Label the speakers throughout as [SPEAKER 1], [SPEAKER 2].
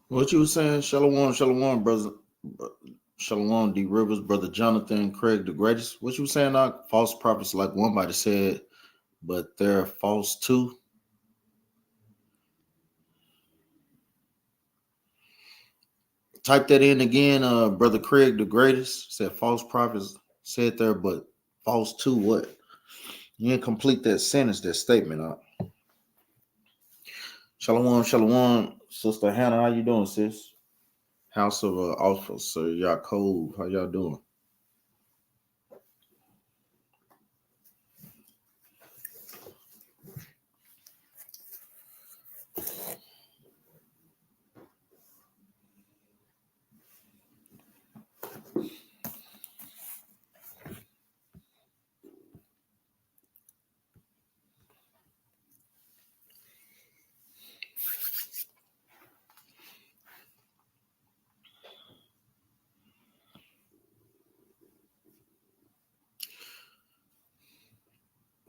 [SPEAKER 1] What you was saying? Shalom, shalom, brother. Shalom, D. Rivers, brother Jonathan, Craig the Greatest. What you was saying? False prophets, like one might have said, but they're false too. Type that in again, brother Craig the Greatest said false prophets said there, but false too. What? You didn't complete that sentence, that statement. Shalom, shalom, sister Hannah. How you doing, sis? House of Officer Yaakov. How y'all doing?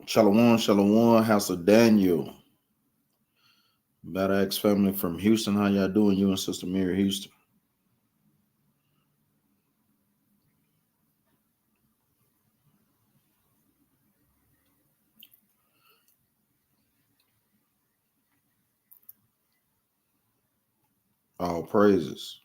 [SPEAKER 1] Shalom, shalom, House of Daniel. Battle X family from Houston. How y'all doing? You and Sister Mary Houston. All praises.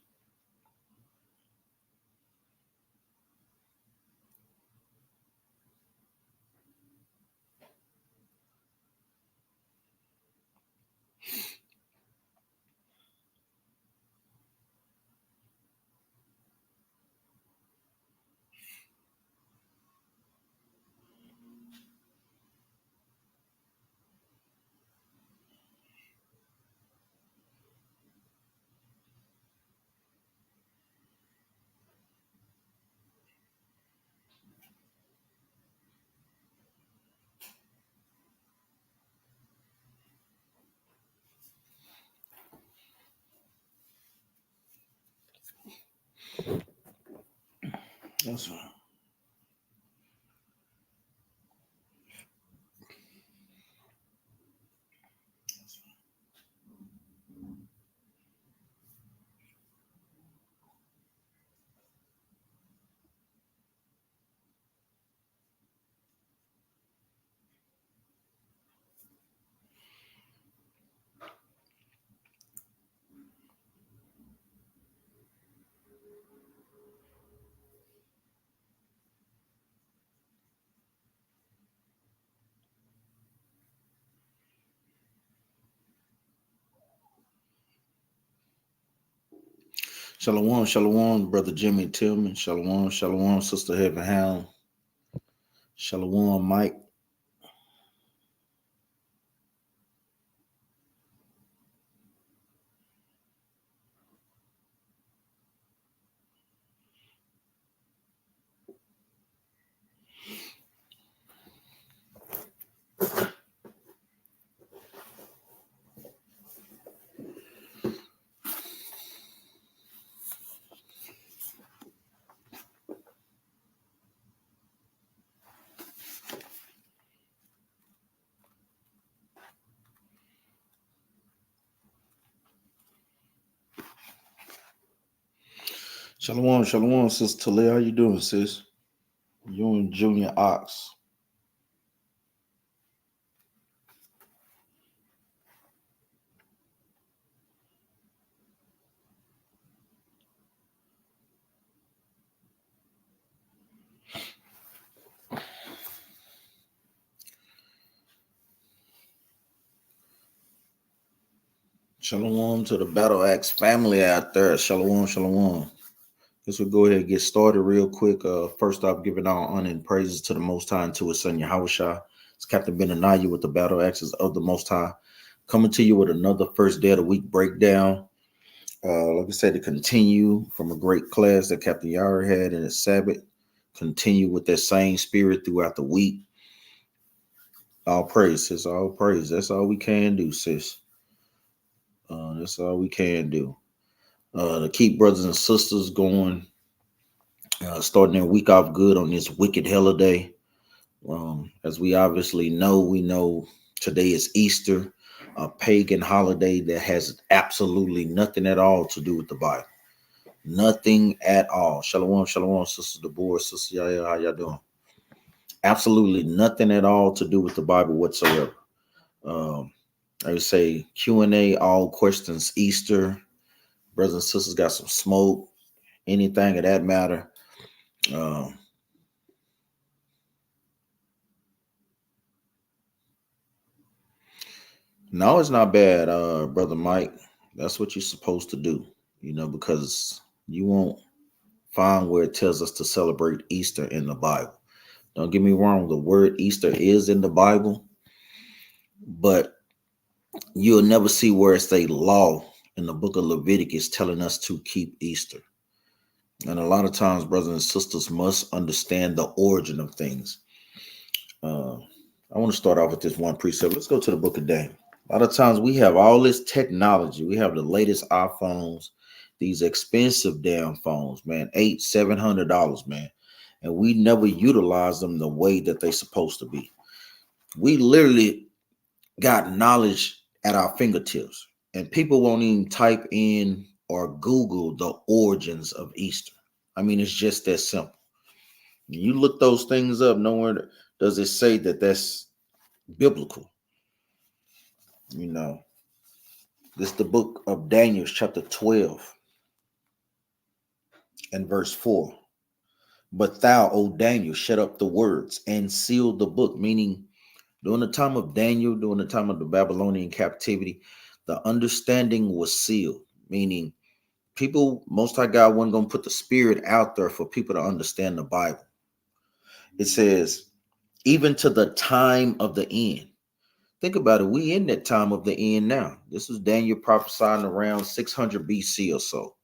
[SPEAKER 1] That's fine. Shalom, shalom, brother Jimmy Tillman. Shalom, shalom, Sister Heaven Hound. Shalom, Mike. Shalom, shalom, Sister Talia. How you doing, sis? You and Junior Ox. Shalom to the Battle Axe family out there. Shalom, shalom. Guess we'll go ahead and get started real quick. First off, giving all honor and praises to the Most High and to His Son Yahushua. It's Captain Benaniah with the Battle Axes of the Most High, coming to you with another first day of the week breakdown. Like I said, to continue from a great class that Captain Yara had in his Sabbath, continue with that same spirit throughout the week. All praise, sis. All praise. That's all we can do, sis. That's all we can do. To keep brothers and sisters going, starting their week off good on this wicked holiday. As we obviously know, we know today is Easter. a pagan holiday that has absolutely nothing at all to do with the Bible. Nothing at all. Shalom, shalom, Sister Deborah, Sister Yaya, how y'all doing? Absolutely nothing at all to do with the Bible whatsoever. I would say Q&A, all questions, Easter, brothers and sisters got some smoke, anything of that matter. Um, no, it's not bad, Brother Mike. That's what you're supposed to do, because you won't find where it tells us to celebrate Easter in the Bible. Don't get me wrong, the word Easter is in the Bible, but you'll never see where it's a law in the book of Leviticus telling us to keep Easter. And a lot of times, brothers and sisters must understand the origin of things. I want to start off with this one precept. Let's go to the book of Daniel. A lot of times we have all this technology. We have the latest iPhones, these expensive damn phones, man, $700, man. And we never utilize them the way that they're supposed to be. We literally got knowledge at our fingertips, and people won't even type in or Google the origins of Easter. I mean, it's just that simple. You look those things up, nowhere does it say that that's biblical. This is the book of Daniel, chapter 12 and verse 4. But thou, O Daniel, shut up the words and seal the book, meaning during the time of Daniel, during the time of the Babylonian captivity, the understanding was sealed, meaning people, Most High God wasn't going to put the spirit out there for people to understand the Bible. It says, even to the time of the end. Think about it. We in that time of the end now. This is Daniel prophesying around 600 BC or so,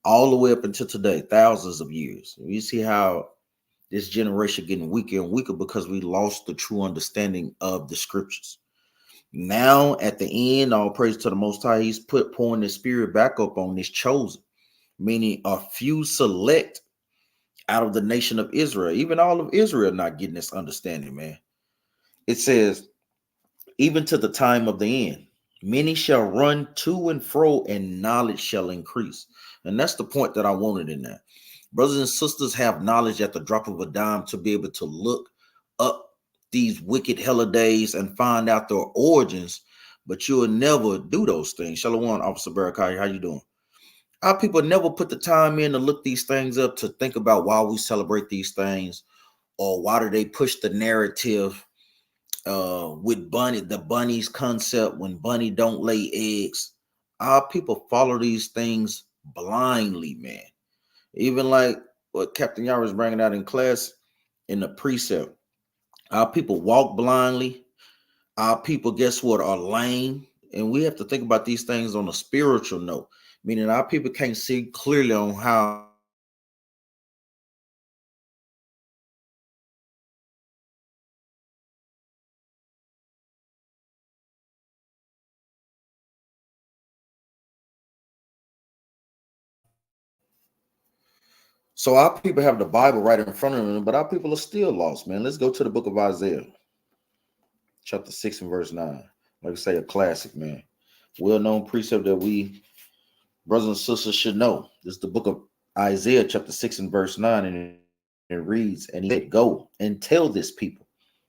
[SPEAKER 1] all the way up until today, thousands of years. You see how this generation getting weaker and weaker because we lost the true understanding of the scriptures. Now, at the end, all praise to the Most High, he's pouring the spirit back up on this chosen, meaning a few select out of the nation of Israel. Even all of Israel not getting this understanding, man. It says, even to the time of the end, many shall run to and fro, and knowledge shall increase. And that's the point that I wanted in that. Brothers and sisters have knowledge at the drop of a dime to be able to look up these wicked holidays and find out their origins, but you'll never do those things. Shalom, Officer Barakai, how you doing? Our people never put the time in to look these things up, to think about why we celebrate these things, or why do they push the narrative with the bunny's concept when bunny don't lay eggs. Our people follow these things blindly, man. Even like what Captain Yara is bringing out in class in the precept. Our people walk blindly. Our people, guess what, are lame. And we have to think about these things on a spiritual note, meaning our people can't see clearly on how so our people have the Bible right in front of them, but our people are still lost, man. Let's go to the book of Isaiah, chapter 6 and verse 9. Like I say, a classic, man. Well-known precept that we, brothers and sisters, should know. This is the book of Isaiah, chapter 6 and verse 9, and it reads, and he said, go and tell this people,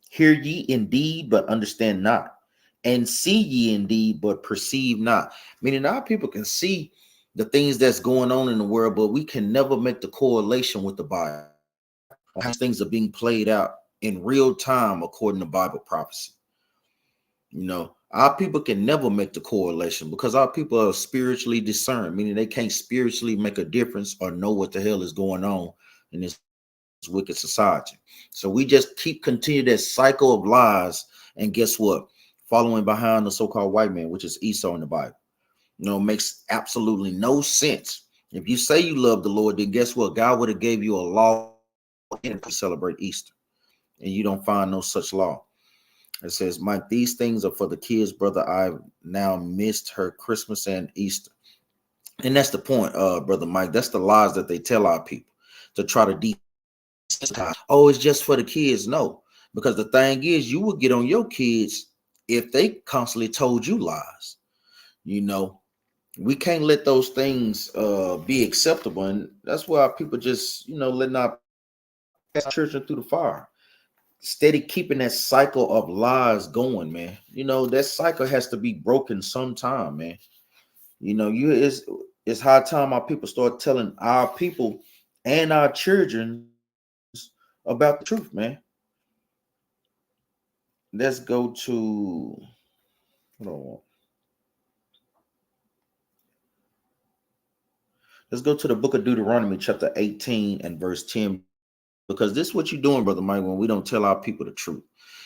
[SPEAKER 1] hear ye indeed, but understand not, and see ye indeed, but perceive not. Meaning our people can see the things that's going on in the world, but we can never make the correlation with the Bible. How things are being played out in real time according to Bible prophecy. Our people can never make the correlation because our people are spiritually discerned, meaning they can't spiritually make a difference or know what the hell is going on in this wicked society. So we just continue that cycle of lies, and guess what? Following behind the so-called white man, which is Esau in the Bible. Makes absolutely no sense. If you say you love the Lord, then guess what? God would have gave you a law to celebrate Easter, and you don't find no such law. It says, Mike, these things are for the kids, brother. I've now missed her Christmas and Easter. And that's the point, brother Mike. That's the lies that they tell our people to try to desensitize. Oh, it's just for the kids. No, because the thing is, you will get on your kids if they constantly told you lies. You know, we can't let those things be acceptable, and that's why people just, letting our children through the fire, steady keeping that cycle of lies going, man. That cycle has to be broken sometime, man. It's high time our people start telling our people and our children about the truth, man. Let's go to, hold on. Let's go to the book of Deuteronomy, chapter 18 and verse 10, because this is what you're doing, Brother Mike, when we don't tell our people the truth.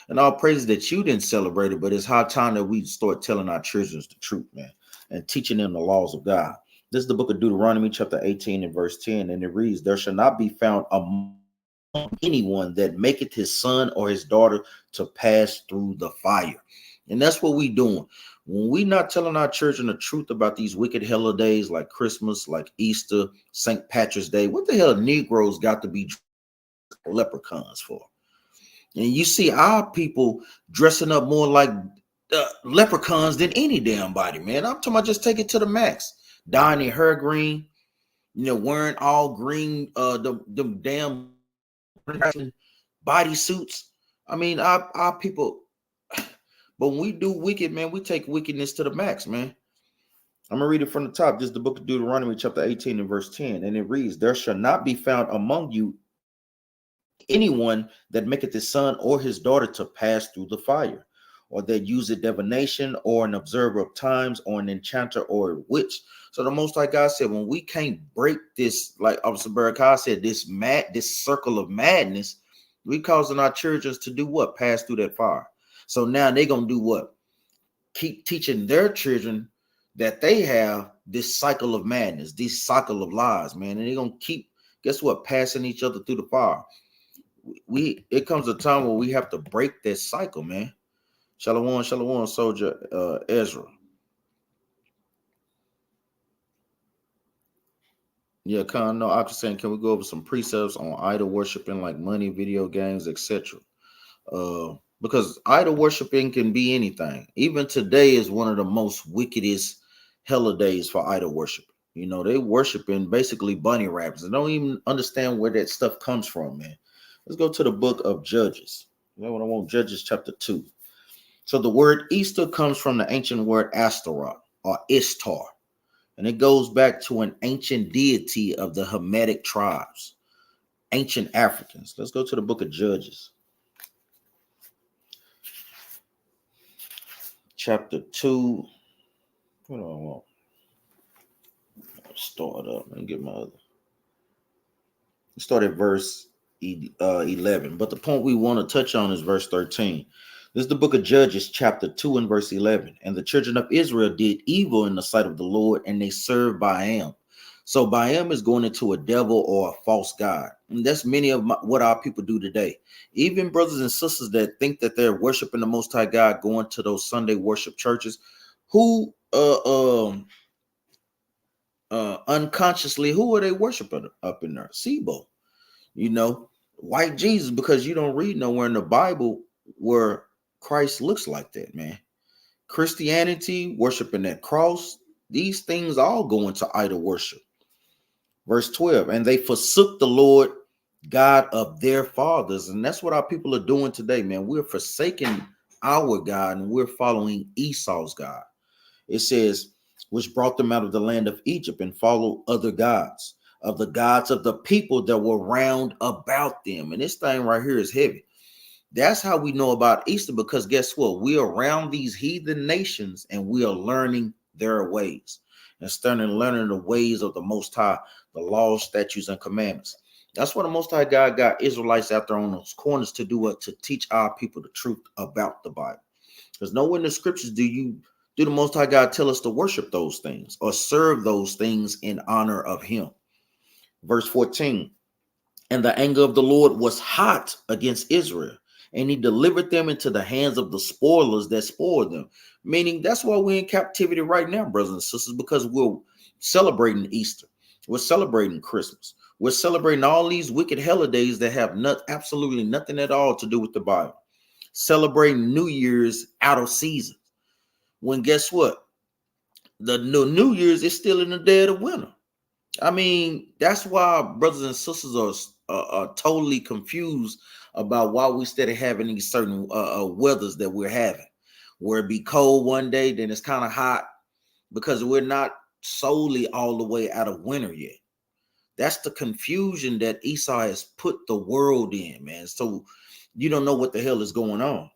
[SPEAKER 1] And all praises that you didn't celebrate it, but it's high time that we start telling our children the truth, man, and teaching them the laws of God. This is the book of Deuteronomy, chapter 18 and verse 10, and it reads, "There shall not be found among anyone that maketh his son or his daughter to pass through the fire." And that's what we doing. When we not telling our children the truth about these wicked holidays like Christmas, like Easter, St. Patrick's Day, what the hell Negroes got to be leprechauns for? And you see our people dressing up more like leprechauns than any damn body, man. I'm talking about just take it to the max. Dyeing their hair green, wearing all green, the damn body suits. I mean, our people, but when we do wicked, man, we take wickedness to the max, man. I'm gonna read it from the top. This is the book of Deuteronomy, chapter 18 and verse 10, and it reads, "There shall not be found among you anyone that maketh his son or his daughter to pass through the fire, or that useth divination, or an observer of times, or an enchanter, or a witch." So the Most High God said, when we can't break this, like Officer Barakai said, this circle of madness, we causing our children to do what? Pass through that fire. So now they're gonna do what? Keep teaching their children that they have this cycle of madness, this cycle of lies, man, and they're gonna keep, guess what, passing each other through the fire. It comes a time where we have to break this cycle, man. Shalom, shalom, soldier Ezra. Yeah, Khan, no, I was saying, can we go over some precepts on idol worshiping, like money, video games, etc.? Because idol worshiping can be anything. Even today is one of the most wickedest holidays for idol worship. They worshiping basically bunny rabbits. They don't even understand where that stuff comes from, man. Let's go to the book of Judges. You know what I want? Judges chapter 2. So the word Easter comes from the ancient word Astaroth or Istar, and it goes back to an ancient deity of the Hamitic tribes, ancient Africans. Let's go to the book of Judges, chapter 2. Hold on. Start up and get my other. Start at verse 11. But the point we want to touch on is verse 13. This is the book of Judges, chapter 2 and verse 11. "And the children of Israel did evil in the sight of the Lord, and they served Baal." So Baal is going into a devil or a false god. And that's many of what our people do today. Even brothers and sisters that think that they're worshiping the Most High God, going to those Sunday worship churches, who unconsciously, who are they worshiping up in there? Sibo, white Jesus, because you don't read nowhere in the Bible where Christ looks like that, man. Christianity, worshiping that cross, these things all go into idol worship. Verse 12, "And they forsook the Lord God of their fathers." And that's what our people are doing today, man. We're forsaking our God and we're following Esau's God. It says, "Which brought them out of the land of Egypt, and followed other gods, of the gods of the people that were round about them." And this thing right here is heavy. That's how we know about Easter, because guess what? We are around these heathen nations and we are learning their ways and starting learning the ways of the Most High, the laws, statutes, and commandments. That's what the Most High God got Israelites out there on those corners to do, what? To teach our people the truth about the Bible. Because nowhere in the scriptures do the Most High God tell us to worship those things or serve those things in honor of him. Verse 14, "And the anger of the Lord was hot against Israel, and he delivered them into the hands of the spoilers that spoiled them." Meaning that's why we're in captivity right now, brothers and sisters, because we're celebrating Easter. We're celebrating Christmas. We're celebrating all these wicked holidays that have absolutely nothing at all to do with the Bible. celebrating New Year's out of season. When guess what? The New Year's is still in the dead of winter. I mean, that's why brothers and sisters are totally confused about why we instead of having these certain weathers that we're having, where it be cold one day, then it's kind of hot, because we're not solely all the way out of winter yet. That's the confusion that Esau has put the world in, man. So you don't know what the hell is going on.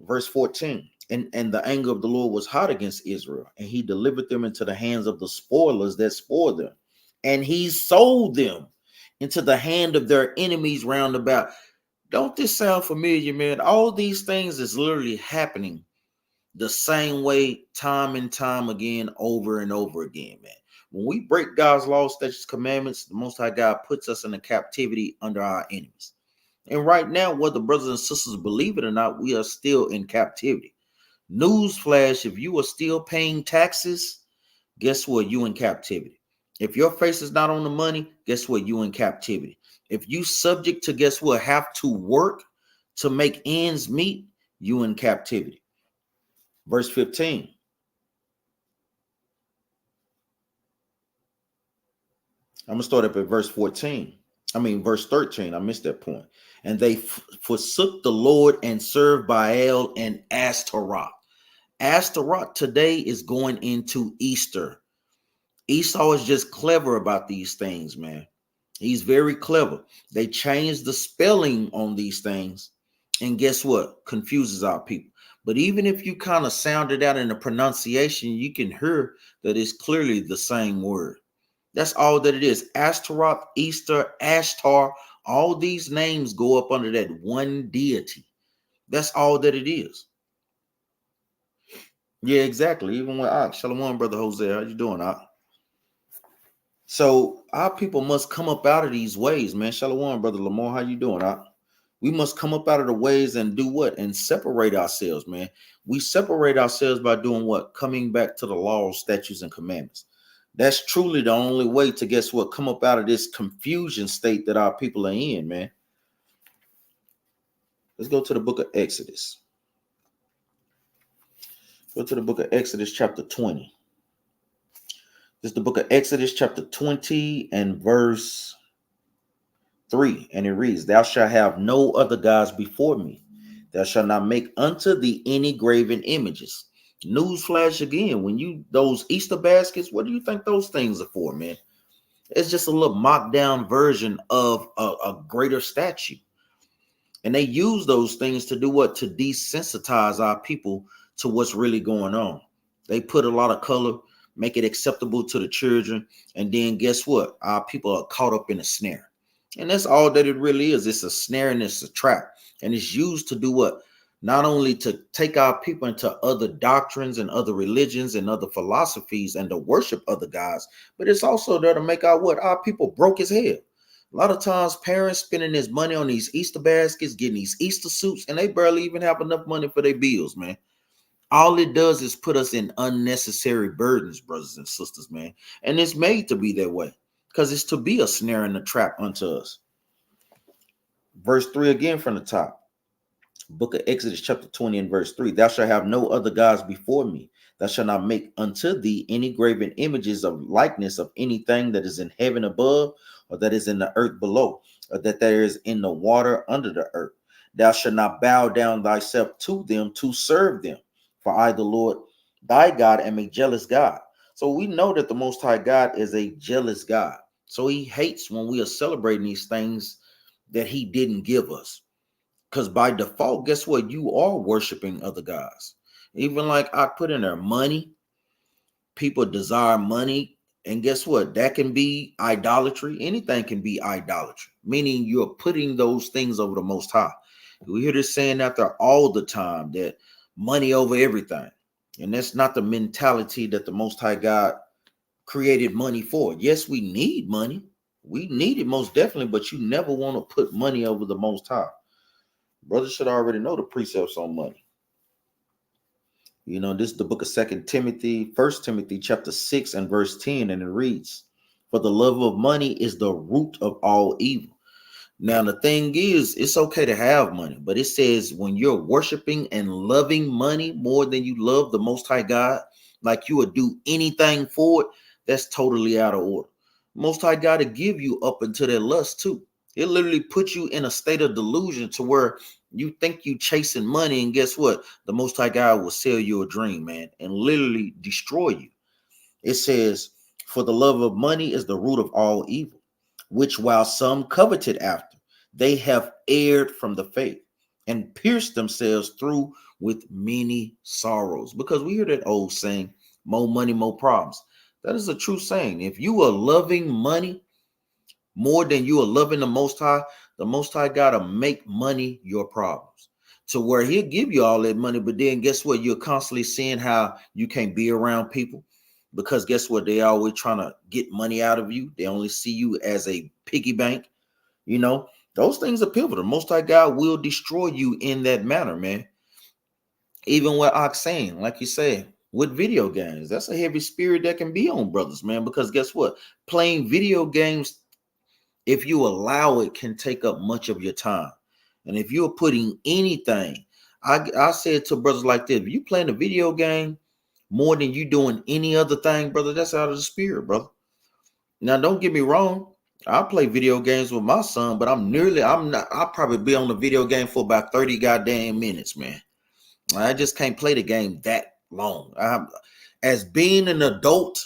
[SPEAKER 1] Verse 14. And the anger of the Lord was hot against Israel, and he delivered them into the hands of the spoilers that spoiled them. And he sold them into the hand of their enemies round about. Don't this sound familiar, man? All these things is literally happening the same way time and time again, over and over again, man. When we break God's laws, statutes, commandments, the Most High God puts us in a captivity under our enemies. And right now, whether brothers and sisters believe it or not, we are still in captivity. Newsflash, if you are still paying taxes, guess what? You in captivity. If your face is not on the money, guess what? You in captivity. If you subject to, guess what, have to work to make ends meet, you in captivity. Verse 15. I'm going to start up at verse 14. Verse 13. I missed that point. And they forsook the Lord and served Baal and Ashtaroth. Ashtaroth today is going into Easter. Esau is just clever about these things, man. He's very clever. They changed the spelling on these things. And guess what? Confuses our people. But even if you kind of sound it out in the pronunciation, you can hear that it's clearly the same word. That's all that it is. Ashtaroth, Easter, Ashtar, all these names go up under that one deity. That's all that it is. Yeah, exactly. Even with Ak. Shalom, brother Jose. How you doing, Ak? So our people must come up out of these ways, man. Shalom, brother Lamar. How you doing, Ak? We must come up out of the ways and do what? And separate ourselves, man. We separate ourselves by doing what? Coming back to the laws, statutes, and commandments. That's truly the only way to, guess what, come up out of this confusion state that our people are in, man. Let's go to the book of Exodus. Go to the book of Exodus chapter 20. This is the book of Exodus chapter 20 and verse 3. And it reads, Thou shalt have no other gods before me. Thou shalt not make unto thee any graven images. Newsflash again, when you, those Easter baskets, what do you think those things are for, man? It's just a little mock down version of a greater statue. And they use those things to do what? To desensitize our people to what's really going on. They put a lot of color, make it acceptable to the children. And then guess what? Our people are caught up in a snare. And that's all that it really is. It's a snare and it's a trap. And it's used to do what? Not only to take our people into other doctrines and other religions and other philosophies and to worship other gods, but it's also there to make our people broke as hell. A lot of times parents spending this money on these Easter baskets, getting these Easter suits, and they barely even have enough money for their bills, man. All it does is put us in unnecessary burdens, brothers and sisters, man. And it's made to be that way because it's to be a snare and a trap unto us. Verse 3 again from the top. Book of Exodus chapter 20 and verse 3. Thou shalt have no other gods before me. Thou shalt not make unto thee any graven images of likeness of anything that is in heaven above, or that is in the earth below, or that there is in the water under the earth. Thou shalt not bow down thyself to them to serve them. For I, the Lord thy God, am a jealous God. So we know that the Most High God is a jealous God. So he hates when we are celebrating these things that he didn't give us. Because by default, guess what? You are worshiping other gods. Even like I put in there, money. People desire money. And guess what? That can be idolatry. Anything can be idolatry, meaning you're putting those things over the Most High. We hear this saying out there all the time, that money over everything. And that's not the mentality that the Most High God created money for. Yes, we need money. We need it most definitely, but you never want to put money over the Most High. Brothers should already know the precepts on money. You know, this is the book of 2 Timothy, 1 Timothy chapter 6 and verse 10, and it reads, For the love of money is the root of all evil. Now, the thing is, it's okay to have money, but it says when you're worshiping and loving money more than you love the Most High God, like you would do anything for it, that's totally out of order. Most High God to give you up into that lust too. It literally puts you in a state of delusion to where you think you chasing money, and guess what? The Most High God will sell you a dream, man, and literally destroy you. It says, "For the love of money is the root of all evil, which while some coveted after, they have erred from the faith and pierced themselves through with many sorrows." Because we hear that old saying, more money, more problems. That is a true saying. If you are loving money more than you are loving the Most High got to make money your problems to where he'll give you all that money. But then guess what? You're constantly seeing how you can't be around people because guess what? They always trying to get money out of you. They only see you as a piggy bank. You know, those things are pivotal. Most High God will destroy you in that manner, man. Even what Ox saying, like you said, with video games, that's a heavy spirit that can be on brothers, man. Because guess what? Playing video games, if you allow it, can take up much of your time. And if you're putting anything, I said to brothers like this, if you playing a video game more than you doing any other thing, brother, that's out of the spirit, brother. Now, don't get me wrong. I play video games with my son, but I'll probably be on the video game for about 30 goddamn minutes, man. I just can't play the game that long. As being an adult,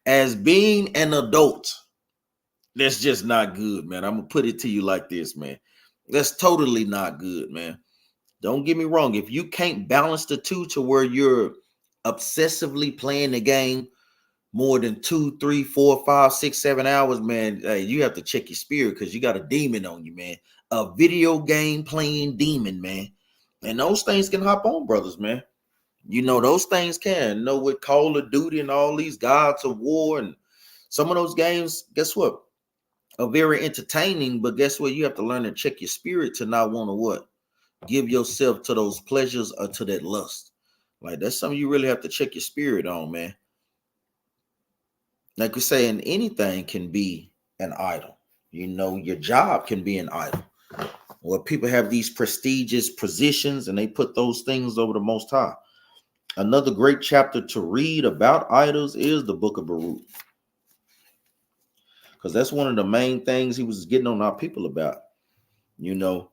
[SPEAKER 1] as being an adult, that's just not good, man. I'm gonna put it to you like this, man. That's totally not good, man. Don't get me wrong. If you can't balance the two to where you're obsessively playing the game more than 2, 3, 4, 5, 6, 7 hours, man, hey, you have to check your spirit because you got a demon on you, man. A video game playing demon, man. And those things can hop on, brothers, man. You know, those things can. You know, with Call of Duty and all these Gods of War and some of those games, guess what? Are very entertaining, but guess what? You have to learn to check your spirit to not want to what? Give yourself to those pleasures or to that lust. Like that's something you really have to check your spirit on, man. Like we're saying, anything can be an idol. You know, your job can be an idol. Or people have these prestigious positions and they put those things over the Most High. Another great chapter to read about idols is the book of Baruch. Because that's one of the main things he was getting on our people about. You know,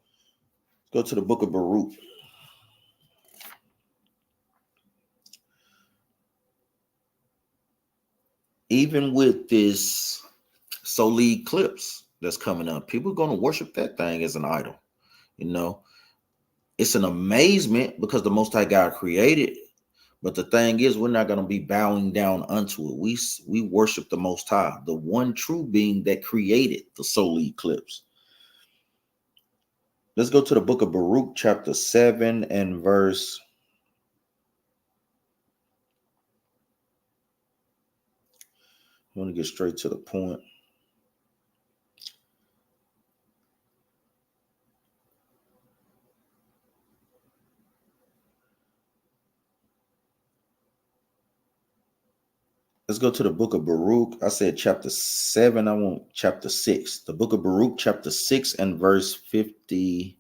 [SPEAKER 1] go to the book of Baruch. Even with this solar eclipse that's coming up, people are going to worship that thing as an idol. You know, it's an amazement because the Most High God created. But the thing is, we're not going to be bowing down unto it. We worship the Most High, the one true being that created the solar eclipse. Let's go to the book of Baruch, chapter 7 and verse. I want to get straight to the point. Let's go to the book of Baruch. I said chapter 7. I want chapter 6. The book of Baruch, chapter 6 and verse 50.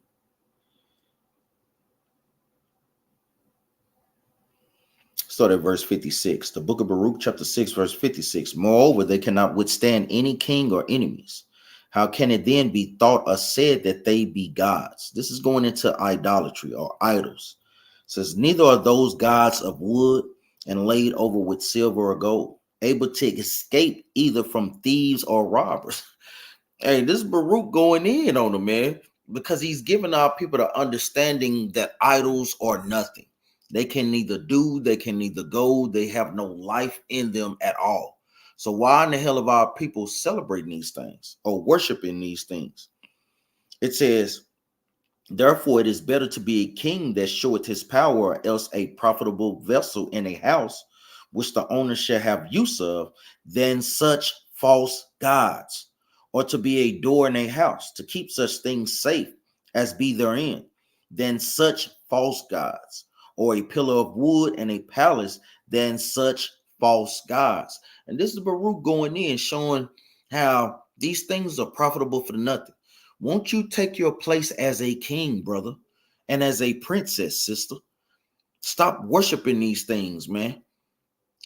[SPEAKER 1] Start at verse 56. The book of Baruch, chapter 6, verse 56. Moreover, they cannot withstand any king or enemies. How can it then be thought or said that they be gods? This is going into idolatry or idols. It says, neither are those gods of wood and laid over with silver or gold, able to escape either from thieves or robbers. Hey, this is Baruch going in on them, man, because he's giving our people the understanding that idols are nothing. They can neither do, they can neither go, they have no life in them at all. So why in the hell are our people celebrating these things or worshiping these things? It says, therefore, it is better to be a king that showeth his power, or else a profitable vessel in a house, which the owner shall have use of, than such false gods, or to be a door in a house, to keep such things safe as be therein, than such false gods, or a pillar of wood and a palace, than such false gods. And this is Baruch going in, showing how These things are profitable for nothing. Won't you take your place as a king, brother, and as a princess, sister? Stop worshiping these things, man.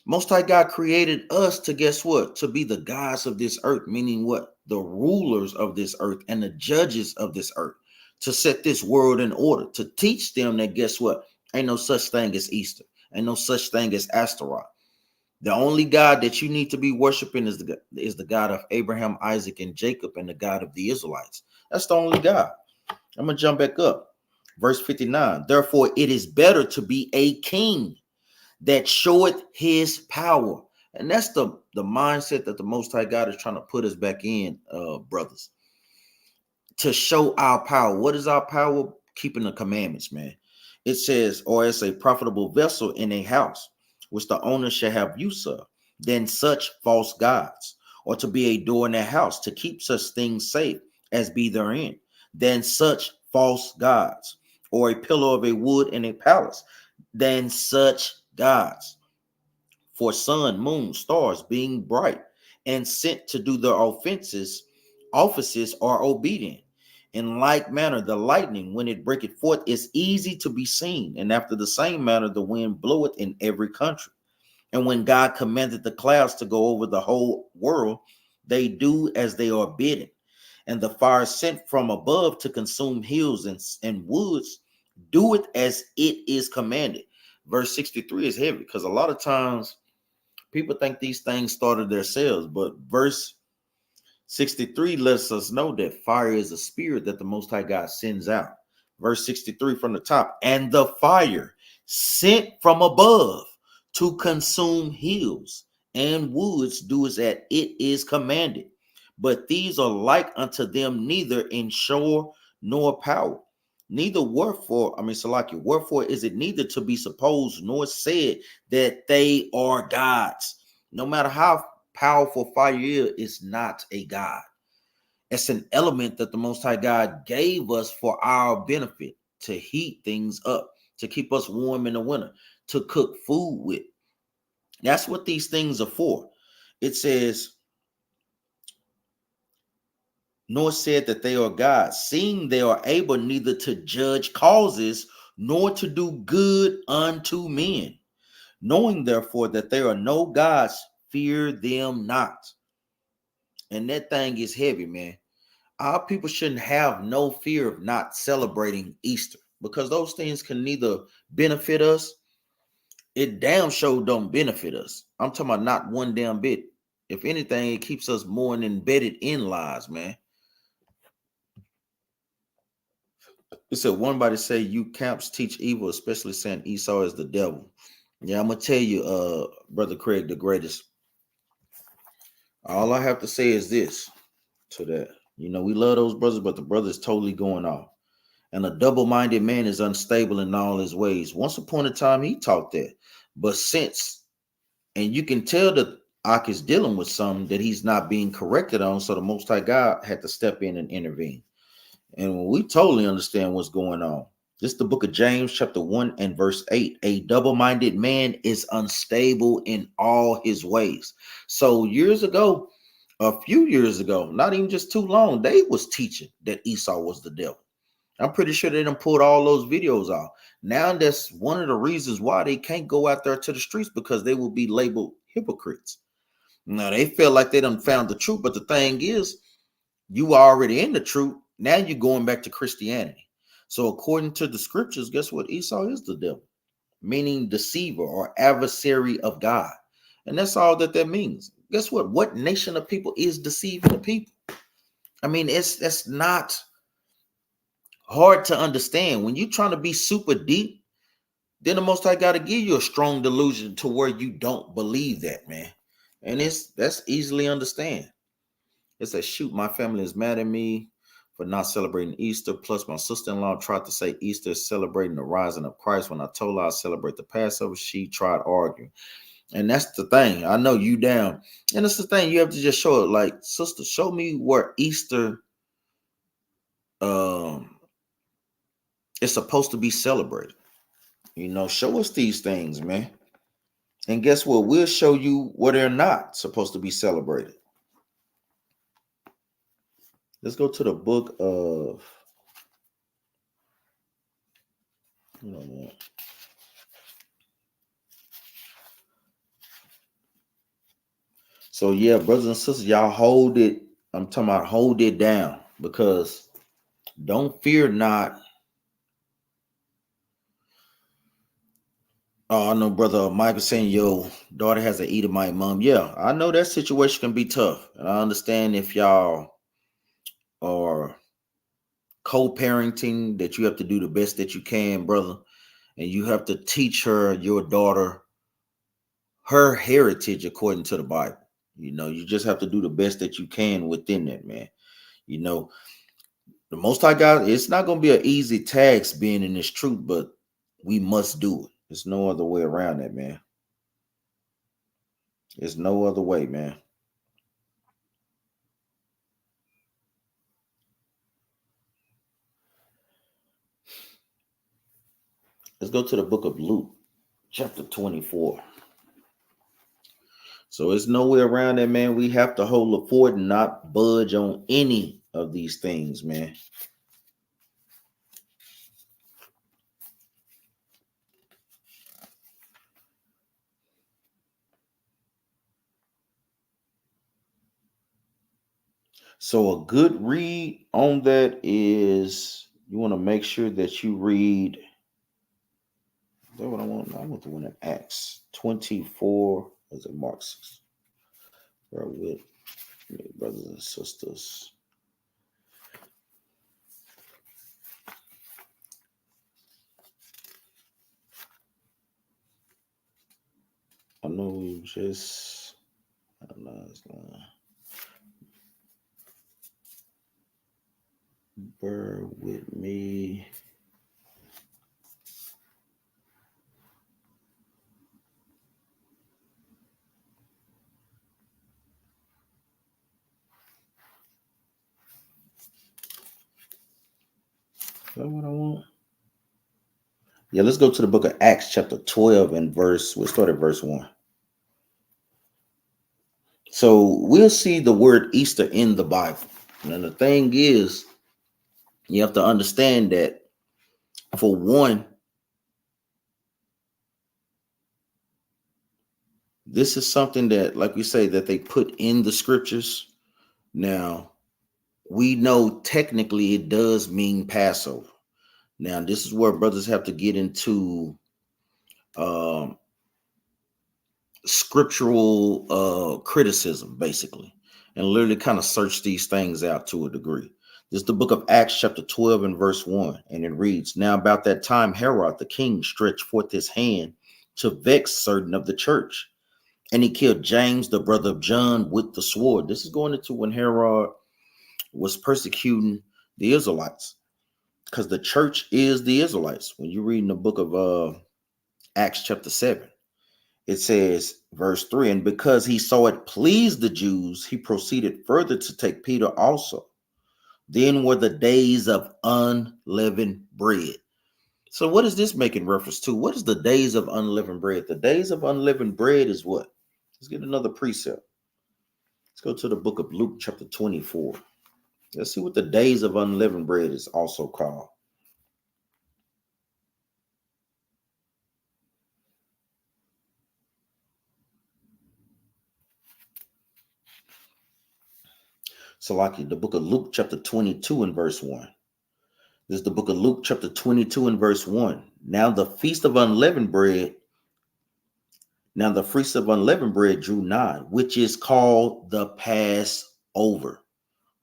[SPEAKER 1] Most High God created us to, guess what? To be the gods of this earth, meaning what? The rulers of this earth and the judges of this earth, to set this world in order, to teach them that, guess what? Ain't no such thing as Easter. Ain't no such thing as Astaroth. The only God that you need to be worshiping is the God of Abraham, Isaac, and Jacob, and the God of the Israelites. That's the only God. I'm going to jump back up. Verse 59. Therefore, it is better to be a king that showeth his power. And that's the mindset that the Most High God is trying to put us back in, brothers. To show our power. What is our power? Keeping the commandments, man. It says, or as a profitable vessel in a house, which the owner shall have use of, than such false gods, or to be a door in a house, to keep such things safe as be therein, than such false gods, or a pillar of a wood in a palace, than such gods. For sun, moon, stars being bright and sent to do their offices are obedient. In like manner, the lightning, when it breaketh forth, is easy to be seen. And after the same manner, the wind bloweth in every country. And when God commanded the clouds to go over the whole world, they do as they are bidden. And the fire sent from above to consume hills and woods, do it as it is commanded. Verse 63 is heavy because a lot of times people think these things started themselves, but verse 63 lets us know that fire is a spirit that the Most High God sends out. Verse 63 from the top, and the fire sent from above to consume hills and woods do as that it is commanded. But these are like unto them neither in shore nor power. Neither wherefore is it neither to be supposed nor said that they are gods. No matter how powerful fire is, it's not a god. It's an element that the Most High God gave us for our benefit, to heat things up, to keep us warm in the winter, to cook food with. That's what these things are for. It says, nor said that they are gods, seeing they are able neither to judge causes nor to do good unto men. Knowing therefore that there are no gods, fear them not. And that thing is heavy, man. Our people shouldn't have no fear of not celebrating Easter, because those things can neither benefit us, it damn sure don't benefit us. I'm talking about not one damn bit. If anything, it keeps us more embedded in lies, man. It said one body say you camps teach evil, especially saying Esau is the devil. Yeah, I'm gonna tell you, Brother Craig, the greatest. All I have to say is this to that. You know, we love those brothers, but the brother is totally going off. And a double-minded man is unstable in all his ways. Once upon a time, he taught that. But since, and you can tell that Ak is dealing with something that he's not being corrected on, so the Most High God had to step in and intervene. And we totally understand what's going on. This is the book of James, chapter 1 and verse 8. A double-minded man is unstable in all his ways. So a few years ago, not even just too long, they was teaching that Esau was the devil. I'm pretty sure they done pulled all those videos off. Now that's one of the reasons why they can't go out there to the streets, because they will be labeled hypocrites. Now they feel like they done found the truth, but the thing is, you are already in the truth. Now you're going back to Christianity. So according to the scriptures, guess what? Esau is the devil, meaning deceiver or adversary of God. And that's all that means. Guess what? What nation of people is deceiving the people? I mean, that's not hard to understand. When you're trying to be super deep, then the Most High got to give you a strong delusion to where you don't believe that, man. And that's easily understand. It says, shoot, my family is mad at me for not celebrating Easter. Plus, my sister-in-law tried to say Easter is celebrating the rising of Christ. When I told her I celebrate the Passover, she tried arguing. And that's the thing. I know you down. And it's the thing. You have to just show it. Like, sister, show me where Easter is supposed to be celebrated. You know, show us these things, man. And guess what? We'll show you where they're not supposed to be celebrated. Let's go to the book of, so yeah, brothers and sisters, y'all hold it. I'm talking about hold it down, because don't fear not. Oh, I know brother Michael saying your daughter has an Edomite mom. Yeah, I know that situation can be tough. And I understand if y'all are co-parenting that you have to do the best that you can, brother. And you have to teach her, your daughter, her heritage according to the Bible. You just have to do the best that you can within that, man. You know, the Most High God, it's not going to be an easy task being in this truth, but we must do it. There's no other way around that, man. There's no other way, man. Let's go to the book of Luke, chapter 24. So it's no way around that, man. We have to hold the fort and not budge on any of these things, man. So a good read on that is you want to make sure that you read. Is that what I want? I want the one in Acts 24. Is it Mark's? Bear with me, brothers and sisters. I know we just. I don't know. It's gonna, bear with me. Is that what I want? Yeah, let's go to the book of Acts, chapter 12, and we'll start at verse 1. So we'll see the word Easter in the Bible. And the thing is, you have to understand that, for one, this is something that, like we say, that they put in the scriptures. Now, we know technically it does mean Passover. Now, this is where brothers have to get into um, scriptural criticism, basically, and literally kind of search these things out to a degree. This is the book of Acts, chapter 12, and verse 1, and it reads, Now about that time Herod the king stretched forth his hand to vex certain of the church, and he killed James, the brother of John, with the sword. This is going into when Herod was persecuting the Israelites, because the church is the Israelites. When you read in the book of Acts chapter 7, it says, verse 3, and because he saw it pleased the Jews, he proceeded further to take Peter also. Then were the days of unleavened bread. So what is this making reference to? What is the days of unleavened bread? The days of unleavened bread is what? Let's get another precept. Let's go to the book of Luke chapter 24. Let's see what the days of unleavened bread is also called. So like the book of Luke chapter 22 and verse 1. This is the book of Luke chapter 22 and verse 1. Now the feast of unleavened bread drew nigh, which is called the Passover.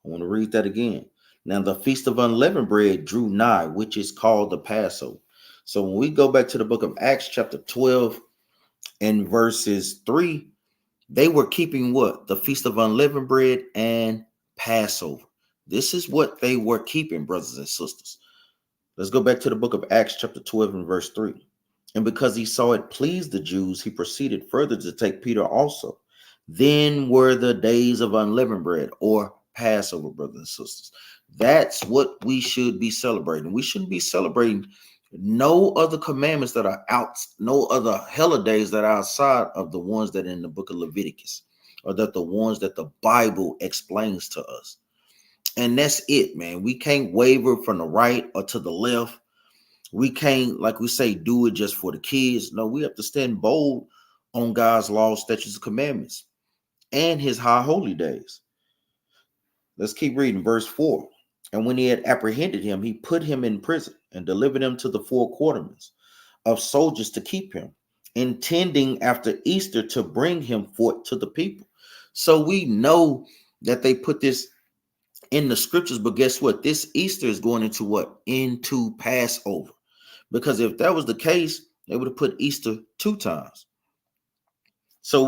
[SPEAKER 1] I want to read that again. Now the feast of unleavened bread drew nigh, which is called the Passover. So when we go back to the book of Acts chapter 12 and verses 3, they were keeping what? The feast of unleavened bread and Passover. This is what they were keeping, brothers and sisters. Let's go back to the book of Acts chapter 12 and verse 3. And because he saw it pleased the Jews, he proceeded further to take Peter also. Then were the days of unleavened bread, or Passover, brothers and sisters. That's what we should be celebrating. We shouldn't be celebrating no other commandments that are out, no other holidays that are outside of the ones that are in the book of Leviticus, or that the ones that the Bible explains to us. And that's it, man. We can't waver from the right or to the left. We can't, like we say, do it just for the kids. No, we have to stand bold on God's laws, statutes, and commandments and his high holy days. Let's keep reading verse 4. And when he had apprehended him, he put him in prison and delivered him to the four quartermen of soldiers to keep him, intending after Easter to bring him forth to the people. So we know that they put this in the scriptures, but guess what? This Easter is going into what? Into Passover. Because if that was the case, they would have put Easter 2 times. So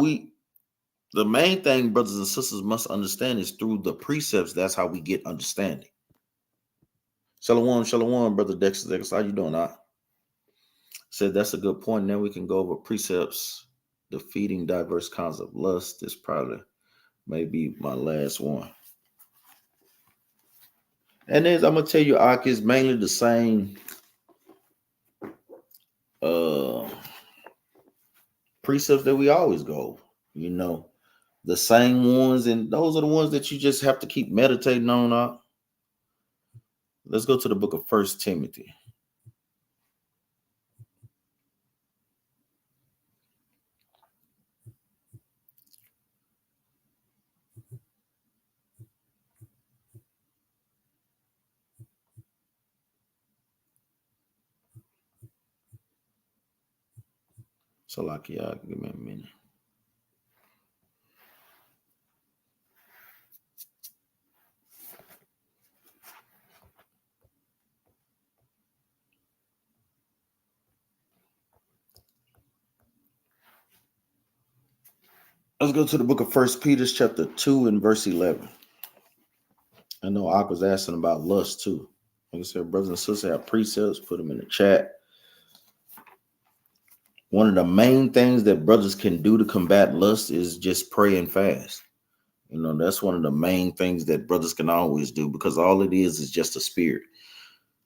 [SPEAKER 1] the main thing brothers and sisters must understand is through the precepts. That's how we get understanding. Shalom, shalom, brother Dexter. How you doing? I said that's a good point. Now we can go over precepts, defeating diverse kinds of lust. This probably may be my last one. And then I'm gonna tell you, Ak, is mainly the same precepts that we always go over. The same ones, and those are the ones that you just have to keep meditating on. Ak. Let's go to the book of 1 Timothy. So, like, yeah, give me a minute. Let's go to the book of 1 Peter chapter 2 and verse 11. I know Ak was asking about lust too. Like I said, brothers and sisters have precepts, put them in the chat. One of the main things that brothers can do to combat lust is just pray and fast. That's one of the main things that brothers can always do, because all it is just a spirit.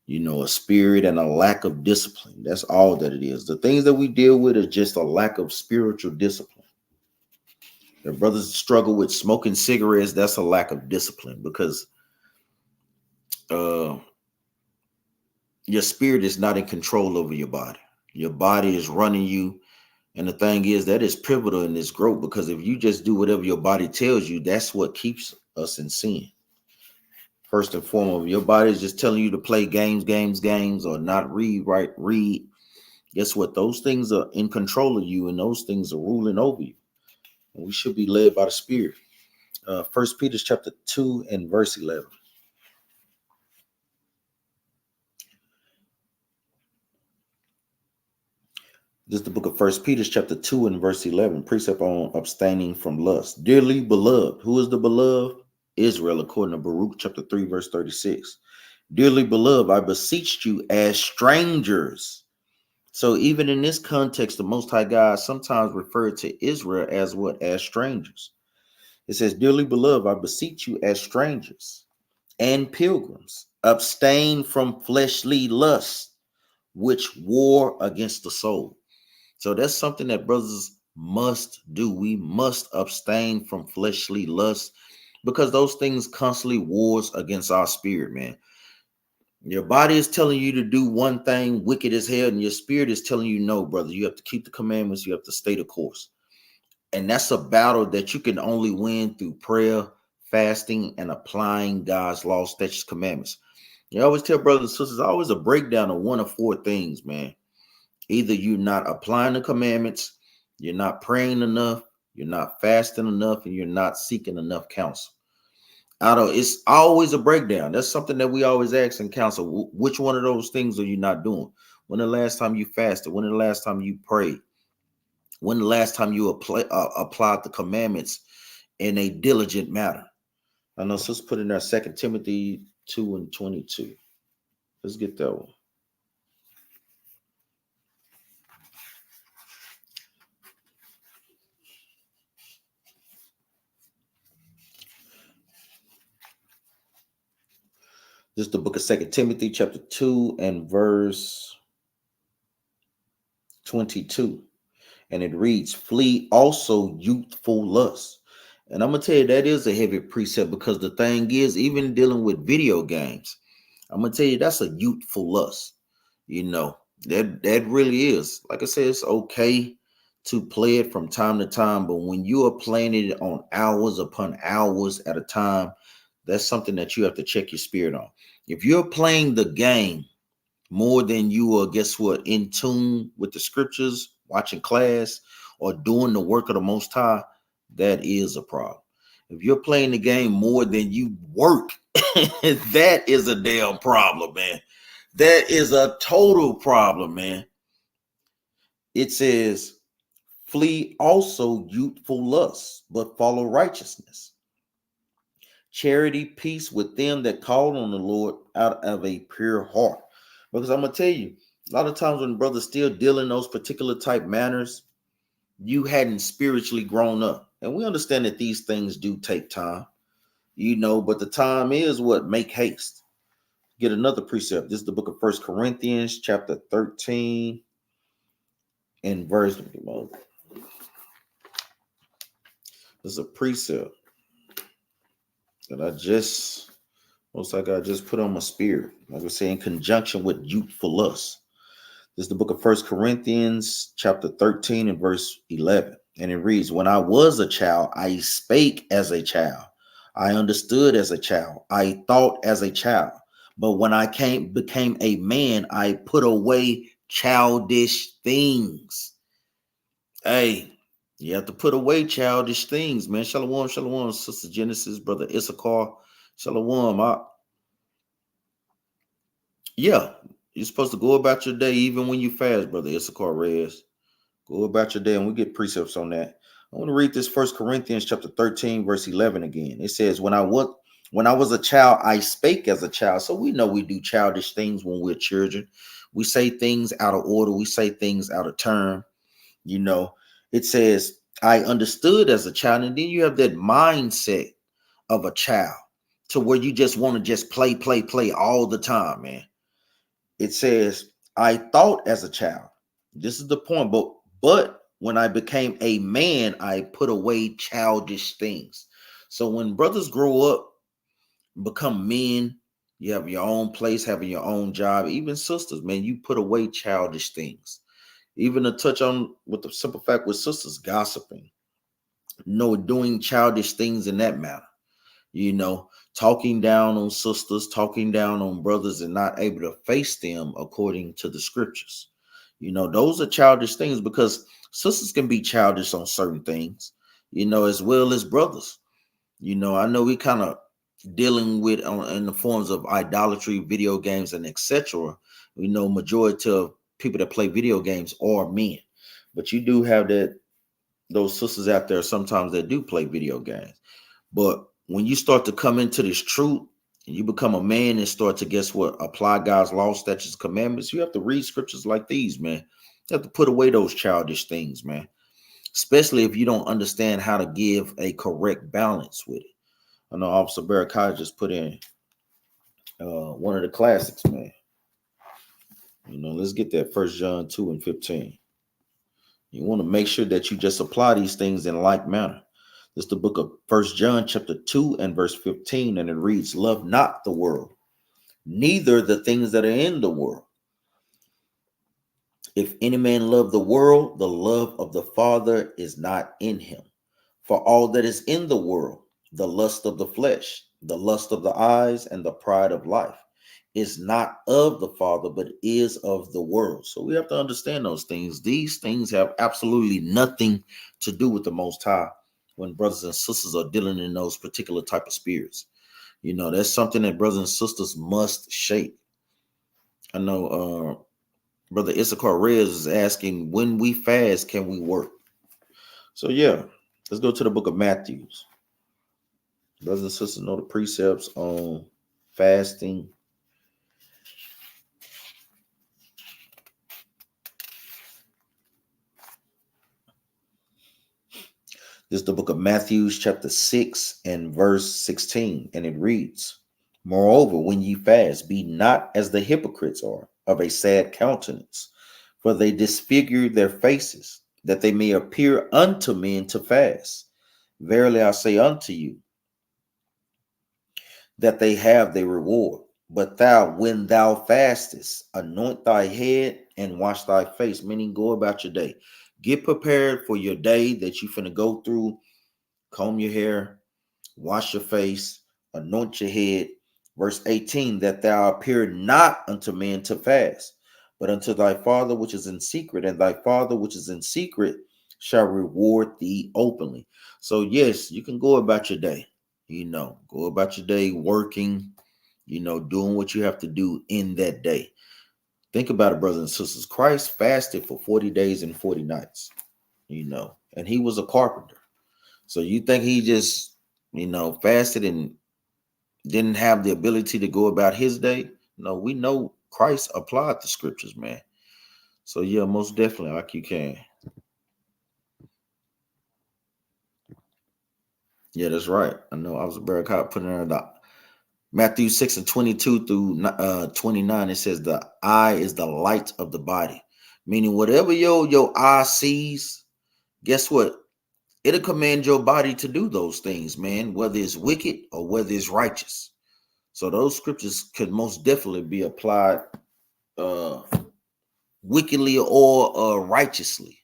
[SPEAKER 1] A spirit and a lack of discipline. That's all that it is. The things that we deal with is just a lack of spiritual discipline. If brothers struggle with smoking cigarettes, that's a lack of discipline, because your spirit is not in control over your body. Your body is running you. And the thing is, that is pivotal in this growth, because if you just do whatever your body tells you, that's what keeps us in sin. First and foremost, your body is just telling you to play games, or not read. Guess what? Those things are in control of you, and those things are ruling over you. And we should be led by the Spirit. 1 Peter chapter 2 and verse 11. This is the book of 1 Peter chapter 2 and verse 11. Precept on abstaining from lust. Dearly beloved. Who is the beloved? Israel, according to Baruch chapter 3 verse 36. Dearly beloved, I beseech you as strangers. So even in this context, the Most High God sometimes referred to Israel as what? As strangers. It says, dearly beloved, I beseech you as strangers and pilgrims, abstain from fleshly lusts, which war against the soul. So that's something that brothers must do. We must abstain from fleshly lusts, because those things constantly wars against our spirit, man. Your body is telling you to do one thing wicked as hell, and your spirit is telling you no, brother. You have to keep the commandments. You have to stay the course. And that's a battle that you can only win through prayer, fasting, and applying God's law, statutes, commandments. You always tell brothers and sisters, always a breakdown of one of four things, man. Either you're not applying the commandments, you're not praying enough, you're not fasting enough, and you're not seeking enough counsel. It's always a breakdown. That's something that we always ask in counsel. Which one of those things are you not doing? When the last time you fasted? When the last time you prayed? When the last time you applied the commandments in a diligent manner? I know, so let's put in there 2 Timothy 2 and 22. Let's get that one. This is the book of 2 Timothy chapter 2 and verse 22. And it reads, flee also youthful lust, And I'm gonna tell you that is a heavy precept because the thing is, even dealing with video games, I'm gonna tell you that's a youthful lust. You know, that really is. Like I said, it's okay to play it from time to time, but when you are playing it on hours upon hours at a time, that's something that you have to check your spirit on. If you're playing the game more than you are, guess what, in tune with the scriptures, watching class, or doing the work of the Most High, that is a problem. If you're playing the game more than you work, that is a damn problem, man. That is a total problem, man. It says, flee also youthful lusts, but follow righteousness, charity, peace with them that call on the Lord out of a pure heart. Because I'm gonna tell you, a lot of times when brothers still deal in those particular type manners, you hadn't spiritually grown up. And we understand that these things do take time, but the time is what make haste. Get another precept. This is the book of First Corinthians, chapter 13, and verse. There's a precept that I just put on my spirit. Like I say, in conjunction with youthful lust. This is the book of First Corinthians, chapter 13, and verse 11. And it reads, when I was a child, I spake as a child. I understood as a child. I thought as a child. But when I became a man, I put away childish things. Hey, you have to put away childish things, man. Shalom, shalom, Sister Genesis, Brother Issachar. Shalom. Yeah, you're supposed to go about your day even when you fast, Brother Issachar Reyes. Go about your day, and we get precepts on that. I want to read this First Corinthians chapter 13, verse 11 again. It says, when I was a child, I spake as a child. So we know we do childish things when we're children. We say things out of order. We say things out of turn. It says, I understood as a child. And then you have that mindset of a child to where you just want to just play all the time, man. It says, I thought as a child. This is the point. But when I became a man, I put away childish things. So when brothers grow up, become men, you have your own place, having your own job, even sisters, man, you put away childish things. Even to touch on with the simple fact with sisters gossiping, doing childish things in that matter, talking down on sisters, talking down on brothers, and not able to face them according to the scriptures. Those are childish things because sisters can be childish on certain things, as well as brothers. I know we kind of dealing with in the forms of idolatry, video games, and etc. Majority of people that play video games are men, but you do have those sisters out there sometimes that do play video games. But when you start to come into this truth and you become a man and start to, guess what, apply God's law, statutes, commandments, you have to read scriptures like these, man. You have to put away those childish things, man. Especially if you don't understand how to give a correct balance with it. I know Officer Barakai just put in one of the classics, man. Let's get that 1 John 2 and 15. You want to make sure that you just apply these things in like manner. It's the book of 1 John chapter 2 and verse 15, and it reads, love not the world, neither the things that are in the world. If any man love the world, the love of the Father is not in him. For all that is in the world, the lust of the flesh, the lust of the eyes, and the pride of life, is not of the Father, but is of the world. So we have to understand those things. These things have absolutely nothing to do with the Most High when brothers and sisters are dealing in those particular type of spirits. That's something that brothers and sisters must shape. I know Brother Issachar Reyes is asking, when we fast, can we work? So yeah, let's go to the book of Matthew. Brothers and sisters know the precepts on fasting. This is the book of Matthew, chapter 6 and verse 16, and it reads, moreover, when ye fast, be not as the hypocrites are, of a sad countenance, for they disfigure their faces, that they may appear unto men to fast. Verily I say unto you, that they have their reward. But thou, when thou fastest, anoint thy head and wash thy face, meaning go about your day. Get prepared for your day that you finna go through. Comb your hair, wash your face, anoint your head. Verse 18, that thou appear not unto men to fast, but unto thy Father which is in secret, and thy Father which is in secret shall reward thee openly. So, yes, you can go about your day, go about your day working, doing what you have to do in that day. Think about it, brothers and sisters. Christ fasted for 40 days and 40 nights, and he was a carpenter. So you think he just, fasted and didn't have the ability to go about his day? No, we know Christ applied the scriptures, man. So yeah, most definitely, like you can. Yeah, that's right. I know I was a Barakat putting in the Matthew 6 and 22 through 29. It says the eye is the light of the body. Meaning whatever your eye sees, guess what? It'll command your body to do those things, man, whether it's wicked or whether it's righteous. So those scriptures could most definitely be applied wickedly or righteously.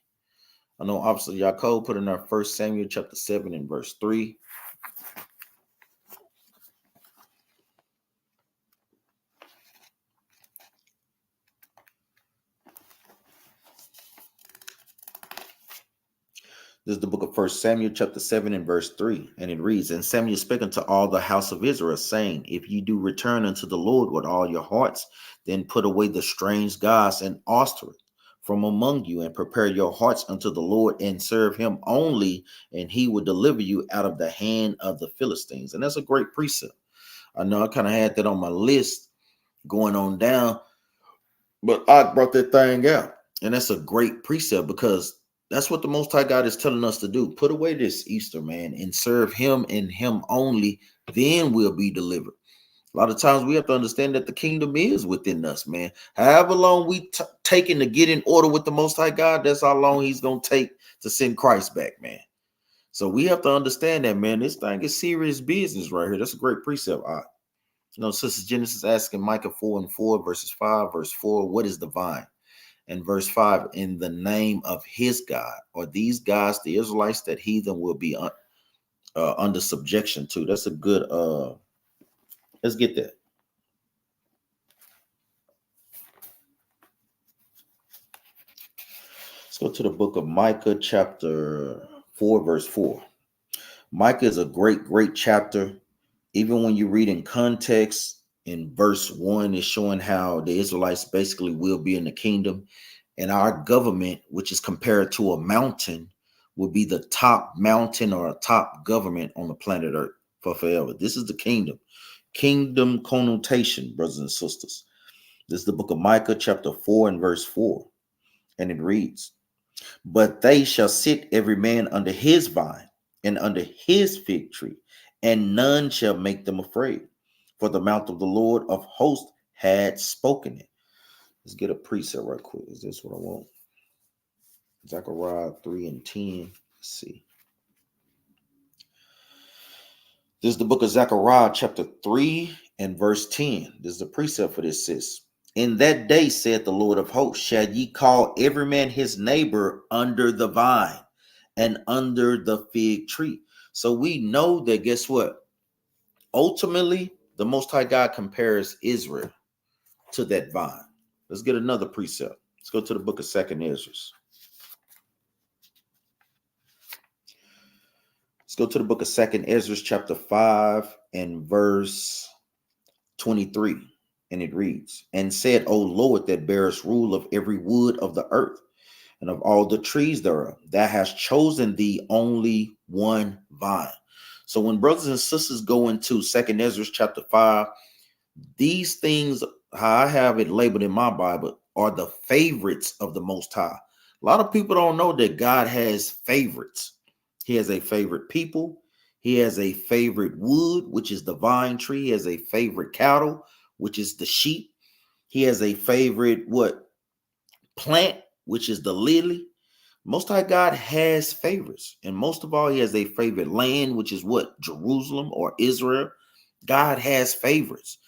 [SPEAKER 1] I know obviously Yaakov put in our 1 Samuel chapter 7 and verse 3. This is the book of 1 Samuel chapter 7 and verse 3. And it reads, And Samuel spake unto all the house of Israel, saying, If ye do return unto the Lord with all your hearts, then put away the strange gods and offspring from among you, and prepare your hearts unto the Lord, and serve him only, and he will deliver you out of the hand of the Philistines. And that's a great precept. I know I kind of had that on my list going on down, but I brought that thing out. And that's a great precept because that's what the Most High God is telling us to do. Put away this Easter, man, and serve him and him only. Then we'll be delivered. A lot of times we have to understand that the kingdom is within us, man. However long we taking to get in order with the Most High God, that's how long he's going to take to send Christ back, man. So we have to understand that, man. This thing is serious business right here. That's a great precept. Sister Genesis asking Micah 4 and 4, verses 5, verse 4, what is the vine? And verse 5, in the name of his God, or these gods, the Israelites, that heathen will be under subjection to. That's a good, let's get that. Let's go to the book of Micah, chapter 4, verse 4. Micah is a great, great chapter. Even when you read in context, in verse 1 is showing how the Israelites basically will be in the kingdom. And our government, which is compared to a mountain, will be the top mountain or a top government on the planet Earth for forever. This is the kingdom. Kingdom connotation, brothers and sisters. This is the book of Micah, chapter 4 and verse 4. And it reads, But they shall sit every man under his vine and under his fig tree, and none shall make them afraid. For the mouth of the Lord of hosts had spoken it. Let's get a precept right quick. Is this what I want? Zechariah 3 and 10. Let's see. This is the book of Zechariah, chapter 3 and verse 10. This is the precept for this, sis. In that day, said the Lord of hosts, shall ye call every man his neighbor under the vine and under the fig tree. So we know that, guess what? Ultimately, the Most High God compares Israel to that vine. Let's get another precept. Let's go to the book of 2nd Ezra. Let's go to the book of 2nd Ezra, chapter 5 and verse 23. And it reads, And said, O Lord, that bearest rule of every wood of the earth, and of all the trees thereof, thou hast chosen thee only one vine. So when brothers and sisters go into 2nd Ezra chapter 5, these things, how I have it labeled in my Bible, are the favorites of the Most High. A lot of people don't know that God has favorites. He has a favorite people. He has a favorite wood, which is the vine tree. He has a favorite cattle, which is the sheep. He has a favorite plant, which is the lily. Most High God has favorites, and most of all, he has a favorite land, which is what? Jerusalem or Israel. God has favorites.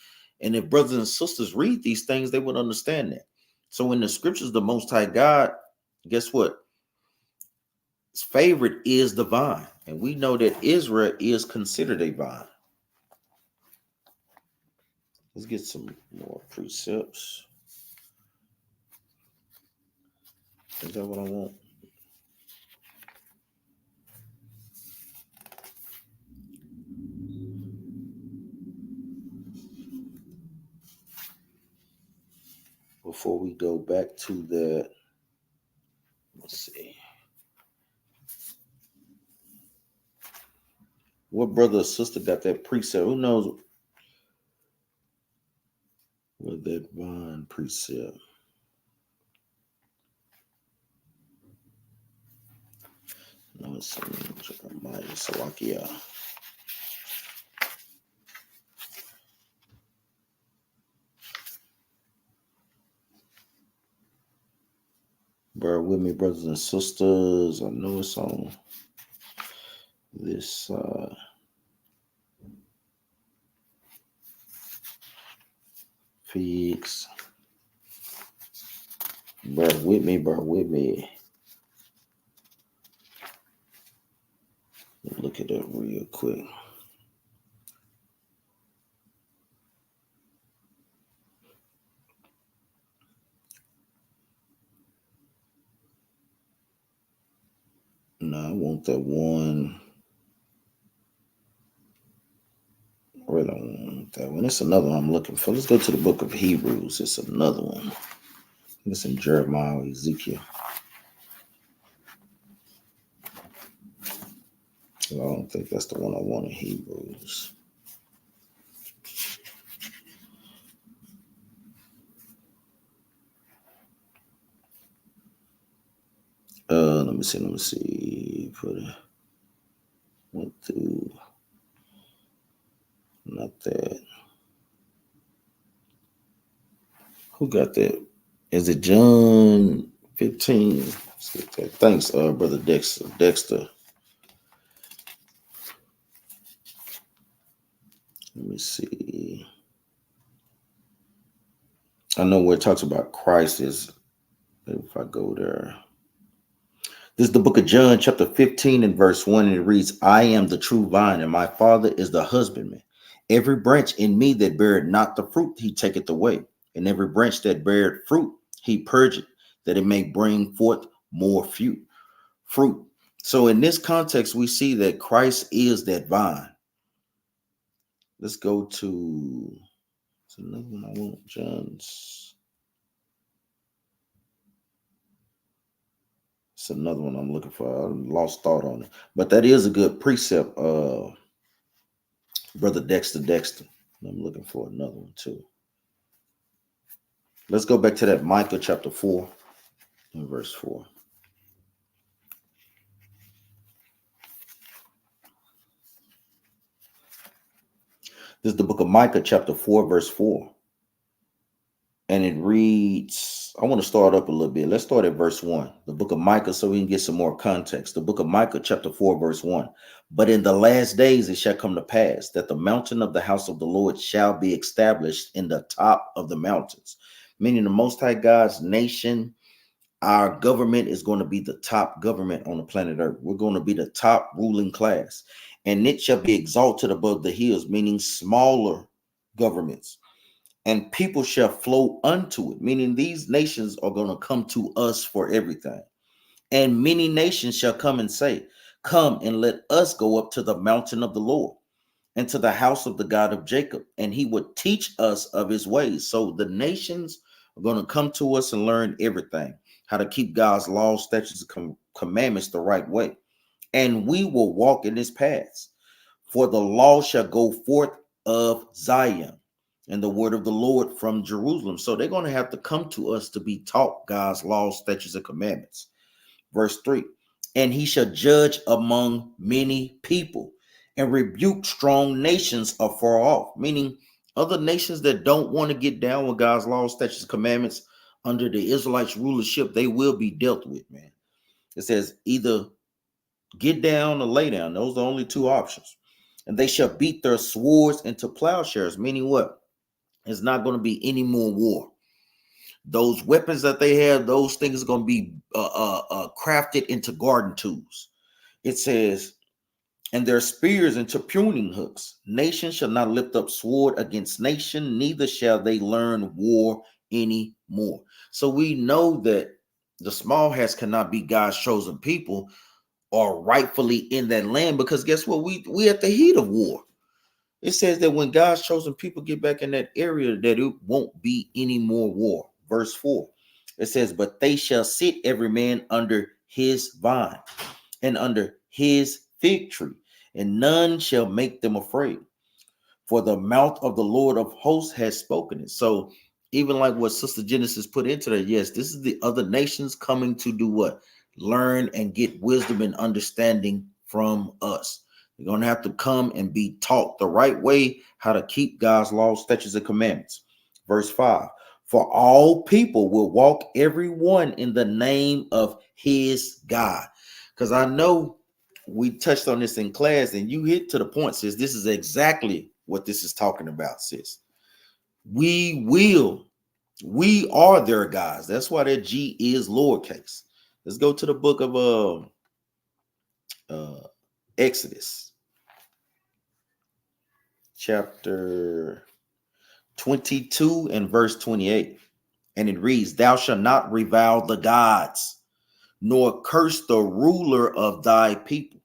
[SPEAKER 1] And if brothers and sisters read these things, they would understand that. So in the scriptures, the Most High God, guess what? His favorite is the vine. And we know that Israel is considered a vine. Let's get some more precepts. Is that what I want? Before we go back to that, let's see. What brother or sister got that precept? Who knows what that vine precept? No, it's Jeremiah, Salakia. Bear with me, brothers and sisters. I know it's on this fix. Bear with me, bear with me. Look at it real quick. No, I want that one. I really don't want that one. It's another one I'm looking for. Let's go to the book of Hebrews. It's another one. It's in Jeremiah or Ezekiel. I don't think that's the one I want in Hebrews. Let me see. Put it. Went through. Not that. Who got that? Is it John 15? Let's get that. Thanks, brother Dexter. Let me see. I know where it talks about Christ is. If I go there. This is the book of John, chapter 15 and verse 1, and it reads, I am the true vine, and my Father is the husbandman. Every branch in me that beareth not the fruit, he taketh away. And every branch that beareth fruit, he purgeth, that it may bring forth more fruit. So in this context, we see that Christ is that vine. Let's go to another one I want, John's. It's another one I'm looking for. I lost thought on it. But that is a good precept, Brother Dexter. I'm looking for another one too. Let's go back to that Micah chapter 4 and verse 4. This is the book of Micah chapter 4, verse 4. And it reads, I want to start up a little bit. Let's start at verse 1. The book of Micah, so we can get some more context. The book of Micah, chapter 4, verse 1. But in the last days it shall come to pass that the mountain of the house of the Lord shall be established in the top of the mountains. Meaning the Most High God's nation, our government is going to be the top government on the planet Earth. We're going to be the top ruling class. And it shall be exalted above the hills, meaning smaller governments. And people shall flow unto it, meaning these nations are going to come to us for everything. And many nations shall come and say, come and let us go up to the mountain of the Lord and to the house of the God of Jacob, and he would teach us of his ways. So the nations are going to come to us and learn everything, how to keep God's laws, statutes, and commandments the right way. And we will walk in his paths. For the law shall go forth of Zion, and the word of the Lord from Jerusalem. So they're going to have to come to us to be taught God's laws, statutes, and commandments. Verse 3, and he shall judge among many people and rebuke strong nations afar off, meaning other nations that don't want to get down with God's laws, statutes, and commandments under the Israelites' rulership, they will be dealt with, man. It says either get down or lay down. Those are the only two options. And they shall beat their swords into plowshares, meaning what? It's not going to be any more war. Those weapons that they have, those things are going to be crafted into garden tools. It says, and their spears into pruning hooks. Nation shall not lift up sword against nation, neither shall they learn war anymore. So we know that the small hats cannot be God's chosen people or rightfully in that land, because guess what? We at the heat of war. It says that when God's chosen people get back in that area, that it won't be any more war. Verse 4. It says, but they shall sit every man under his vine and under his fig tree, and none shall make them afraid. For the mouth of the Lord of hosts has spoken it. So even like what Sister Genesis put into that, yes, this is the other nations coming to do what? Learn and get wisdom and understanding from us. You're going to have to come and be taught the right way how to keep God's laws, statutes, and commandments. Verse 5. For all people will walk every one in the name of his God. Because I know we touched on this in class and you hit to the point, sis. This is exactly what this is talking about, sis. We are their gods. That's why that G is lowercase. Let's go to the book of Exodus, chapter 22 and verse 28. And it reads, thou shalt not revile the gods, nor curse the ruler of thy people.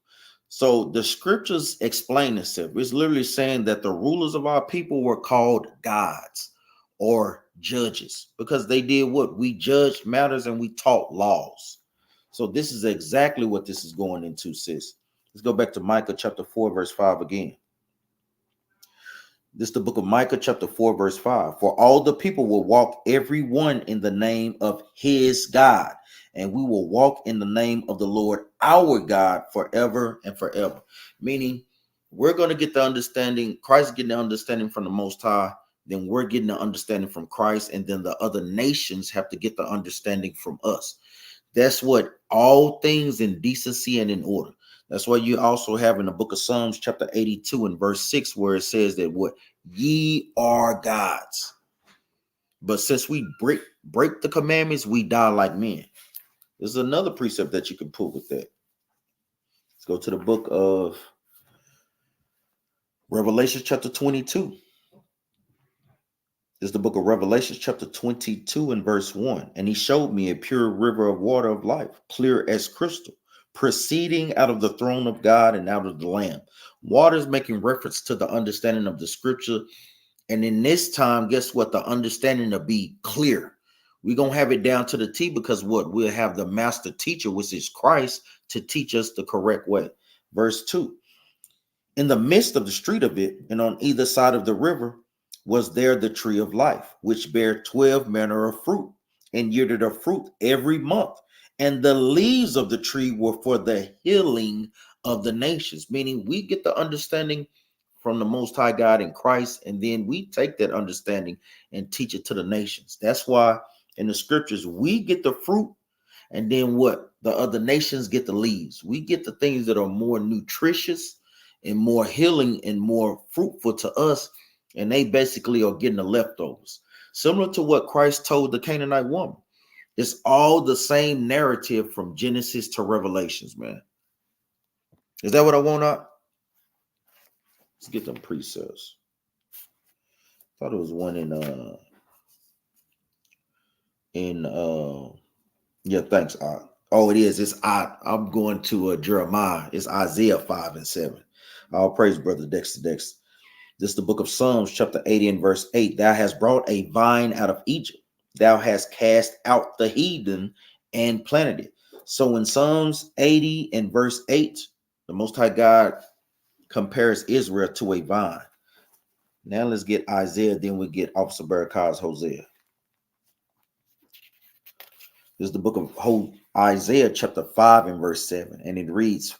[SPEAKER 1] So the scriptures explain itself. It's literally saying that the rulers of our people were called gods or judges because they did what? We judged matters and we taught laws. So this is exactly what this is going into, sis. Let's go back to Micah chapter 4, verse 5 again. This is the book of Micah chapter 4, verse 5. For all the people will walk every one in the name of his God, and we will walk in the name of the Lord our God forever and forever. Meaning, we're going to get the understanding, Christ getting the understanding from the Most High, then we're getting the understanding from Christ, and then the other nations have to get the understanding from us. That's what all things in decency and in order. That's why you also have in the book of Psalms chapter 82 and verse 6, where it says that what? Ye are gods. But since we break the commandments, we die like men. There's another precept that you can pull with that. Let's go to the book of Revelation chapter 22. This is the book of Revelation chapter 22 and verse 1. And he showed me a pure river of water of life, clear as crystal, proceeding out of the throne of God and out of the Lamb. Water is making reference to the understanding of the scripture. And in this time, guess what? The understanding will be clear. We're going to have it down to the T because what? We'll have the master teacher, which is Christ, to teach us the correct way. Verse 2. In the midst of the street of it, and on either side of the river, was there the tree of life, which bare 12 manner of fruit, and yielded a fruit every month. And the leaves of the tree were for the healing of the nations. Meaning we get the understanding from the Most High God in Christ, and then we take that understanding and teach it to the nations. That's why in the scriptures, we get the fruit, and then what? The other nations get the leaves. We get the things that are more nutritious and more healing and more fruitful to us, and they basically are getting the leftovers. Similar to what Christ told the Canaanite woman. It's all the same narrative from Genesis to Revelations, man. Is that what I want out? Let's get them precepts. Thought it was one yeah, thanks. Oh, it is. It's I'm going to Jeremiah. It's Isaiah 5 and 7. All praise, brother Dexter. This is the book of Psalms, chapter 80 and verse 8. Thou hast brought a vine out of Egypt. Thou hast cast out the heathen and planted it. So in Psalms 80 and verse 8, the Most High God compares Israel to a vine. Now let's get Isaiah, then we get Officer Barakah's Hosea. This is the book of Isaiah chapter 5 and verse 7. And it reads,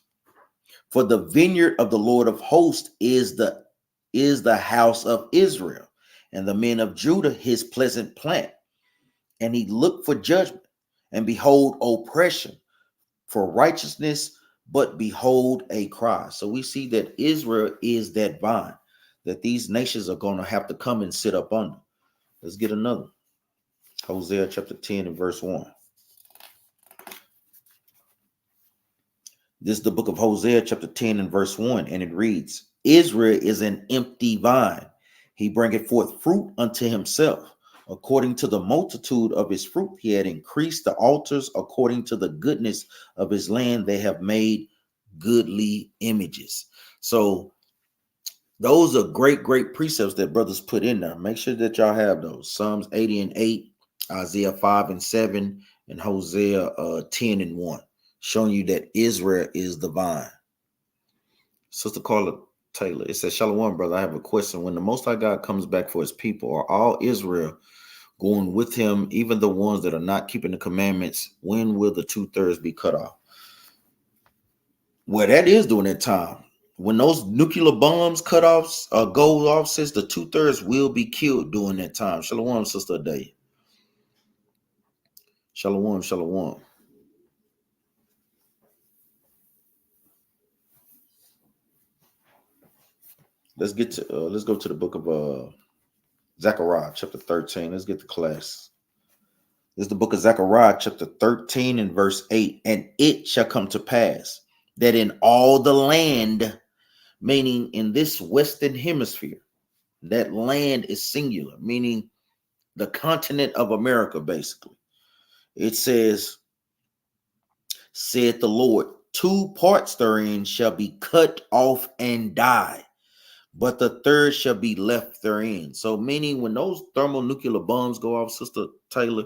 [SPEAKER 1] for the vineyard of the Lord of hosts is the house of Israel, and the men of Judah his pleasant plant. And he looked for judgment, and behold oppression, for righteousness, but behold a cry. So we see that Israel is that vine that these nations are going to have to come and sit up under. Let's get another. Hosea chapter 10 and verse 1. This is the book of Hosea chapter 10 and verse 1, and it reads, Israel is an empty vine. He bringeth forth fruit unto himself. According to the multitude of his fruit, he had increased the altars. According to the goodness of his land, they have made goodly images. So those are great precepts that brothers put in there. Make sure that y'all have those. Psalms 80 and 8, Isaiah 5 and 7, and Hosea 10 and 1. Showing you that Israel is the vine. Sister Carla Taylor, it says, Shalom, brother. I have a question. When the Most High God comes back for his people, are all Israel going with him, even the ones that are not keeping the commandments? When will the 2/3 be cut off? Well, that is during that time. When those nuclear bombs go off, says the 2/3 will be killed during that time. Shalom, Sister Day. Shalom, shalom. Let's go to the book of Zechariah chapter 13. Let's get to class. This is the book of Zechariah chapter 13 and verse 8. And it shall come to pass that in all the land, meaning in this western hemisphere, that land is singular, meaning the continent of America, basically. It says, said the Lord, 2 parts therein shall be cut off and die, but the third shall be left therein. So meaning when those thermonuclear bombs go off, Sister Taylor,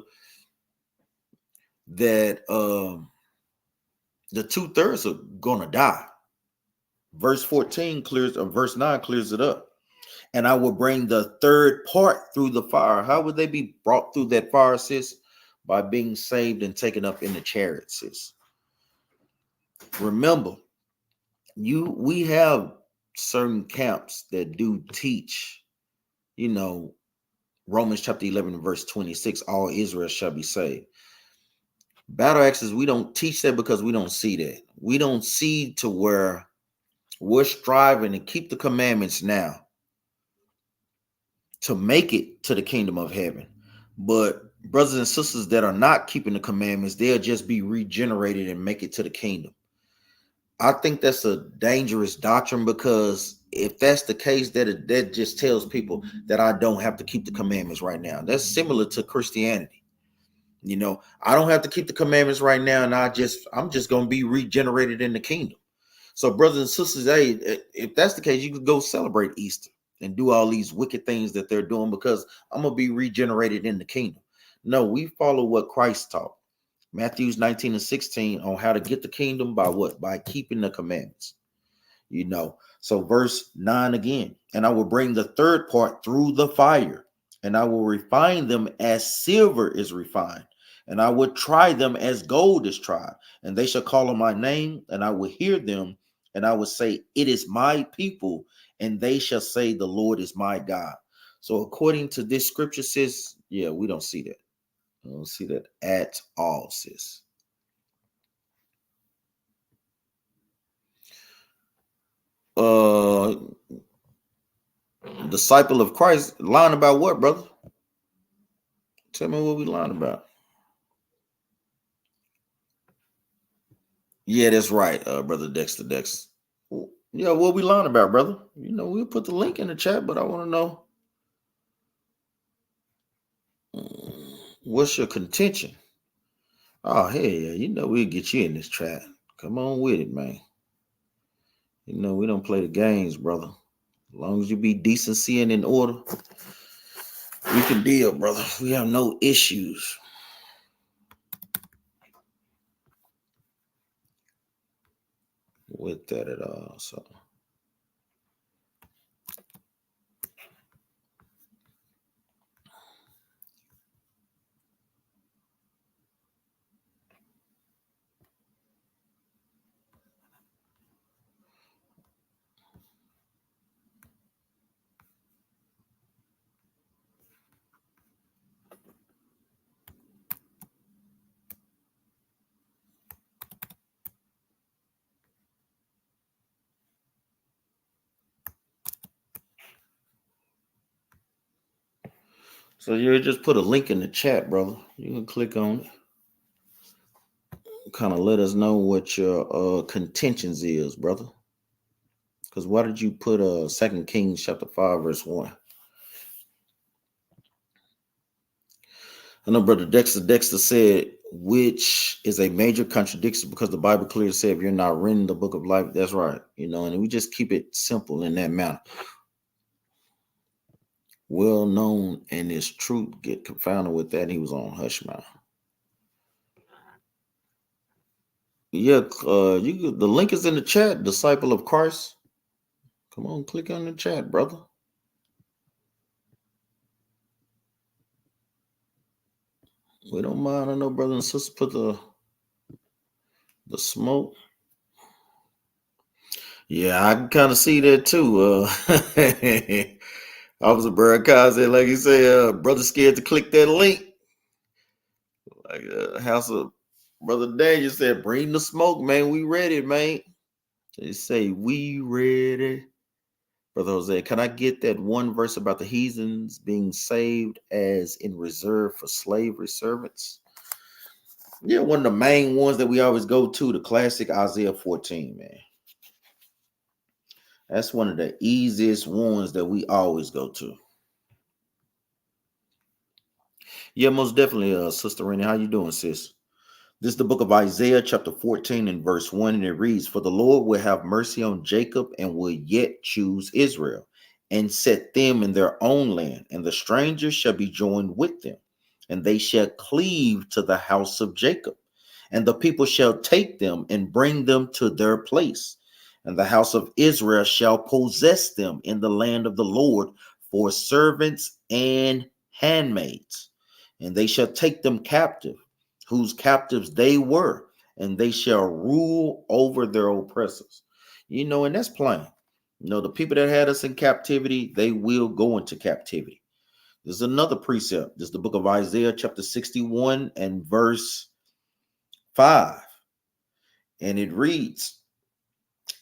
[SPEAKER 1] that the 2/3 are gonna die. Verse 14 verse 9 clears it up. And I will bring the third part through the fire. How would they be brought through that fire, sis? By being saved and taken up in the chariot, sis. Remember, we have certain camps that do teach, Romans chapter 11 verse 26, all Israel shall be saved. Battle axes, we don't teach that because we don't see that. We don't see to where we're striving to keep the commandments now to make it to the kingdom of heaven. But brothers and sisters that are not keeping the commandments, they'll just be regenerated and make it to the kingdom. I think that's a dangerous doctrine, because if that's the case, that just tells people that I don't have to keep the commandments right now. That's similar to Christianity. I don't have to keep the commandments right now, and I'm just going to be regenerated in the kingdom. So brothers and sisters, hey, if that's the case, you could go celebrate Easter and do all these wicked things that they're doing, because I'm going to be regenerated in the kingdom. No, we follow what Christ taught. Matthews 19 and 16 on how to get the kingdom by what? By keeping the commandments. So verse 9 again, and I will bring the third part through the fire, and I will refine them as silver is refined, and I will try them as gold is tried, and they shall call on my name, and I will hear them, and I will say, it is my people, and they shall say, the Lord is my God. So according to this scripture, sis, yeah, we don't see that. I don't see that at all, sis. Disciple of Christ, lying about what, brother? Tell me what we lying about. Yeah, that's right, brother Dexter. Yeah, what we lying about, brother? We'll put the link in the chat, but I want to know what's your contention. Oh, hey, we'll get you in this chat. Come on with it, man. We don't play the games, brother. As long as you be decency and in order, we can deal, brother. We have no issues with that at all. So So you just put a link in the chat, brother. You can click on it. Kind of let us know what your contentions is, brother. Because why did you put 2 Kings chapter 5, verse 1? I know Brother Dexter said, which is a major contradiction because the Bible clearly said if you're not reading the book of life, that's right. And we just keep it simple in that manner. Well known and his truth get confounded with that. He was on hush mouth. Yeah, the link is in the chat, Disciple of Christ. Come on, click on the chat, brother. We don't mind. I know brothers and sisters put the smoke. Yeah, I can kind of see that too. Officer Barakai said, like you say, brother scared to click that link. Like House of Brother Daniel said, bring the smoke, man. We ready, man. They say we ready. Brother Jose, can I get that one verse about the heathens being saved as in reserve for slavery servants? Yeah, one of the main ones that we always go to, the classic Isaiah 14, man. That's one of the easiest ones that we always go to. Yeah, most definitely, Sister Rennie. How you doing, sis? This is the book of Isaiah, chapter 14 and verse 1, and it reads, "For the Lord will have mercy on Jacob and will yet choose Israel and set them in their own land, and the strangers shall be joined with them, and they shall cleave to the house of Jacob, and the people shall take them and bring them to their place, and the house of Israel shall possess them in the land of the Lord for servants and handmaids, and they shall take them captive, whose captives they were, and they shall rule over their oppressors." And that's plain. The people that had us in captivity, they will go into captivity. There's another precept. This is the book of Isaiah, chapter 61 and verse 5. And it reads,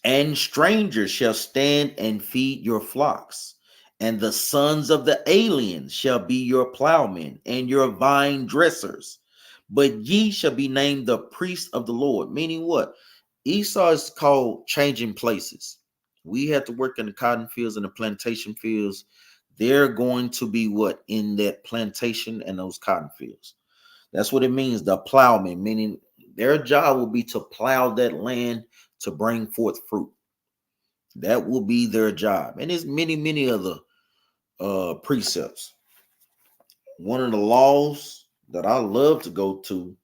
[SPEAKER 1] "And strangers shall stand and feed your flocks, and the sons of the aliens shall be your plowmen and your vine dressers. But ye shall be named the priests of the Lord." Meaning what? Esau is called changing places. We have to work in the cotton fields and the plantation fields. They're going to be what? In that plantation and those cotton fields. That's what it means, the plowman, meaning their job will be to plow that land to bring forth fruit. That will be their job. And there's many, many other precepts. One of the laws that I love to go to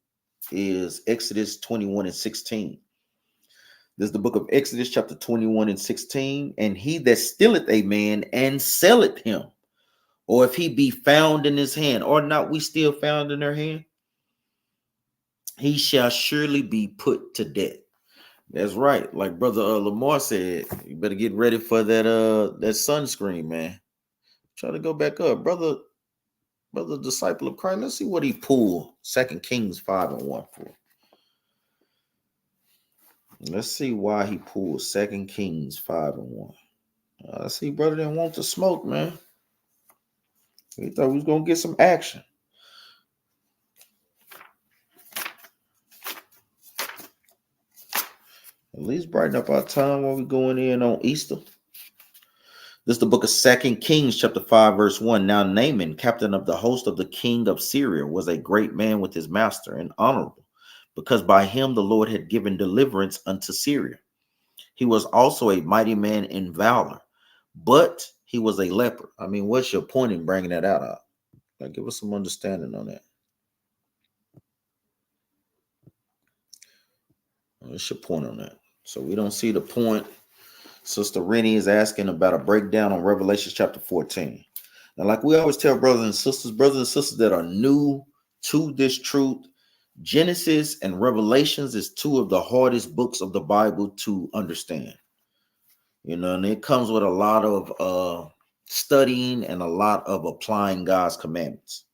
[SPEAKER 1] is Exodus 21 and 16. This is the book of Exodus, chapter 21 and 16. "And he that stealeth a man and selleth him, or if he be found in his hand, or not we still found in their hand, he shall surely be put to death." That's right. Like Brother Lamar said, you better get ready for that sunscreen, man. Try to go back up. Brother Disciple of Christ. Let's see what he pulled 2 Kings 5 and 1 for. Let's see why he pulled 2 Kings 5 and 1. I see brother didn't want to smoke, man. He thought we was going to get some action. At least brighten up our time while we're going in on Easter. This is the book of 2 Kings, chapter 5, verse 1. "Now Naaman, captain of the host of the king of Syria, was a great man with his master and honorable, because by him the Lord had given deliverance unto Syria. He was also a mighty man in valor, but he was a leper." I mean, what's your point in bringing that out? Like, give us some understanding on that. What's your point on that? So we don't see the point. Sister Rennie is asking about a breakdown on Revelation chapter 14. Now, like we always tell brothers and sisters that are new to this truth, Genesis and Revelations is two of the hardest books of the Bible to understand. And it comes with a lot of studying and a lot of applying God's commandments.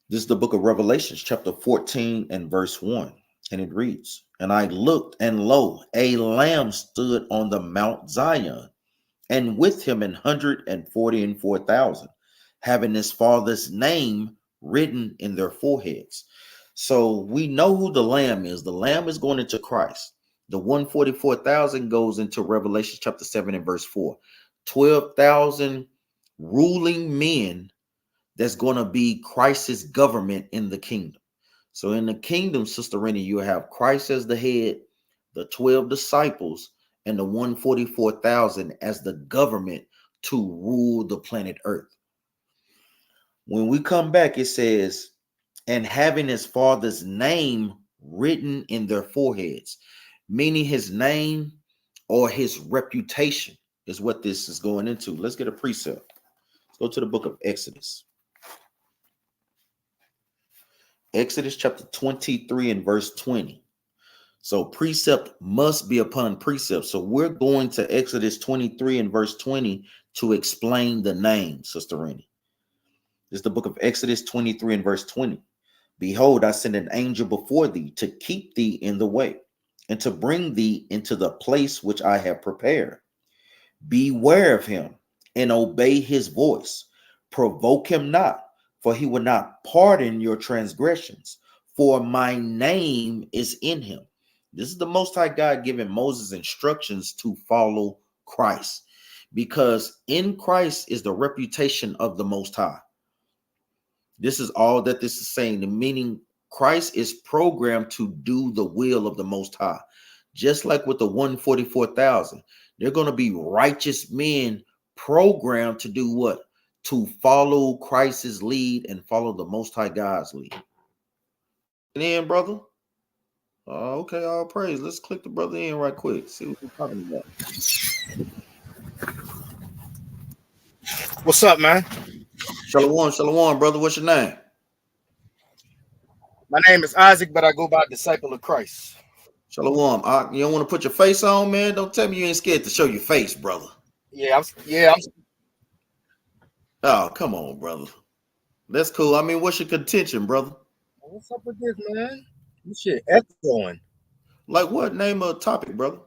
[SPEAKER 1] This is the book of Revelation, chapter 14 and verse 1. And it reads, "And I looked, and lo, a lamb stood on the Mount Zion, and with him 144,000, having his father's name written in their foreheads. So we know who the Lamb is. The Lamb is going into Christ. The 144,000 goes into Revelation chapter 7 and verse 4. 12,000 ruling men that's going to be Christ's government in the kingdom. So in the kingdom, Sister Rennie, you have Christ as the head, the 12 disciples, and the 144,000 as the government to rule the planet Earth. When we come back, it says, and having his father's name written in their foreheads, meaning his name or his reputation is what this is going into. Let's get a precept. Let's go to the book of Exodus. Exodus chapter 23 and verse 20. So precept must be upon precept. So we're going to Exodus 23 and verse 20 to explain the name, Sister Rennie. This is the book of Exodus 23 and verse 20. Behold, I send an angel before thee to keep thee in the way and to bring thee into the place which I have prepared. Beware of him and obey his voice. Provoke him not, for he will not pardon your transgressions, for my name is in him. This is the Most High God giving Moses instructions to follow Christ, because in Christ is the reputation of the Most High. This is all that this is saying. The meaning Christ is programmed to do the will of the Most High. Just like with the 144,000, they're going to be righteous men programmed to do what? To follow Christ's lead and follow the Most High God's lead. And then, brother. Okay, all praise. Let's click the brother in right quick. See what we're talking about.
[SPEAKER 2] What's up, man?
[SPEAKER 1] Shalom, shalom, brother. What's your name?
[SPEAKER 2] My name is Isaac, but I go by Disciple of Christ.
[SPEAKER 1] Shalom. You don't want to put your face on, man? Don't tell me you ain't scared to show your face, brother.
[SPEAKER 2] I'm
[SPEAKER 1] Oh, come on, brother. That's cool. I mean, what's your contention, brother?
[SPEAKER 2] What's up with this, man? This shit echoing.
[SPEAKER 1] Like what? Name a topic, brother.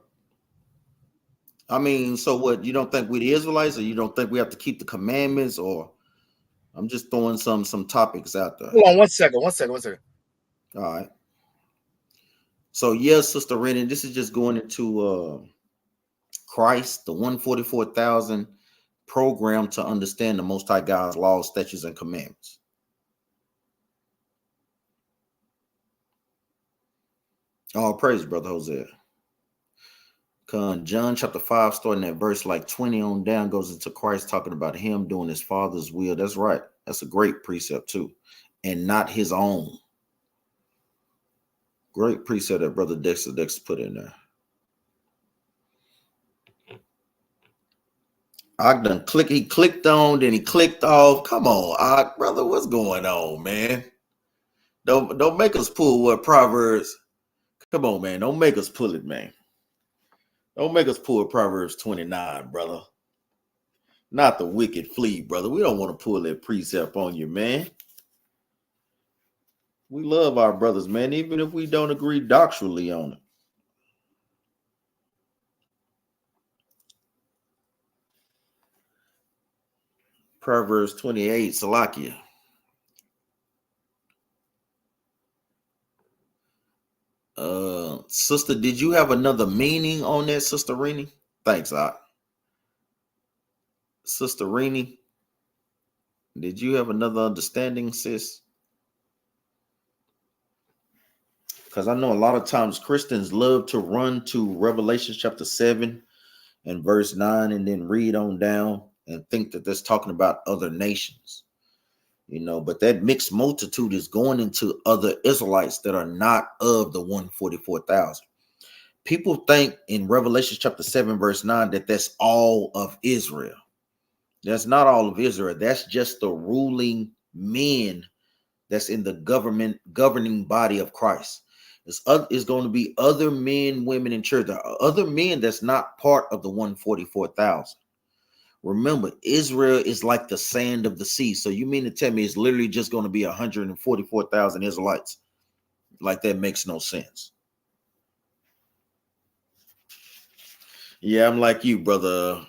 [SPEAKER 1] I mean, so what? You don't think we the Israelites, or you don't think we have to keep the commandments, or I'm just throwing some topics out there.
[SPEAKER 2] Hold on, one second.
[SPEAKER 1] All right. So yes, Sister Rennie, this is just going into Christ, the 144,000 program to understand the Most High God's laws, statutes, and commandments. All praise, brother Hosea. John chapter 5, starting at verse like 20 on down, goes into Christ talking about him doing his father's will. That's right. That's a great precept too. And not his own. Great precept that brother Dexter put in there. He clicked on, then he clicked off. Come on, brother, what's going on, man? Don't make us pull what Proverbs. Come on, man. Don't make us pull it, man. Don't make us pull Proverbs 29, brother. Not the wicked flee, brother. We don't want to pull that precept on you, man. We love our brothers, man, even if we don't agree doctrinally on it. Proverbs 28, Salakia. Sister, did you have another meaning on that, Sister Rennie? Thanks, Sister Rennie, did you have another understanding, sis? Because I know a lot of times Christians love to run to Revelation chapter 7 and verse 9 and then read on down and think that that's talking about other nations. But that mixed multitude is going into other Israelites that are not of the 144,000. People think in Revelation chapter 7, verse 9, that that's all of Israel. That's not all of Israel. That's just the ruling men that's in the governing body of Christ. It's going to be other men, women in church. There are other men that's not part of the 144,000. Remember, Israel is like the sand of the sea. So you mean to tell me it's literally just going to be 144,000 Israelites? Like that makes no sense. Yeah, I'm like you, brother.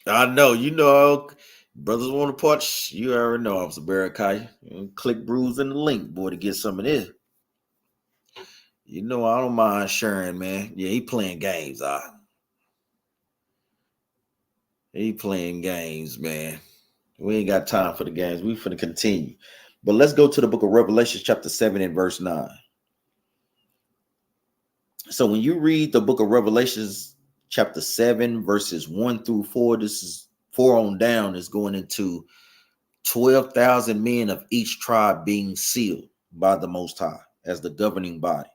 [SPEAKER 1] I know, Brothers want to part. You already know I'm Sabarakai. Click bruise in the link, boy, to get some of this. You know I don't mind sharing, man. Yeah, he playing games. He playing games, man. We ain't got time for the games. We finna continue. But let's go to the book of Revelation, chapter 7 and verse 9. So when you read the book of Revelations, chapter 7, verses 1 through 4, this is 4 on down, is going into 12,000 men of each tribe being sealed by the Most High as the governing body.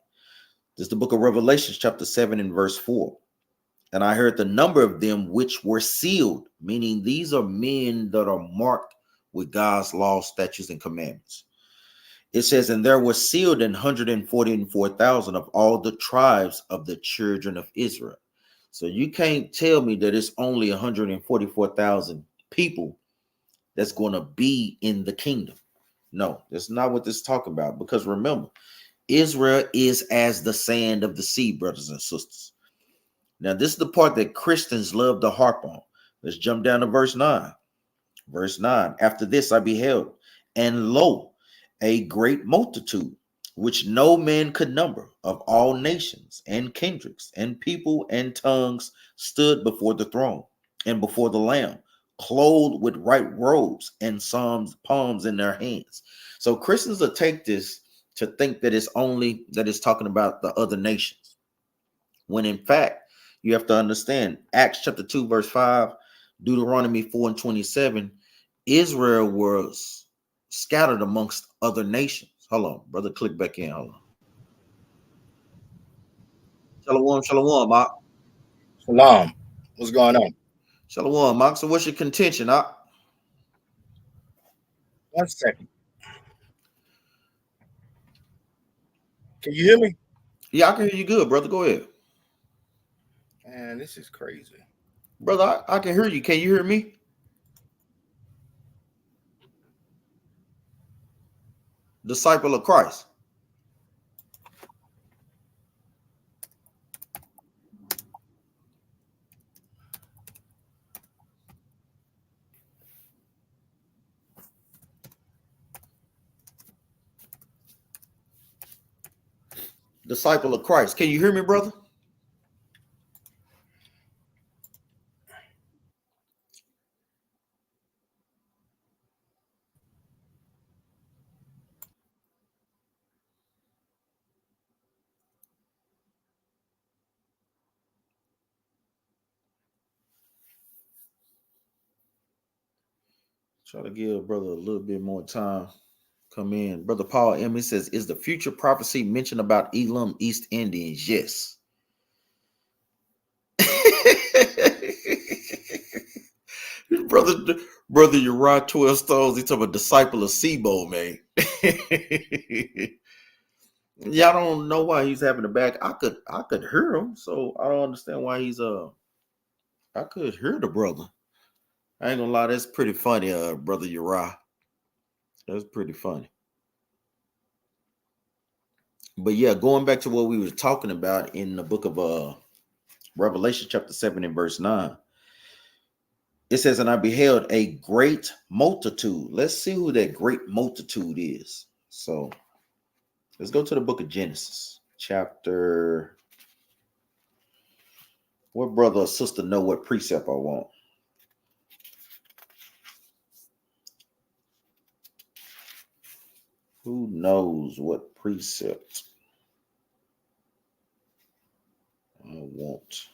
[SPEAKER 1] This is the book of Revelation, chapter 7 and verse 4. And I heard the number of them which were sealed, meaning these are men that are marked with God's law, statutes, and commandments. It says, and there were sealed 144,000 of all the tribes of the children of Israel. So you can't tell me that it's only 144,000 people that's going to be in the kingdom. No, that's not what this is talking about. Because remember, Israel is as the sand of the sea, brothers and sisters. Now, this is the part that Christians love to harp on. Let's jump down to verse 9. Verse 9, after this I beheld, and lo, a great multitude, which no man could number, of all nations and kindreds and people and tongues, stood before the throne and before the Lamb, clothed with white robes and palms in their hands. So Christians will take this to think that it's talking about the other nations, when in fact you have to understand Acts chapter 2 verse 5, Deuteronomy 4 and 27, Israel was scattered amongst other nations. Hold on, brother, click back in. Hold on. Shalom, shalom, Mark.
[SPEAKER 2] Shalom. What's going on?
[SPEAKER 1] Shalom, Mark. So what's your contention?
[SPEAKER 2] 1 second. Can you hear me?
[SPEAKER 1] Yeah, I can hear you good, brother. Go ahead.
[SPEAKER 2] Man, this is crazy.
[SPEAKER 1] Brother, I can hear you. Can you hear me? Disciple of Christ. Disciple of Christ. Can you hear me, brother? Try to give brother a little bit more time. Come in. Brother Paul M. says, is the future prophecy mentioned about Elam East Indians? Yes. brother Uriah 12 Stones, he talking about disciple of Sebo, man. Y'all don't know why he's having a back. I could hear him, so I don't understand why he's I could hear the brother. I ain't gonna lie, that's pretty funny, brother Uriah. That's pretty funny. But yeah, going back to what we were talking about in the book of Revelation chapter 7 and verse 9. It says, and I beheld a great multitude. Let's see who that great multitude is. So let's go to the book of Genesis, chapter. What brother or sister know what precept I want? Who knows what precept I want?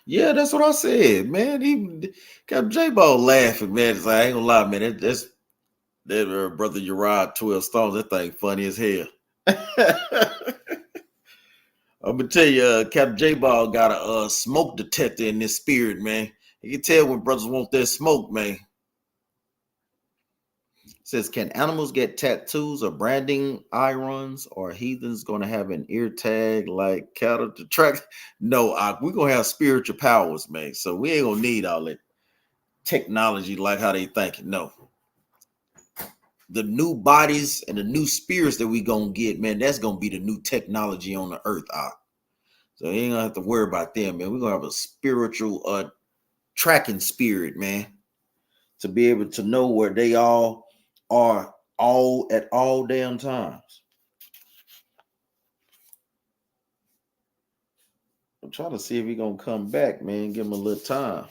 [SPEAKER 1] Yeah, that's what I said, man. He got J-Ball laughing, man. It's like, I ain't gonna lie, man. That brother Uriah 12 Stones, that thing funny as hell. I'm gonna tell you, Captain J-Ball got a smoke detector in this spirit, man. You can tell when brothers want that smoke, man. Says, can animals get tattoos or branding irons, or heathens gonna have an ear tag like cattle to track? No, we're gonna have spiritual powers, man. So we ain't gonna need all that technology like how they think. No. the new bodies and the new spirits that we gonna get, man, that's gonna be the new technology on the earth. So you ain't gonna have to worry about them, man. We're gonna have a spiritual tracking spirit, man, to be able to know where they all are all at all damn times. I'm trying to see if he gonna come back, man. Give him a little time.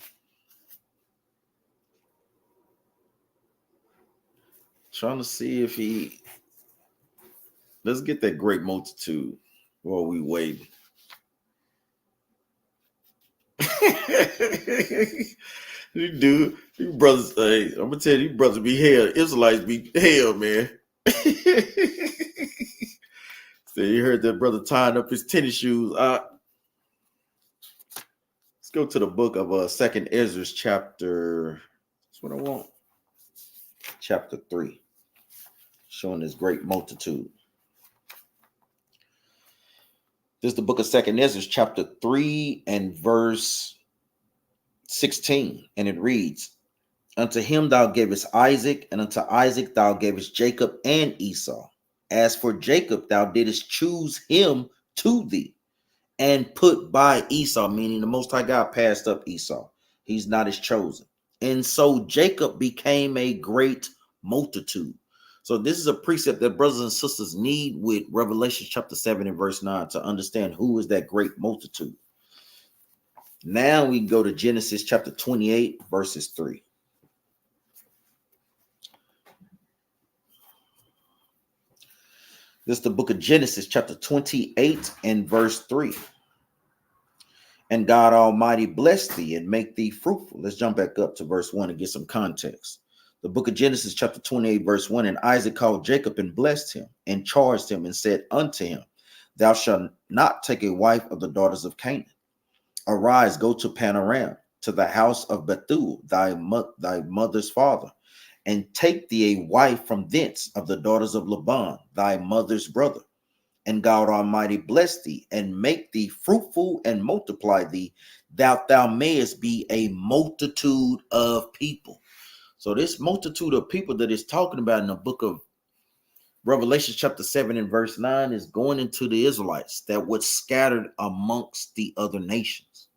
[SPEAKER 1] Trying to see if he. Let's get that great multitude while we wait. You do, you brothers. Hey, I'm gonna tell you, brothers be hell. Israelites be hell, man. So you heard that brother tying up his tennis shoes. Let's go to the book of Second Ezra, chapter. That's what I want. Chapter 3, showing this great multitude. This is the book of Second Ezra, chapter 3 and verse 16, and it reads, "Unto him thou gavest Isaac, and unto Isaac thou gavest Jacob and Esau. As for Jacob, thou didst choose him to thee, and put by Esau," meaning the Most High God passed up Esau. He's not his chosen. "And so Jacob became a great multitude." So this is a precept that brothers and sisters need with Revelation chapter 7 and verse 9 to understand who is that great multitude. Now we go to Genesis chapter 28, verses 3. This is the book of Genesis chapter 28 and verse 3. "And God Almighty bless thee and make thee fruitful." Let's jump back up to verse 1 and get some context. The book of Genesis chapter 28 verse 1, "And Isaac called Jacob and blessed him and charged him and said unto him, Thou shalt not take a wife of the daughters of Canaan. Arise, go to Panaram, to the house of Bethuel, thy mother's father, and take thee a wife from thence of the daughters of Laban, thy mother's brother. And God Almighty bless thee and make thee fruitful and multiply thee, that thou mayest be a multitude of people." So this multitude of people that is talking about in the book of Revelation chapter 7 and verse 9 is going into the Israelites that was scattered amongst the other nations.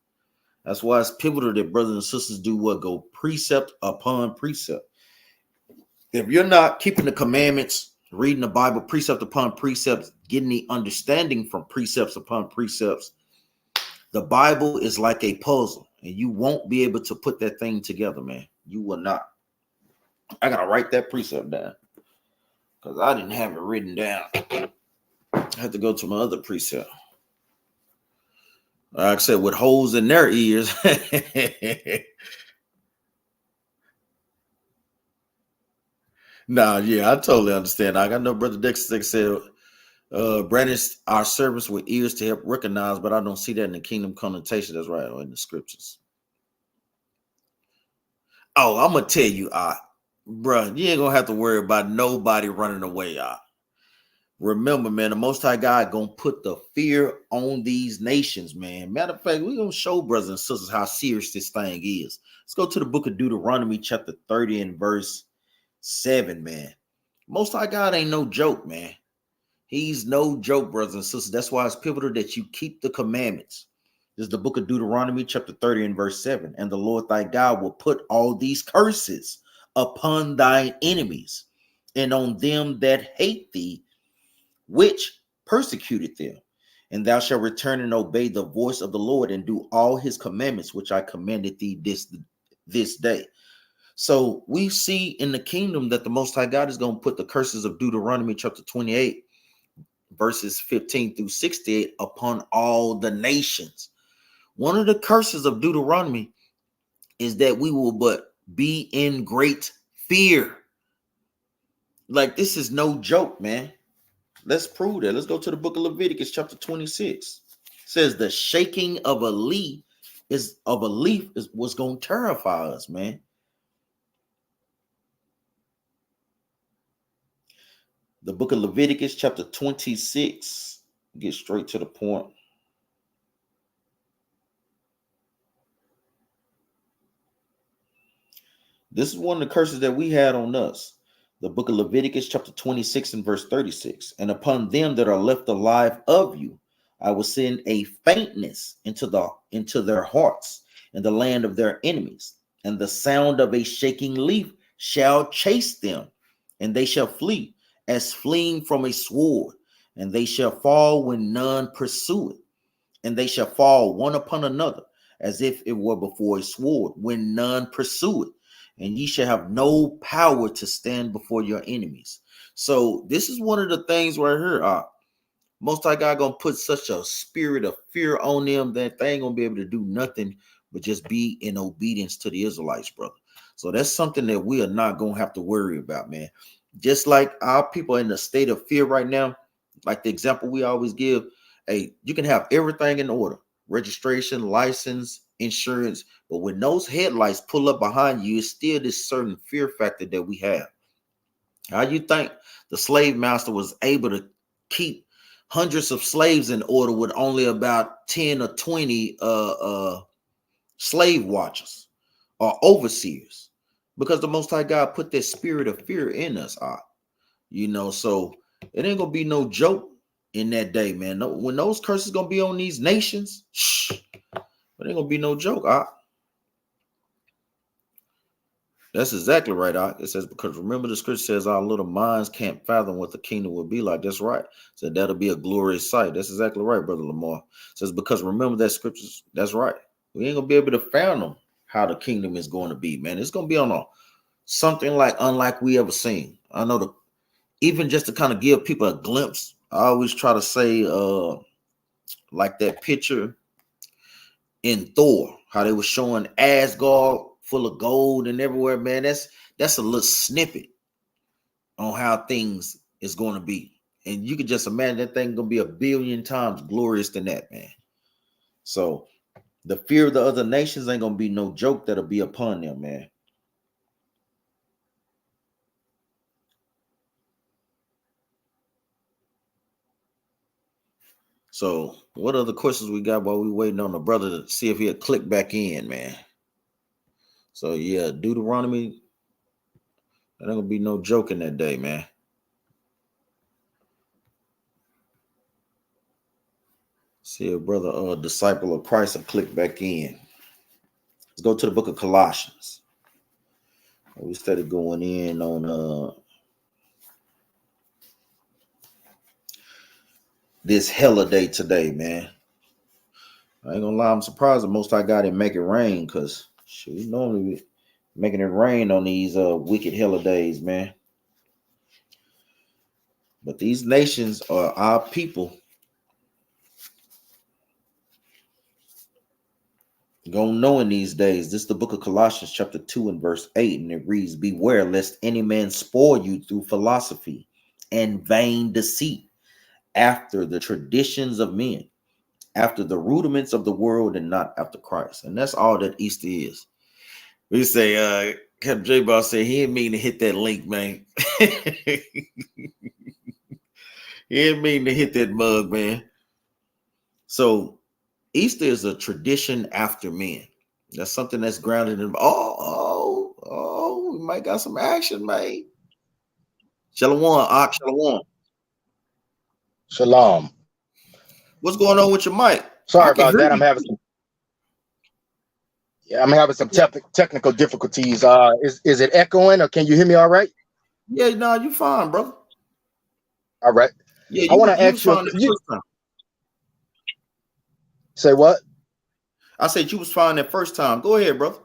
[SPEAKER 1] That's why it's pivotal that brothers and sisters do what? Go precept upon precept. If you're not keeping the commandments, reading the Bible precept upon precept, getting the understanding from precepts upon precepts, the Bible is like a puzzle, and you won't be able to put that thing together, man. You will not. I gotta write that precept down because I didn't have it written down. I had to go to my other precept. Like I said, with holes in their ears. Nah, yeah, I totally understand. I know Brother Dexter said, "Brandon, our servants with ears to help recognize," but I don't see that in the kingdom connotation. That's right, or in the scriptures. Oh, I'm gonna tell you, bruh, you ain't gonna have to worry about nobody running away. Remember, man, the Most High God gonna put the fear on these nations, man. Matter of fact, we gonna show brothers and sisters how serious this thing is. Let's go to the book of Deuteronomy, chapter 30 and verse 7, man. Most High God ain't no joke, man. He's no joke, brothers and sisters. That's why it's pivotal that you keep the commandments. This is the book of Deuteronomy, chapter 30 and verse 7. "And the Lord thy God will put all these curses upon thine enemies and on them that hate thee, which persecuted them. And thou shalt return and obey the voice of the Lord and do all his commandments, which I commanded thee this day." So we see in the kingdom that the Most High God is going to put the curses of Deuteronomy chapter 28, verses 15 through 68 upon all the nations. One of the curses of Deuteronomy is that we will but be in great fear. Like, this is no joke, man. Let's prove that. Let's go to the book of Leviticus, chapter 26. It says the shaking of a leaf was going to terrify us, man. The book of Leviticus, chapter 26. Get straight to the point. This is one of the curses that we had on us. The book of Leviticus, chapter 26 and verse 36. And upon them that are left alive of you, I will send a faintness into their hearts in the land of their enemies, and the sound of a shaking leaf shall chase them, and they shall flee as fleeing from a sword, and they shall fall when none pursue it, and they shall fall one upon another, as if it were before a sword, when none pursue it, and ye shall have no power to stand before your enemies. So this is one of the things right here. Most High God gonna put such a spirit of fear on them that they ain't gonna be able to do nothing but just be in obedience to the Israelites, brother. So that's something that we are not gonna have to worry about, man. Just like our people in the state of fear right now, like the example we always give, hey, you can have everything in order: registration, license, insurance, but when those headlights pull up behind you, it's still this certain fear factor that we have. How you think the slave master was able to keep hundreds of slaves in order with only about 10 or 20 slave watchers or overseers? Because the Most High God put that spirit of fear in us, so it ain't gonna be no joke in that day, man. No, when those curses gonna be on these nations, it ain't gonna be no joke, That's exactly right, It says, because remember the scripture says our little minds can't fathom what the kingdom will be like. That's right. So that'll be a glorious sight. That's exactly right, Brother Lamar. It says, because remember that scriptures, that's right. We ain't gonna be able to fathom how the kingdom is going to be, man. It's gonna be on something like unlike we ever seen. I know even just to kind of give people a glimpse, I always try to say like that picture in Thor, how they were showing Asgard full of gold and everywhere, man. That's a little snippet on how things is going to be. And you can just imagine that thing gonna be a billion times glorious than that, man. So the fear of the other nations ain't gonna be no joke that'll be upon them, man. So what other questions we got while we waiting on the brother to see if he'll click back in, man? So yeah, Deuteronomy, that ain't gonna be no joke in that day, man. See a brother, disciple of Christ, will click back in. Let's go to the book of Colossians. We started going in on this holiday today, man. I ain't gonna lie, I'm surprised the Most High God didn't make it rain, because we normally be making it rain on these wicked holidays, man. But these nations are our people. Gonna know in these days. This is the book of Colossians chapter 2 and verse 8, and it reads, beware lest any man spoil you through philosophy and vain deceit, after the traditions of men, after the rudiments of the world, and not after Christ. And that's all that Easter is. We say, Captain J Boss said he didn't mean to hit that link, man. He didn't mean to hit that mug, man. So Easter is a tradition after men. That's something that's grounded in. We might got some action, man. Shalom, Shalom.
[SPEAKER 2] Shalom.
[SPEAKER 1] What's going on with your mic?
[SPEAKER 2] Sorry about that. I'm having some technical difficulties. Is it echoing, or can you hear me all right?
[SPEAKER 1] Yeah, no, you fine, brother.
[SPEAKER 2] All right.
[SPEAKER 1] Yeah,
[SPEAKER 2] I want to ask you.
[SPEAKER 1] First time.
[SPEAKER 2] Say what?
[SPEAKER 1] I said you was fine that first time. Go ahead, brother.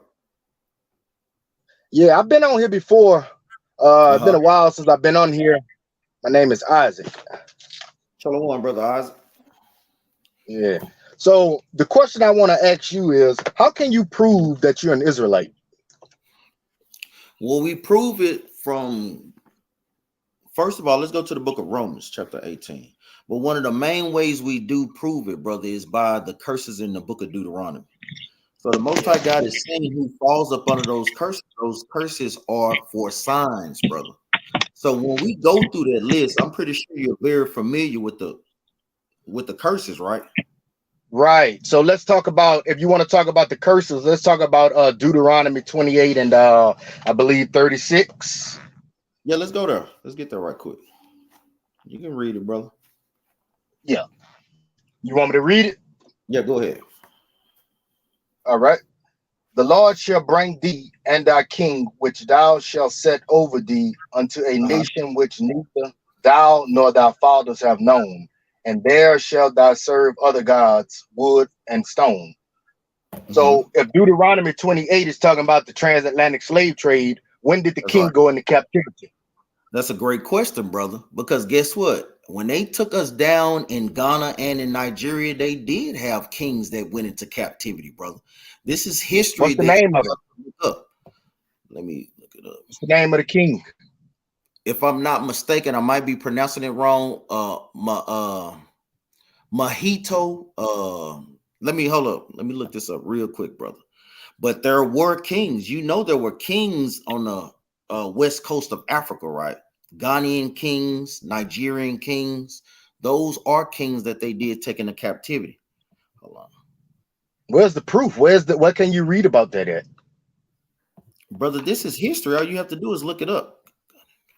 [SPEAKER 2] Yeah, I've been on here before. It's been a while since I've been on here. My name is Isaac.
[SPEAKER 1] Shalom, brother Isaac.
[SPEAKER 2] Yeah. So the question I want to ask you is, how can you prove that you're an Israelite?
[SPEAKER 1] Well, we prove it from, first of all, let's go to the book of Romans, chapter 18. But one of the main ways we do prove it, brother, is by the curses in the book of Deuteronomy. So the Most High God is saying who falls up under those curses are for signs, brother. So when we go through that list, I'm pretty sure you're very familiar with the curses, right?
[SPEAKER 2] Right. So let's talk about, if you want to talk about the curses, let's talk about Deuteronomy 28 and I believe 36.
[SPEAKER 1] Yeah, let's go there. Let's get there right quick. You can read it, brother.
[SPEAKER 2] Yeah. You want me to read it?
[SPEAKER 1] Yeah, go ahead.
[SPEAKER 2] All right. The Lord shall bring thee and thy king, which thou shalt set over thee, unto a nation which neither thou nor thy fathers have known. And there shalt thou serve other gods, wood and stone. So if Deuteronomy 28 is talking about the transatlantic slave trade, when did the
[SPEAKER 1] That's
[SPEAKER 2] king
[SPEAKER 1] right.
[SPEAKER 2] go into captivity?
[SPEAKER 1] That's a great question, brother. Because guess what? When they took us down in Ghana and in Nigeria, they did have kings that went into captivity, brother. This is history
[SPEAKER 2] What's the
[SPEAKER 1] that
[SPEAKER 2] name
[SPEAKER 1] you
[SPEAKER 2] of
[SPEAKER 1] have
[SPEAKER 2] it?
[SPEAKER 1] to look up. Let me look it up.
[SPEAKER 2] What's the name of the king?
[SPEAKER 1] If I'm not mistaken, I might be pronouncing it wrong. Mahito. Let me hold up. Let me look this up real quick, brother. But there were kings. You know, there were kings on the west coast of Africa, right? Ghanaian kings, Nigerian kings. Those are kings that they did take into captivity. Hold on,
[SPEAKER 2] Where's the proof? What can you read about that at?
[SPEAKER 1] brother. This is history. All you have to do is look it up.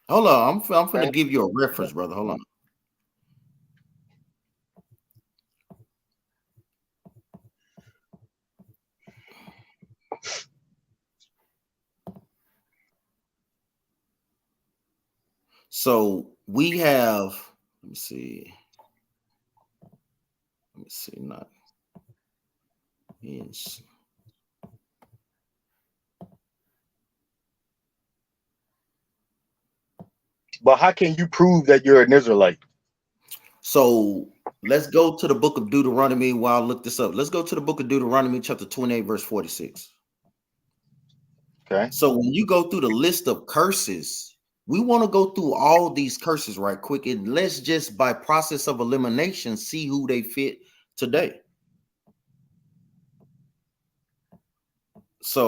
[SPEAKER 1] Hold on, I'm finna give you a reference, brother. Hold on. So we have. Let me see. Let me see. Not. Yes.
[SPEAKER 2] But how can you prove that you're an Israelite?
[SPEAKER 1] So let's go to the book of Deuteronomy while I look this up. Let's go to the book of Deuteronomy, chapter 28, verse 46.
[SPEAKER 2] Okay.
[SPEAKER 1] So when you go through the list of curses, we want to go through all these curses right quick, and let's just by process of elimination see who they fit today.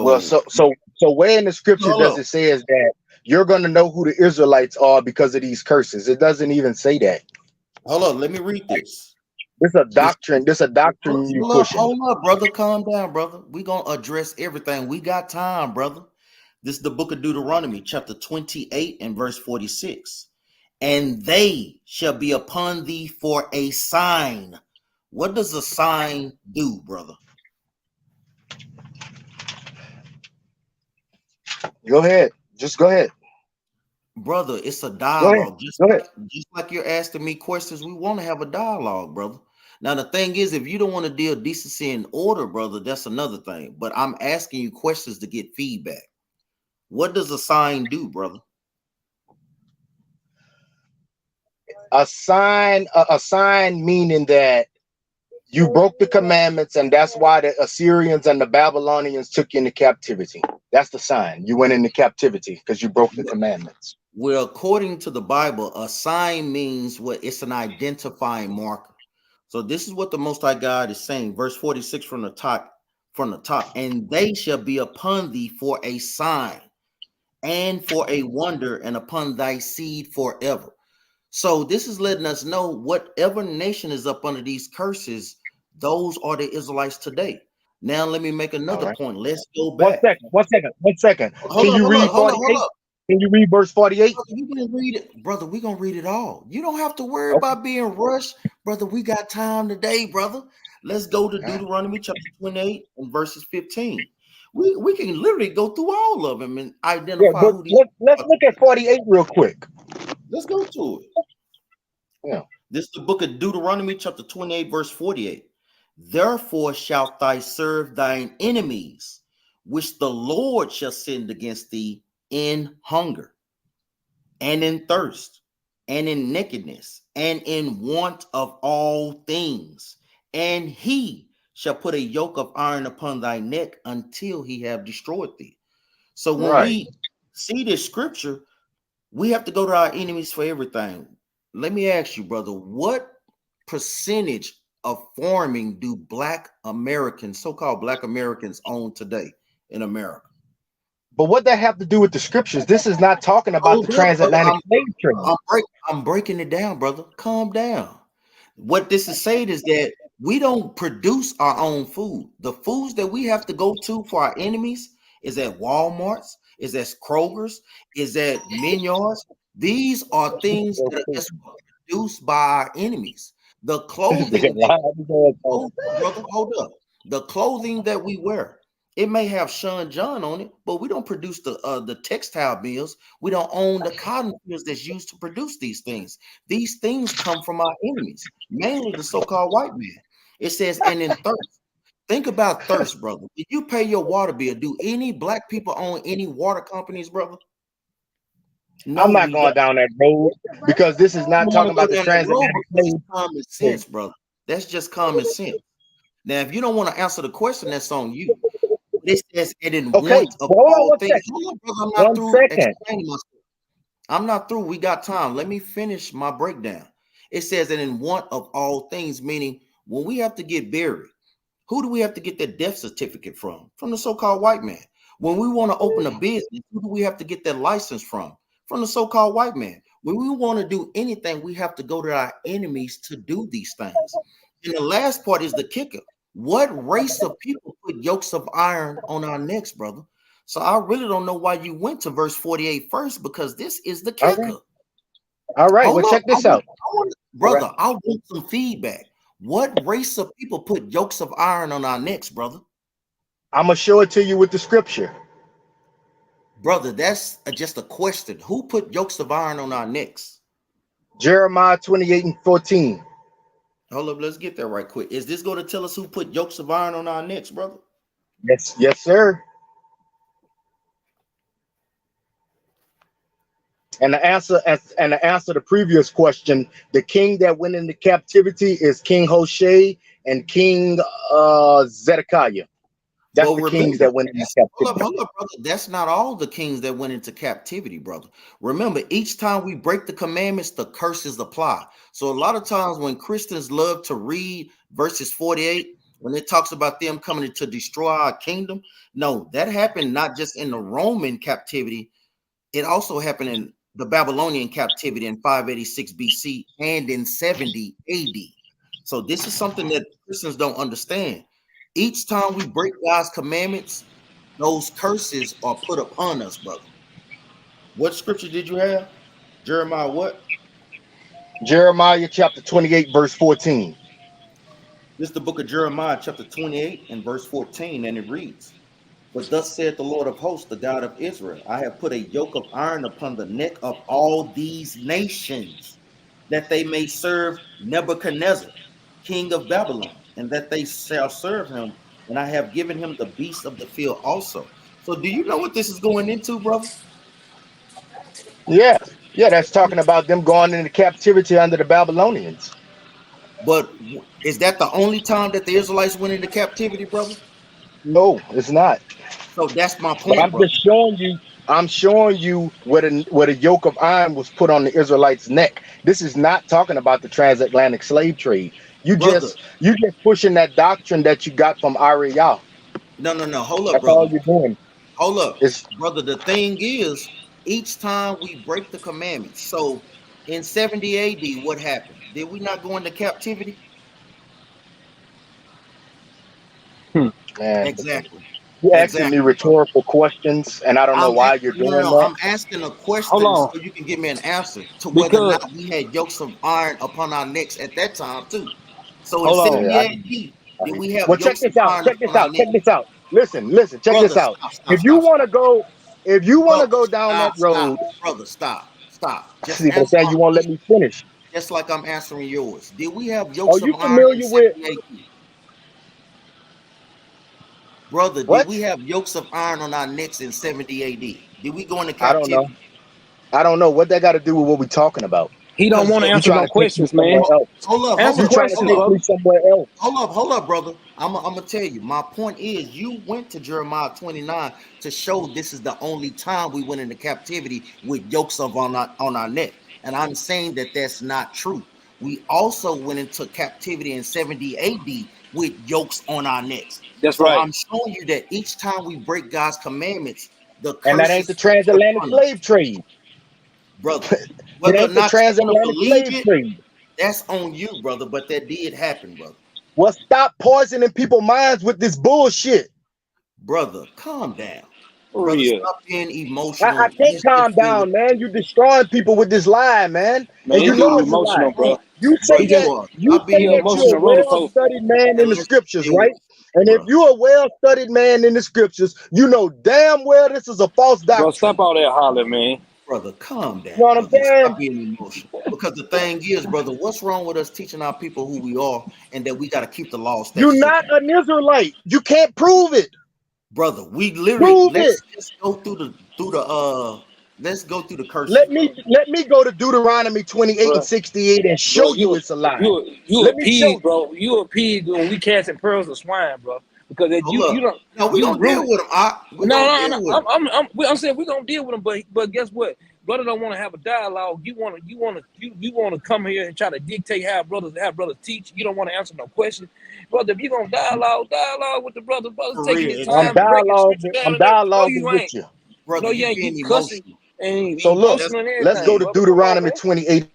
[SPEAKER 2] Well,
[SPEAKER 1] So
[SPEAKER 2] so where in the scripture
[SPEAKER 1] hold
[SPEAKER 2] does
[SPEAKER 1] up.
[SPEAKER 2] it say is that you're going to know who the Israelites are because of these curses? It doesn't even say that.
[SPEAKER 1] Hold up, let me read this.
[SPEAKER 2] This a
[SPEAKER 1] This
[SPEAKER 2] doctrine. This a doctrine you pushing.
[SPEAKER 1] hold up, brother. Calm down, brother. We're gonna address everything. We got time, brother. This is the book of Deuteronomy, chapter 28 and verse 46. And they shall be upon thee for a sign. What does a sign do, brother?
[SPEAKER 2] Go ahead. Just go ahead.
[SPEAKER 1] Brother, it's a
[SPEAKER 2] Go ahead.
[SPEAKER 1] dialogue. Just
[SPEAKER 2] Go ahead.
[SPEAKER 1] like you're asking me questions, we want to have a dialogue, brother. Now, the thing is, if you don't want to deal decency and order, brother, that's another thing. But I'm asking you questions to get feedback. What does a sign do, brother?
[SPEAKER 2] A sign meaning that you broke the commandments, and that's why the Assyrians and the Babylonians took you into captivity. That's the sign. You went into captivity because you broke the commandments.
[SPEAKER 1] Well, according to the Bible, a sign means what? It's an identifying marker. So this is what the Most High God is saying, verse 46 from the top, and they shall be upon thee for a sign and for a wonder, and upon thy seed forever. So this is letting us know whatever nation is up under these curses, those are the Israelites today. Now let me make
[SPEAKER 2] All
[SPEAKER 1] another
[SPEAKER 2] right.
[SPEAKER 1] point. Let's go
[SPEAKER 2] One
[SPEAKER 1] back.
[SPEAKER 2] second. 1 second. Can you read
[SPEAKER 1] Hold
[SPEAKER 2] 48?
[SPEAKER 1] up.
[SPEAKER 2] Can you read verse 48?
[SPEAKER 1] We're gonna read it, brother. We're gonna read it all. You don't have to worry
[SPEAKER 2] Okay.
[SPEAKER 1] about being rushed, brother. We got time today, brother. Let's go to
[SPEAKER 2] All right.
[SPEAKER 1] Deuteronomy chapter 28 and verses 15. We can literally go through all of them and
[SPEAKER 2] Yeah,
[SPEAKER 1] identify
[SPEAKER 2] but
[SPEAKER 1] who these
[SPEAKER 2] let's
[SPEAKER 1] are.
[SPEAKER 2] look at 48 real quick.
[SPEAKER 1] Let's go to it.
[SPEAKER 2] Yeah.
[SPEAKER 1] This is the book of Deuteronomy, chapter 28, verse 48. Therefore shalt thou serve thine enemies, which the Lord shall send against thee in hunger, and in thirst, and in nakedness, and in want of all things. And he shall put a yoke of iron upon thy neck until he have destroyed thee. So when
[SPEAKER 2] Right.
[SPEAKER 1] we see this scripture, we have to go to our enemies for everything. Let me ask you, brother, what percentage of farming do Black Americans, so-called Black Americans, own today in America?
[SPEAKER 2] But what that have to do with the scriptures? This is not talking about the
[SPEAKER 1] Hold up, brother.
[SPEAKER 2] transatlantic slave trade.
[SPEAKER 1] I'm breaking it down, brother. Calm down. What this is saying is that we don't produce our own food. The foods that we have to go to for our enemies is at Walmart's, Is that Kroger's? Is that Menards? These are things that are produced by our enemies. The clothing, hold up, brother, hold up. The clothing that we wear, it may have Sean John on it, but we don't produce the textile mills. We don't own the cotton mills that's used to produce these things. These things come from our enemies, mainly the so-called white man. It says, and in thirst. Think about thirst, brother. Did you pay your water bill? Do any black people own any water companies, brother? No,
[SPEAKER 2] I'm not
[SPEAKER 1] we
[SPEAKER 2] going
[SPEAKER 1] don't.
[SPEAKER 2] down that road because this is not talking about the
[SPEAKER 1] Down that road
[SPEAKER 2] transatlantic
[SPEAKER 1] because it's
[SPEAKER 2] slave
[SPEAKER 1] common
[SPEAKER 2] trade.
[SPEAKER 1] sense, brother. That's just common sense. Now, if you don't want to answer the question, that's on you. This says, and in
[SPEAKER 2] Okay,
[SPEAKER 1] want of
[SPEAKER 2] hold on
[SPEAKER 1] all
[SPEAKER 2] one
[SPEAKER 1] things.
[SPEAKER 2] second.
[SPEAKER 1] Hold on, brother, I'm not
[SPEAKER 2] One
[SPEAKER 1] through
[SPEAKER 2] second.
[SPEAKER 1] explaining myself. I'm not through. We got time. Let me finish my breakdown. It says, and in want of all things, meaning when we have to get buried, who do we have to get that death certificate from? From the so-called white man. When we want to open a business, who do we have to get that license from? From the so-called white man. When we want to do anything, we have to go to our enemies to do these things. And the last part is the kicker. What race of people put yokes of iron on our necks, brother? So I really don't know why you went to verse 48 first, because this is the kicker.
[SPEAKER 2] All right.
[SPEAKER 1] Hold
[SPEAKER 2] Well,
[SPEAKER 1] up.
[SPEAKER 2] check this out.
[SPEAKER 1] Brother, I want some feedback. What race of people put yokes of iron on our necks, brother?
[SPEAKER 2] I'm gonna show it to you with the scripture.
[SPEAKER 1] Brother, that's just a question. Who put yokes of iron on our necks?
[SPEAKER 2] Jeremiah 28:14.
[SPEAKER 1] Hold up, let's get there right quick. Is this going to tell us who put yokes of iron on our necks, brother?
[SPEAKER 2] Yes, sir. And the answer to the previous question, the king that went into captivity is King Hoshea and King Zedekiah. That's
[SPEAKER 1] Well,
[SPEAKER 2] the kings
[SPEAKER 1] remember,
[SPEAKER 2] that went into captivity.
[SPEAKER 1] hold up, brother. That's not all the kings that went into captivity, brother. Remember, each time we break the commandments, the curses apply. So a lot of times when Christians love to read verses 48, when it talks about them coming to destroy our kingdom, no, that happened not just in the Roman captivity, it also happened in the Babylonian captivity in 586 BC and in 70 AD. So this is something that Christians don't understand. Each time we break God's commandments, those curses are put upon us, brother. What scripture did you have? Jeremiah what?
[SPEAKER 2] Jeremiah chapter 28, verse 14.
[SPEAKER 1] This is the book of Jeremiah, chapter 28 and verse 14, and it reads, "But thus saith the Lord of hosts, the God of Israel, I have put a yoke of iron upon the neck of all these nations, that they may serve Nebuchadnezzar, king of Babylon, and that they shall serve him, and I have given him the beasts of the field also." So do you know what this is going into, brother?
[SPEAKER 2] Yeah, that's talking about them going into captivity under the Babylonians.
[SPEAKER 1] But is that the only time that the Israelites went into captivity, brother?
[SPEAKER 2] No, it's not.
[SPEAKER 1] So that's my
[SPEAKER 2] But
[SPEAKER 1] point, brother.
[SPEAKER 2] I'm showing you what a yoke of iron was put on the Israelites' neck. This is not talking about the transatlantic slave trade.
[SPEAKER 1] Brother,
[SPEAKER 2] You just pushing that doctrine that you got from Ariel.
[SPEAKER 1] no. Hold up,
[SPEAKER 2] That's
[SPEAKER 1] brother.
[SPEAKER 2] all you're doing.
[SPEAKER 1] Hold up,
[SPEAKER 2] It's
[SPEAKER 1] brother. The thing is, each time we break the commandments. So in 70 AD, what happened? Did we not go into captivity?
[SPEAKER 2] man,
[SPEAKER 1] Exactly.
[SPEAKER 2] you're asking me
[SPEAKER 1] Exactly, brother.
[SPEAKER 2] rhetorical questions, and I don't know why you're doing that.
[SPEAKER 1] I'm asking a
[SPEAKER 3] Hold
[SPEAKER 1] question so
[SPEAKER 3] on,
[SPEAKER 1] you can give me an answer to whether or
[SPEAKER 3] because
[SPEAKER 1] not we had yokes of iron upon our necks at that time too. So in
[SPEAKER 3] hold on.
[SPEAKER 1] 70
[SPEAKER 2] Yeah,
[SPEAKER 1] AD, did we have
[SPEAKER 2] well, check
[SPEAKER 1] yokes of
[SPEAKER 2] this out.
[SPEAKER 1] iron
[SPEAKER 2] Check this
[SPEAKER 1] upon our
[SPEAKER 2] out. Check
[SPEAKER 1] necks?
[SPEAKER 2] this out. Listen. Check
[SPEAKER 1] Brother,
[SPEAKER 2] this out.
[SPEAKER 1] stop, stop,
[SPEAKER 2] If you
[SPEAKER 1] stop,
[SPEAKER 2] want to
[SPEAKER 1] stop.
[SPEAKER 2] go, if you want to
[SPEAKER 1] Brother,
[SPEAKER 2] go down that
[SPEAKER 1] stop.
[SPEAKER 2] road,
[SPEAKER 1] Brother, stop. Just
[SPEAKER 2] see, but
[SPEAKER 1] answer
[SPEAKER 2] then
[SPEAKER 1] my
[SPEAKER 2] you won't let
[SPEAKER 1] question,
[SPEAKER 2] me finish.
[SPEAKER 1] just like I'm answering yours. Did we have
[SPEAKER 2] Are
[SPEAKER 1] yokes of
[SPEAKER 2] you
[SPEAKER 1] iron in
[SPEAKER 2] familiar with
[SPEAKER 1] 70 AD? Brother, did
[SPEAKER 2] what?
[SPEAKER 1] we have yokes of iron on our necks in 70 AD? Did we go into
[SPEAKER 2] I don't know.
[SPEAKER 1] captivity?
[SPEAKER 2] I don't know what that got to do with what we're talking about.
[SPEAKER 3] He don't
[SPEAKER 1] Because
[SPEAKER 3] want to
[SPEAKER 2] You
[SPEAKER 3] answer
[SPEAKER 2] trying
[SPEAKER 3] no
[SPEAKER 2] to take me
[SPEAKER 3] questions, man.
[SPEAKER 2] somewhere else.
[SPEAKER 3] Answer
[SPEAKER 2] You trying to
[SPEAKER 3] questions,
[SPEAKER 2] take
[SPEAKER 3] brother.
[SPEAKER 2] me somewhere else.
[SPEAKER 1] Hold up, brother. I'm gonna tell you. My point is, you went to Jeremiah 29 to show this is the only time we went into captivity with yokes of on our neck, and I'm saying that that's not true. We also went into captivity in 70 AD with yokes on our necks.
[SPEAKER 3] That's
[SPEAKER 1] So
[SPEAKER 3] right.
[SPEAKER 1] I'm showing you that each time we break God's commandments, the
[SPEAKER 2] And that ain't
[SPEAKER 1] curses
[SPEAKER 2] the
[SPEAKER 1] are put
[SPEAKER 2] transatlantic
[SPEAKER 1] upon us,
[SPEAKER 2] slave trade.
[SPEAKER 1] brother.
[SPEAKER 2] It
[SPEAKER 1] Whether or
[SPEAKER 2] ain't the
[SPEAKER 1] not you want to
[SPEAKER 2] transatlantic
[SPEAKER 1] believe
[SPEAKER 2] slave
[SPEAKER 1] it,
[SPEAKER 2] trade.
[SPEAKER 1] that's on you, brother. But that did happen, brother.
[SPEAKER 2] Well, stop poisoning people's minds with this bullshit.
[SPEAKER 1] Brother, calm down.
[SPEAKER 3] For
[SPEAKER 1] Brother,
[SPEAKER 3] real.
[SPEAKER 1] stop being
[SPEAKER 2] I
[SPEAKER 1] emotional.
[SPEAKER 2] can't
[SPEAKER 1] Let's
[SPEAKER 2] calm
[SPEAKER 1] just deal with
[SPEAKER 2] down, man. You're destroying people with this lie, man.
[SPEAKER 3] Man,
[SPEAKER 2] And
[SPEAKER 3] he
[SPEAKER 2] you know
[SPEAKER 3] getting
[SPEAKER 2] it's a lie.
[SPEAKER 3] emotional, bro.
[SPEAKER 2] You
[SPEAKER 1] bro.
[SPEAKER 2] say
[SPEAKER 3] He just
[SPEAKER 2] that
[SPEAKER 1] Stop being
[SPEAKER 2] you're a
[SPEAKER 3] emotional
[SPEAKER 1] emotional
[SPEAKER 3] roller coaster.
[SPEAKER 2] well-studied man in
[SPEAKER 1] and
[SPEAKER 2] the
[SPEAKER 1] let's
[SPEAKER 2] scriptures,
[SPEAKER 1] deal
[SPEAKER 2] right?
[SPEAKER 1] with it,
[SPEAKER 2] And if
[SPEAKER 1] bro.
[SPEAKER 2] you're a well-studied man in the scriptures, you know damn well this is a false
[SPEAKER 3] Bro,
[SPEAKER 2] doctrine.
[SPEAKER 3] stop all that hollering, man.
[SPEAKER 1] Brother, calm
[SPEAKER 2] You know
[SPEAKER 1] down,
[SPEAKER 2] what I'm
[SPEAKER 1] brother, and
[SPEAKER 2] saying?
[SPEAKER 1] stop being emotional. Because the thing is, brother, what's wrong with us teaching our people who we are and that we got to keep the law,
[SPEAKER 2] You're
[SPEAKER 1] statutes, and
[SPEAKER 2] not an Israelite. You can't prove it.
[SPEAKER 1] brother? We literally
[SPEAKER 2] Prove it.
[SPEAKER 1] let's just go through let's go through the curses,
[SPEAKER 2] Let
[SPEAKER 1] brother.
[SPEAKER 2] me go to Deuteronomy 28 and
[SPEAKER 3] Bro,
[SPEAKER 2] 68 and
[SPEAKER 3] bro,
[SPEAKER 2] show you it's a lie.
[SPEAKER 3] you a
[SPEAKER 2] Let me show
[SPEAKER 3] pig,
[SPEAKER 2] you.
[SPEAKER 3] bro. You a pig when we casting pearls of swine, bro. Because if
[SPEAKER 1] So look,
[SPEAKER 3] you don't
[SPEAKER 1] no, we're
[SPEAKER 3] you
[SPEAKER 1] gonna deal
[SPEAKER 3] rude.
[SPEAKER 1] with them. We're
[SPEAKER 3] No,
[SPEAKER 1] gonna
[SPEAKER 3] no,
[SPEAKER 1] deal
[SPEAKER 3] no.
[SPEAKER 1] with them.
[SPEAKER 3] I'm saying we're gonna deal with them, but guess what? Brother don't want to have a dialogue. You want to come here and try to dictate how brothers teach. You don't want to answer no question, brother. If you gonna dialogue with the brother. Brother's
[SPEAKER 1] For
[SPEAKER 3] taking
[SPEAKER 1] real,
[SPEAKER 3] his
[SPEAKER 2] I'm
[SPEAKER 3] time, breaking
[SPEAKER 1] exactly.
[SPEAKER 3] scripture
[SPEAKER 2] dialoguing.
[SPEAKER 3] down
[SPEAKER 2] I'm
[SPEAKER 3] and everything. No,
[SPEAKER 2] dialoguing
[SPEAKER 3] you
[SPEAKER 2] with
[SPEAKER 3] ain't.
[SPEAKER 2] you.
[SPEAKER 3] No,
[SPEAKER 1] Brother,
[SPEAKER 3] you
[SPEAKER 1] you
[SPEAKER 3] ain't. You
[SPEAKER 1] being
[SPEAKER 3] cussing
[SPEAKER 1] emotional.
[SPEAKER 3] and
[SPEAKER 2] So look,
[SPEAKER 1] That's
[SPEAKER 3] emotional and
[SPEAKER 2] let's go
[SPEAKER 3] everything,
[SPEAKER 2] to
[SPEAKER 3] brother. Come on,
[SPEAKER 2] Deuteronomy
[SPEAKER 3] man.
[SPEAKER 2] 28.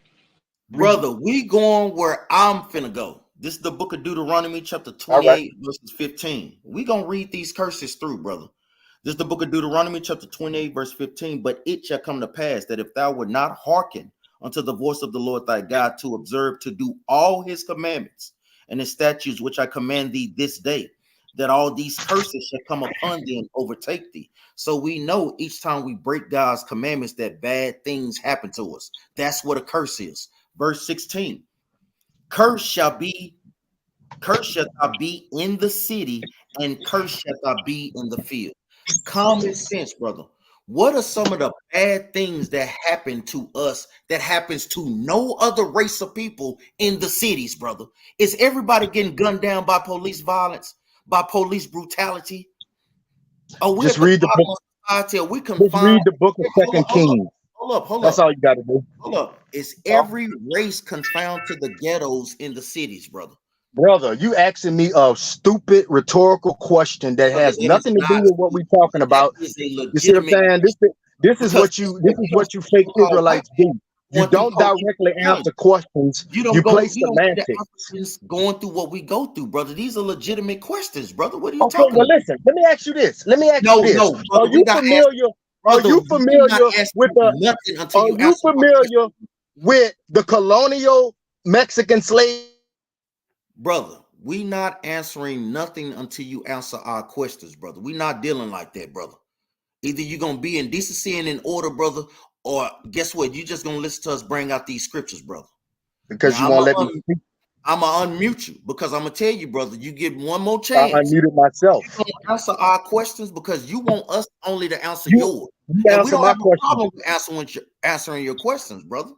[SPEAKER 1] brother, we going where I'm finna go. This is the book of Deuteronomy, chapter
[SPEAKER 2] All right.
[SPEAKER 1] 28, verses 15. We gonna read these curses through, brother. This is the book of Deuteronomy, chapter 28, verse 15. But it shall come to pass that if thou would not hearken unto the voice of the Lord thy God to observe to do all his commandments and his statutes which I command thee this day, that all these curses shall come upon thee and overtake thee. So we know each time we break God's commandments that bad things happen to us. That's what a curse is. Verse 16. Cursed shall thou be in the city, and cursed shalt thou be in the field. Common sense, brother. What are some of the bad things that happen to us that happens to no other race of people in the cities, brother? Is everybody getting gunned down by police violence, by police brutality? Are we
[SPEAKER 2] Just
[SPEAKER 1] at the
[SPEAKER 2] read the book.
[SPEAKER 1] bottom of society? Are we
[SPEAKER 2] Just
[SPEAKER 1] confined?
[SPEAKER 2] read the book of
[SPEAKER 1] Hold up,
[SPEAKER 2] Second
[SPEAKER 1] hold up,
[SPEAKER 2] Kings.
[SPEAKER 1] hold up, hold
[SPEAKER 2] That's
[SPEAKER 1] up,
[SPEAKER 2] all you got to do.
[SPEAKER 1] hold up. Is every race confined to the ghettos in the cities, brother?
[SPEAKER 2] Brother, you asking me a stupid rhetorical question that
[SPEAKER 1] Brother,
[SPEAKER 2] has
[SPEAKER 1] it is
[SPEAKER 2] nothing to do
[SPEAKER 1] not
[SPEAKER 2] with what we're
[SPEAKER 1] stupid,
[SPEAKER 2] talking
[SPEAKER 1] brother. That
[SPEAKER 2] about.
[SPEAKER 1] is a
[SPEAKER 2] You see what I'm
[SPEAKER 1] legitimate
[SPEAKER 2] saying?
[SPEAKER 1] question
[SPEAKER 2] This is
[SPEAKER 1] because
[SPEAKER 2] what
[SPEAKER 1] guess
[SPEAKER 2] you
[SPEAKER 1] what? We don't see
[SPEAKER 2] fake
[SPEAKER 1] so-called white
[SPEAKER 2] Israelites do.
[SPEAKER 1] people
[SPEAKER 2] You
[SPEAKER 1] going through
[SPEAKER 2] don't
[SPEAKER 1] police
[SPEAKER 2] directly answer
[SPEAKER 1] brutality.
[SPEAKER 2] questions. You play
[SPEAKER 1] You don't see the
[SPEAKER 2] semantics.
[SPEAKER 1] Africans going through what we go through, brother. These are legitimate questions, brother. What are you
[SPEAKER 2] Okay,
[SPEAKER 1] talking
[SPEAKER 2] well
[SPEAKER 1] about?
[SPEAKER 2] listen, let me ask you this.
[SPEAKER 1] No, no,
[SPEAKER 2] Are
[SPEAKER 1] brother. We
[SPEAKER 2] you
[SPEAKER 1] not asking,
[SPEAKER 2] familiar? Are
[SPEAKER 1] brother.
[SPEAKER 2] you
[SPEAKER 1] We not
[SPEAKER 2] familiar with
[SPEAKER 1] asking
[SPEAKER 2] the
[SPEAKER 1] nothing until
[SPEAKER 2] are
[SPEAKER 1] you
[SPEAKER 2] you
[SPEAKER 1] answer my
[SPEAKER 2] familiar
[SPEAKER 1] question,
[SPEAKER 2] with the colonial Mexican slave?
[SPEAKER 1] brother. We not answering nothing until you answer our questions, brother. We not dealing like that, brother. Either you're gonna be in decency and in order, brother, or guess what? You just gonna listen to us bring out these scriptures, brother.
[SPEAKER 2] Because you
[SPEAKER 1] Now
[SPEAKER 2] won't let me speak.
[SPEAKER 1] I'm gonna unmute you because I'm gonna tell you, brother. You get one more
[SPEAKER 2] I
[SPEAKER 1] chance.
[SPEAKER 2] unmuted myself.
[SPEAKER 1] You gonna answer our questions because you want us only to answer
[SPEAKER 2] You
[SPEAKER 1] yours,
[SPEAKER 2] you
[SPEAKER 1] and we
[SPEAKER 2] answer
[SPEAKER 1] don't
[SPEAKER 2] my
[SPEAKER 1] have a
[SPEAKER 2] question.
[SPEAKER 1] problem with answering your questions, brother.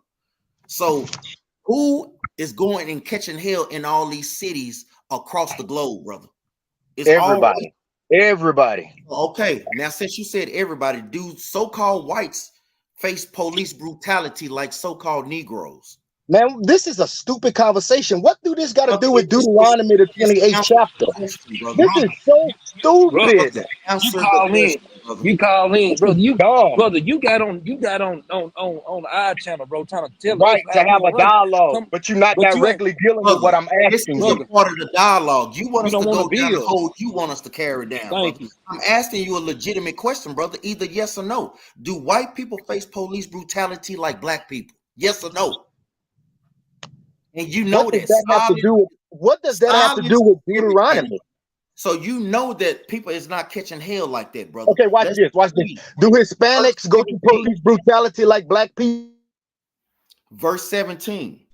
[SPEAKER 1] So, who is going and catching hell in all these cities across the globe, brother? It's all
[SPEAKER 2] Everybody. Everybody.
[SPEAKER 1] okay. Now, since you said everybody, do so-called whites face police brutality like so-called Negroes?
[SPEAKER 2] Man, this is a stupid conversation. What do this got to
[SPEAKER 1] Brother,
[SPEAKER 2] do with
[SPEAKER 1] it is so
[SPEAKER 2] Deuteronomy, the
[SPEAKER 1] just
[SPEAKER 2] 28th
[SPEAKER 1] answer
[SPEAKER 2] chapter?
[SPEAKER 1] the question, brother.
[SPEAKER 2] This is so
[SPEAKER 3] Brother,
[SPEAKER 2] stupid.
[SPEAKER 1] Brother,
[SPEAKER 3] you
[SPEAKER 1] answer the
[SPEAKER 3] call in.
[SPEAKER 1] question, brother.
[SPEAKER 3] You call in,
[SPEAKER 2] This is
[SPEAKER 3] brother.
[SPEAKER 2] dumb.
[SPEAKER 3] You got on our channel, bro, trying to tell us
[SPEAKER 2] Right, to
[SPEAKER 3] how we
[SPEAKER 2] have a
[SPEAKER 3] gonna run.
[SPEAKER 2] dialogue,
[SPEAKER 3] Come,
[SPEAKER 2] but you're not
[SPEAKER 3] but you ain't,
[SPEAKER 2] directly dealing with what
[SPEAKER 1] Brother,
[SPEAKER 2] I'm
[SPEAKER 1] this
[SPEAKER 2] asking
[SPEAKER 1] is a
[SPEAKER 2] you.
[SPEAKER 3] brother.
[SPEAKER 1] part of the dialogue. You want
[SPEAKER 3] You
[SPEAKER 1] us
[SPEAKER 3] don't
[SPEAKER 1] to
[SPEAKER 3] want to
[SPEAKER 1] go down the
[SPEAKER 3] build.
[SPEAKER 1] hole you want us to carry down, brother.
[SPEAKER 3] Thank you.
[SPEAKER 1] I'm asking you a legitimate question, brother. Either yes or no. Do white people face police brutality like black people? Yes or no? And you
[SPEAKER 2] What
[SPEAKER 1] know
[SPEAKER 2] does
[SPEAKER 1] that
[SPEAKER 2] that have to do with
[SPEAKER 1] silence is everything.
[SPEAKER 2] Deuteronomy?
[SPEAKER 1] So you know that people is not catching hell like that, brother.
[SPEAKER 2] Okay, watch
[SPEAKER 1] Let's
[SPEAKER 2] this. Watch this.
[SPEAKER 1] read
[SPEAKER 2] Do
[SPEAKER 1] verse
[SPEAKER 2] Hispanics go through
[SPEAKER 1] 17.
[SPEAKER 2] police brutality like black people?
[SPEAKER 1] Verse 17.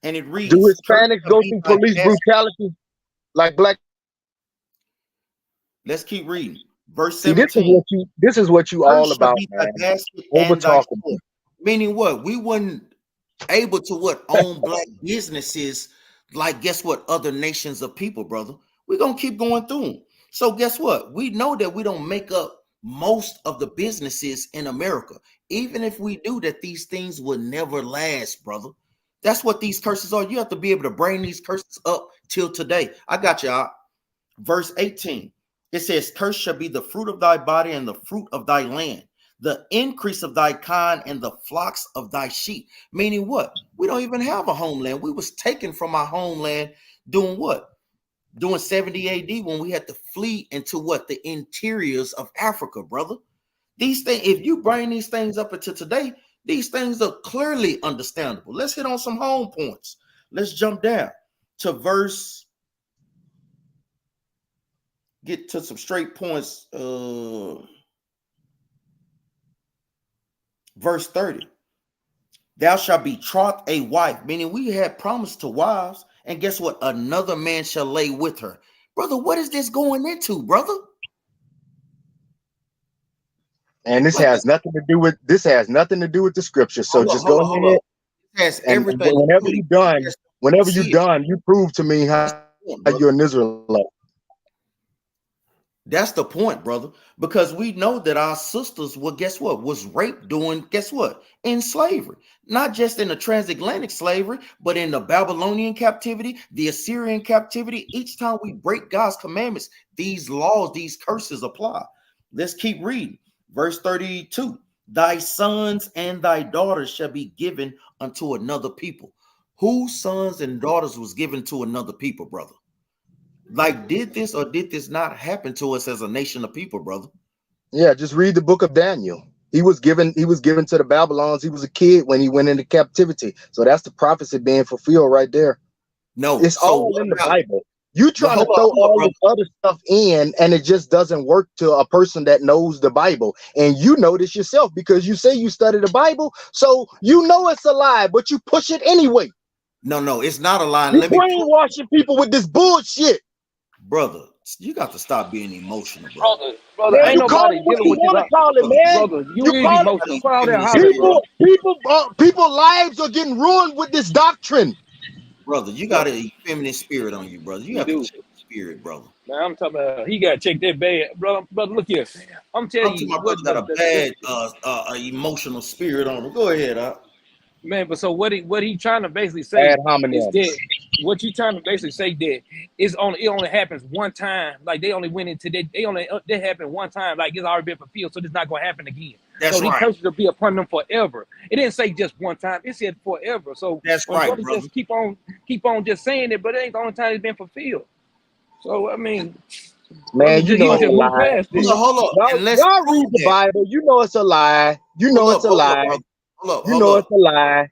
[SPEAKER 1] And it
[SPEAKER 2] Do
[SPEAKER 1] reads, "Cursed
[SPEAKER 2] Hispanics
[SPEAKER 1] shall
[SPEAKER 2] go
[SPEAKER 1] be
[SPEAKER 2] through
[SPEAKER 1] thy
[SPEAKER 2] police
[SPEAKER 1] basket."
[SPEAKER 2] brutality like black?
[SPEAKER 1] Let's keep reading. Verse
[SPEAKER 2] See,
[SPEAKER 1] 17.
[SPEAKER 2] this is what you all
[SPEAKER 1] Cursed shall
[SPEAKER 2] about,
[SPEAKER 1] be thy
[SPEAKER 2] man.
[SPEAKER 1] basket
[SPEAKER 2] Over
[SPEAKER 1] and thy
[SPEAKER 2] talking.
[SPEAKER 1] store. Meaning what? We wouldn't able to own black businesses like guess what other nations of people, brother. We're gonna keep going through them. So guess what? We know that we don't make up most of the businesses in America. Even if we do, that these things will never last, brother. That's what these curses are. You have to be able to bring these curses up till today. I got you out. Verse 18. It says, "Cursed shall be the fruit of thy body and the fruit of thy land, the increase of thy kind and the flocks of thy sheep." Meaning what? We don't even have a homeland. We was taken from our homeland doing what? Doing 70 AD when we had to flee into what? The interiors of Africa, brother. These things, if you bring these things up into today, these things are clearly understandable. Let's hit on some home points. Let's jump down to get to some straight points. Verse 30. Thou shalt betroth a wife, meaning we had promised to wives, and guess what? Another man shall lay with her. Brother, what is this going into, brother?
[SPEAKER 2] And this has nothing to do with the scripture. So just go ahead.
[SPEAKER 1] It has everything.
[SPEAKER 2] Whenever you're done, you prove to me how you're an Israelite.
[SPEAKER 1] That's the point, brother, because we know that our sisters were, guess what, was raped during, guess what, in slavery, not just in the transatlantic slavery, but in the Babylonian captivity, the Assyrian captivity. Each time we break God's commandments, these laws, these curses apply. Let's keep reading. Verse 32, thy sons and thy daughters shall be given unto another people. Whose sons and daughters was given to another people, brother? Like, did this or did this not happen to us as a nation of people, brother?
[SPEAKER 2] Yeah, just read the book of Daniel. He was given to the Babylons. He was a kid when he went into captivity. So that's the prophecy being fulfilled right there.
[SPEAKER 1] No,
[SPEAKER 2] it's all in the Bible. You trying to throw all this other stuff in, and it just doesn't work to a person that knows the Bible. And you know this yourself because you say you study the Bible, so you know it's a lie, but you push it anyway.
[SPEAKER 1] No, it's not a lie.
[SPEAKER 2] You're brainwashing people with this bullshit.
[SPEAKER 1] Brother, you got to stop being emotional, bro.
[SPEAKER 3] Brother,
[SPEAKER 2] man,
[SPEAKER 3] ain't nobody dealing with
[SPEAKER 2] you call it, man.
[SPEAKER 3] Brother, you is emotional. Call that
[SPEAKER 2] people lives are getting ruined with this doctrine.
[SPEAKER 1] Brother, you got an effeminate spirit on you, brother. You have to check the spirit, brother.
[SPEAKER 3] Man, I'm talking about he got to check that bad, brother. Brother, look here. I'm telling you,
[SPEAKER 1] my brother got a bad emotional spirit on him. Go ahead,
[SPEAKER 3] man. But so what he trying to basically say is that what you trying to basically say that it only happens one time. Like they only went into that that happened one time. Like it's already been fulfilled, so it's not going to happen again.
[SPEAKER 1] That's
[SPEAKER 3] so these curses will be upon them forever. It didn't say just one time. It said forever. So
[SPEAKER 1] that's right,
[SPEAKER 3] brother. Just keep on just saying it, but it ain't the only time it's been fulfilled. So I mean,
[SPEAKER 2] man, you know it's a lie.
[SPEAKER 1] Hold on.
[SPEAKER 2] Y'all read the Bible. You know it's a lie. You know it's a lie. You know it's a lie.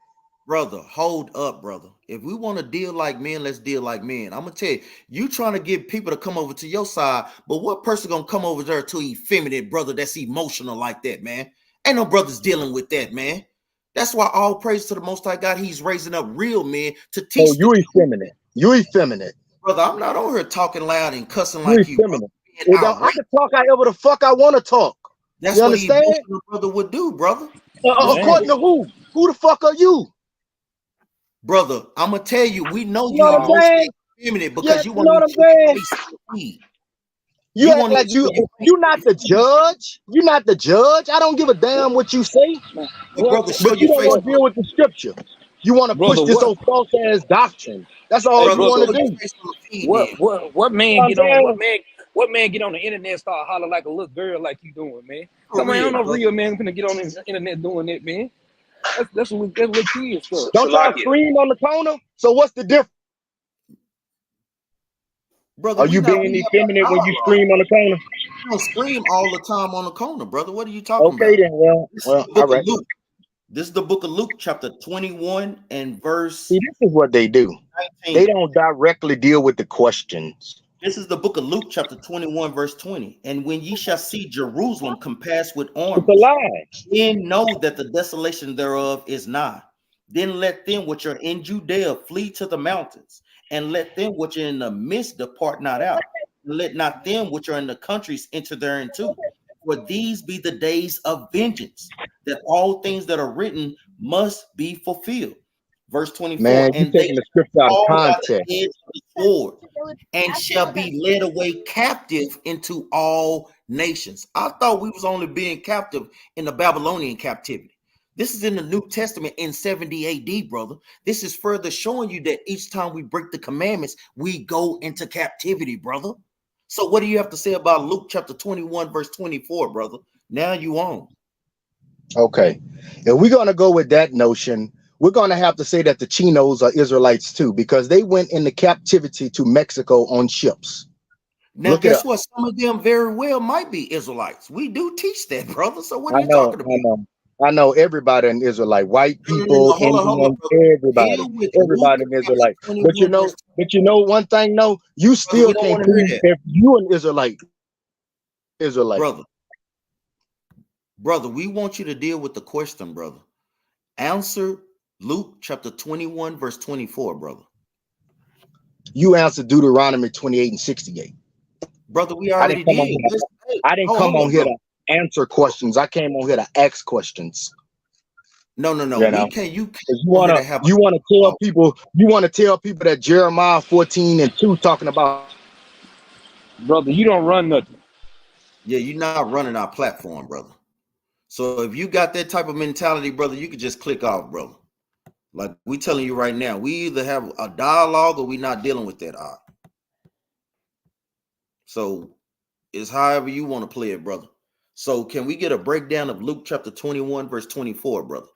[SPEAKER 1] Brother, hold up, brother. If we want to deal like men, let's deal like men. I'm gonna tell you, you trying to get people to come over to your side, but what person gonna come over there to effeminate brother that's emotional like that, man? Ain't no brothers dealing with that, man. That's why all praise to the Most High God. He's raising up real men to teach.
[SPEAKER 2] Oh, you effeminate. You effeminate.
[SPEAKER 1] Brother, I'm not over here talking loud and cussing like you.
[SPEAKER 2] I can talk however the fuck I want to talk.
[SPEAKER 1] That's
[SPEAKER 2] you
[SPEAKER 1] what
[SPEAKER 2] understand?
[SPEAKER 1] the brother would do, brother.
[SPEAKER 2] According to who? Who the fuck are you?
[SPEAKER 1] Brother, I'm gonna tell you, we know
[SPEAKER 2] you are emotionally
[SPEAKER 1] effeminate because you want
[SPEAKER 2] to You act like you're not the judge. You're not the judge. I don't give a damn what you say.
[SPEAKER 1] Brother,
[SPEAKER 2] but you don't want to deal with the scripture. You want to push this old false ass doctrine. That's all you want to do.
[SPEAKER 3] What man get on? What man get on the internet and start hollering like a little girl like you doing, man? Come on, I don't know real man gonna get on the internet doing that, man. That's what kids stuff.
[SPEAKER 2] Don't y'all scream on the corner? So what's the difference?
[SPEAKER 1] Brother,
[SPEAKER 2] are you being effeminate when you scream on the corner?
[SPEAKER 1] You don't scream all the time on the corner, brother. What are you talking about?
[SPEAKER 2] Okay, then. Well, all right.
[SPEAKER 1] This is the book of Luke, chapter 21 and verse.
[SPEAKER 2] See, this is what they do. 19. They don't directly deal with the questions.
[SPEAKER 1] This is the book of Luke, chapter 21, verse 20. And when ye shall see Jerusalem compassed with armies,
[SPEAKER 2] it's a lie.
[SPEAKER 1] Then know that the desolation thereof is nigh. Then let them which are in Judea flee to the mountains, and let them which are in the midst depart not out. And let not them which are in the countries enter thereinto. For these be the days of vengeance, that all things that are written must be fulfilled. Verse 24.
[SPEAKER 2] Man, and they the scripture out of context.
[SPEAKER 1] The sword, and shall be led away captive into all nations. I thought we was only being captive in the Babylonian captivity. This is in the New Testament in 70 AD, brother. This is further showing you that each time we break the commandments, we go into captivity, brother. So what do you have to say about Luke chapter 21, verse 24, brother? Now you on.
[SPEAKER 2] Okay. If we're going to go with that notion, we're going to have to say that the Chinos are Israelites too, because they went into captivity to Mexico on ships.
[SPEAKER 1] Now,
[SPEAKER 2] Look it
[SPEAKER 1] guess
[SPEAKER 2] up.
[SPEAKER 1] what? Some of them very well might be Israelites. We do teach that, brother. So what are
[SPEAKER 2] I
[SPEAKER 1] you
[SPEAKER 2] know,
[SPEAKER 1] talking
[SPEAKER 2] I
[SPEAKER 1] about?
[SPEAKER 2] know. I know everybody in Israelite, white
[SPEAKER 1] No, no, no,
[SPEAKER 2] people,
[SPEAKER 1] no. Hold on,
[SPEAKER 2] Indians,
[SPEAKER 1] brother.
[SPEAKER 2] everybody,
[SPEAKER 1] Deal with Luke
[SPEAKER 2] everybody in
[SPEAKER 1] chapter
[SPEAKER 2] Israelite. But
[SPEAKER 1] 21, verse 2.
[SPEAKER 2] you know one thing, no, you
[SPEAKER 1] Brother, we
[SPEAKER 2] still
[SPEAKER 1] don't
[SPEAKER 2] can't
[SPEAKER 1] want to hear
[SPEAKER 2] prove
[SPEAKER 1] that.
[SPEAKER 2] if you an Israelite.
[SPEAKER 1] Brother, we want you to deal with the question, brother. Answer Luke chapter 21, verse 24, brother.
[SPEAKER 2] You answered Deuteronomy 28 and 68.
[SPEAKER 1] Brother, we
[SPEAKER 2] I
[SPEAKER 1] already
[SPEAKER 2] didn't come on
[SPEAKER 1] did.
[SPEAKER 2] here. I didn't come
[SPEAKER 1] Hold
[SPEAKER 2] on
[SPEAKER 1] up,
[SPEAKER 2] here
[SPEAKER 1] brother.
[SPEAKER 2] to answer questions. I came on here to ask questions.
[SPEAKER 1] No.
[SPEAKER 2] You know,
[SPEAKER 1] You can't
[SPEAKER 2] because
[SPEAKER 1] on here to have
[SPEAKER 2] you wanna tell people that Jeremiah 14 and 2 talking about.
[SPEAKER 3] Brother, you don't run nothing.
[SPEAKER 1] Yeah, you're not running our platform, brother. So if you got that type of mentality, brother, you could just click off, brother. Like we telling you right now, we either have a dialogue or we not dealing with that. So it's however you want to play it, brother. So can we get a breakdown of Luke chapter 21, verse 24, brother?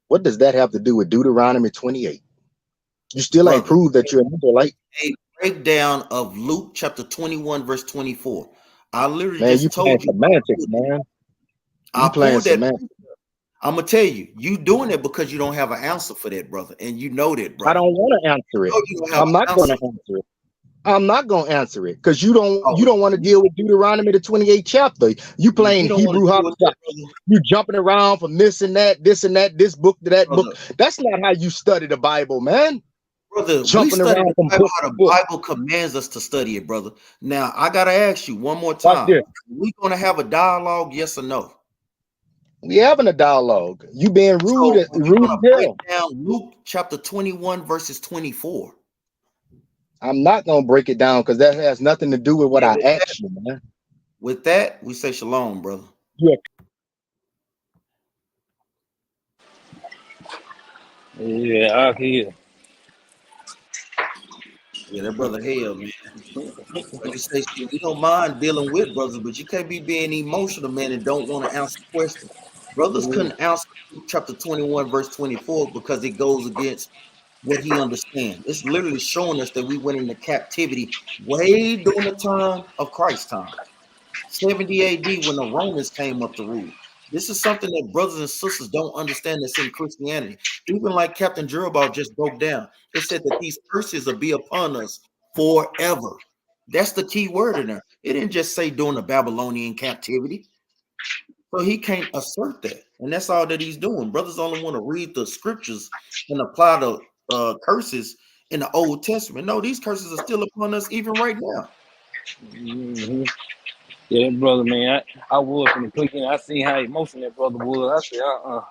[SPEAKER 2] What does that have to do with Deuteronomy 28? You still ain't
[SPEAKER 1] Brother,
[SPEAKER 2] proved that you're an Israelite.
[SPEAKER 1] a breakdown of Luke chapter 21, verse 24. I literally
[SPEAKER 2] Man, you
[SPEAKER 1] just
[SPEAKER 2] playing
[SPEAKER 1] told you.
[SPEAKER 2] semantics, man.
[SPEAKER 1] I
[SPEAKER 2] You playing
[SPEAKER 1] pulled that.
[SPEAKER 2] semantics.
[SPEAKER 1] I'm gonna tell you, you doing it because you don't have an answer for that, brother, and you know that, brother.
[SPEAKER 2] I don't want to answer it.
[SPEAKER 1] You don't have
[SPEAKER 2] I'm not
[SPEAKER 1] an
[SPEAKER 2] going
[SPEAKER 1] answer.
[SPEAKER 2] to answer it. I'm not going to answer it because you don't
[SPEAKER 1] Oh,
[SPEAKER 2] want to deal with Deuteronomy the 28th chapter. You playing
[SPEAKER 1] you don't want to
[SPEAKER 2] Hebrew
[SPEAKER 1] deal with that,
[SPEAKER 2] hopscotch.
[SPEAKER 1] brother.
[SPEAKER 2] You jumping around from this and that, this book to that
[SPEAKER 1] Brother,
[SPEAKER 2] book. That's not how you study the Bible, man.
[SPEAKER 1] brother, we
[SPEAKER 2] Jumping
[SPEAKER 1] study
[SPEAKER 2] around
[SPEAKER 1] the
[SPEAKER 2] from
[SPEAKER 1] Bible
[SPEAKER 2] book
[SPEAKER 1] how
[SPEAKER 2] to
[SPEAKER 1] the
[SPEAKER 2] book.
[SPEAKER 1] Bible commands us to study it, brother. Now, I gotta ask you one more
[SPEAKER 2] Watch
[SPEAKER 1] time.
[SPEAKER 2] this.
[SPEAKER 1] We gonna have a dialogue, yes or no?
[SPEAKER 2] We having a dialogue. You being rude,
[SPEAKER 1] So we're
[SPEAKER 2] rude
[SPEAKER 1] gonna
[SPEAKER 2] as
[SPEAKER 1] break
[SPEAKER 2] hell.
[SPEAKER 1] down Luke chapter 21, verses 24.
[SPEAKER 2] I'm not going to break it down because that has nothing to do with what
[SPEAKER 1] Yeah,
[SPEAKER 2] I asked you, man.
[SPEAKER 1] with that, we say shalom, brother.
[SPEAKER 2] Yeah.
[SPEAKER 3] Yeah, I hear.
[SPEAKER 1] Yeah, that brother hell, man. Like you say, shit, we don't mind dealing with brothers, but you can't be being emotional, man, and don't want to answer questions. Brothers couldn't answer Luke chapter 21, verse 24, because it goes against what he understands. It's literally showing us that we went into captivity way during the time of Christ's time, 70 AD, when the Romans came up to rule. This is something that brothers and sisters don't understand that's in Christianity. Even like Captain Jerubal just broke down, it said that these curses will be upon us forever. That's the key word in there. It didn't just say during the Babylonian captivity. So he can't assert that. And that's all that he's doing. Brothers only want to read the scriptures and apply the curses in the Old Testament. No, these curses are still upon us even right now.
[SPEAKER 3] Mm-hmm. Yeah, that brother, man. I was from the clique. I seen how emotional that brother was. I said,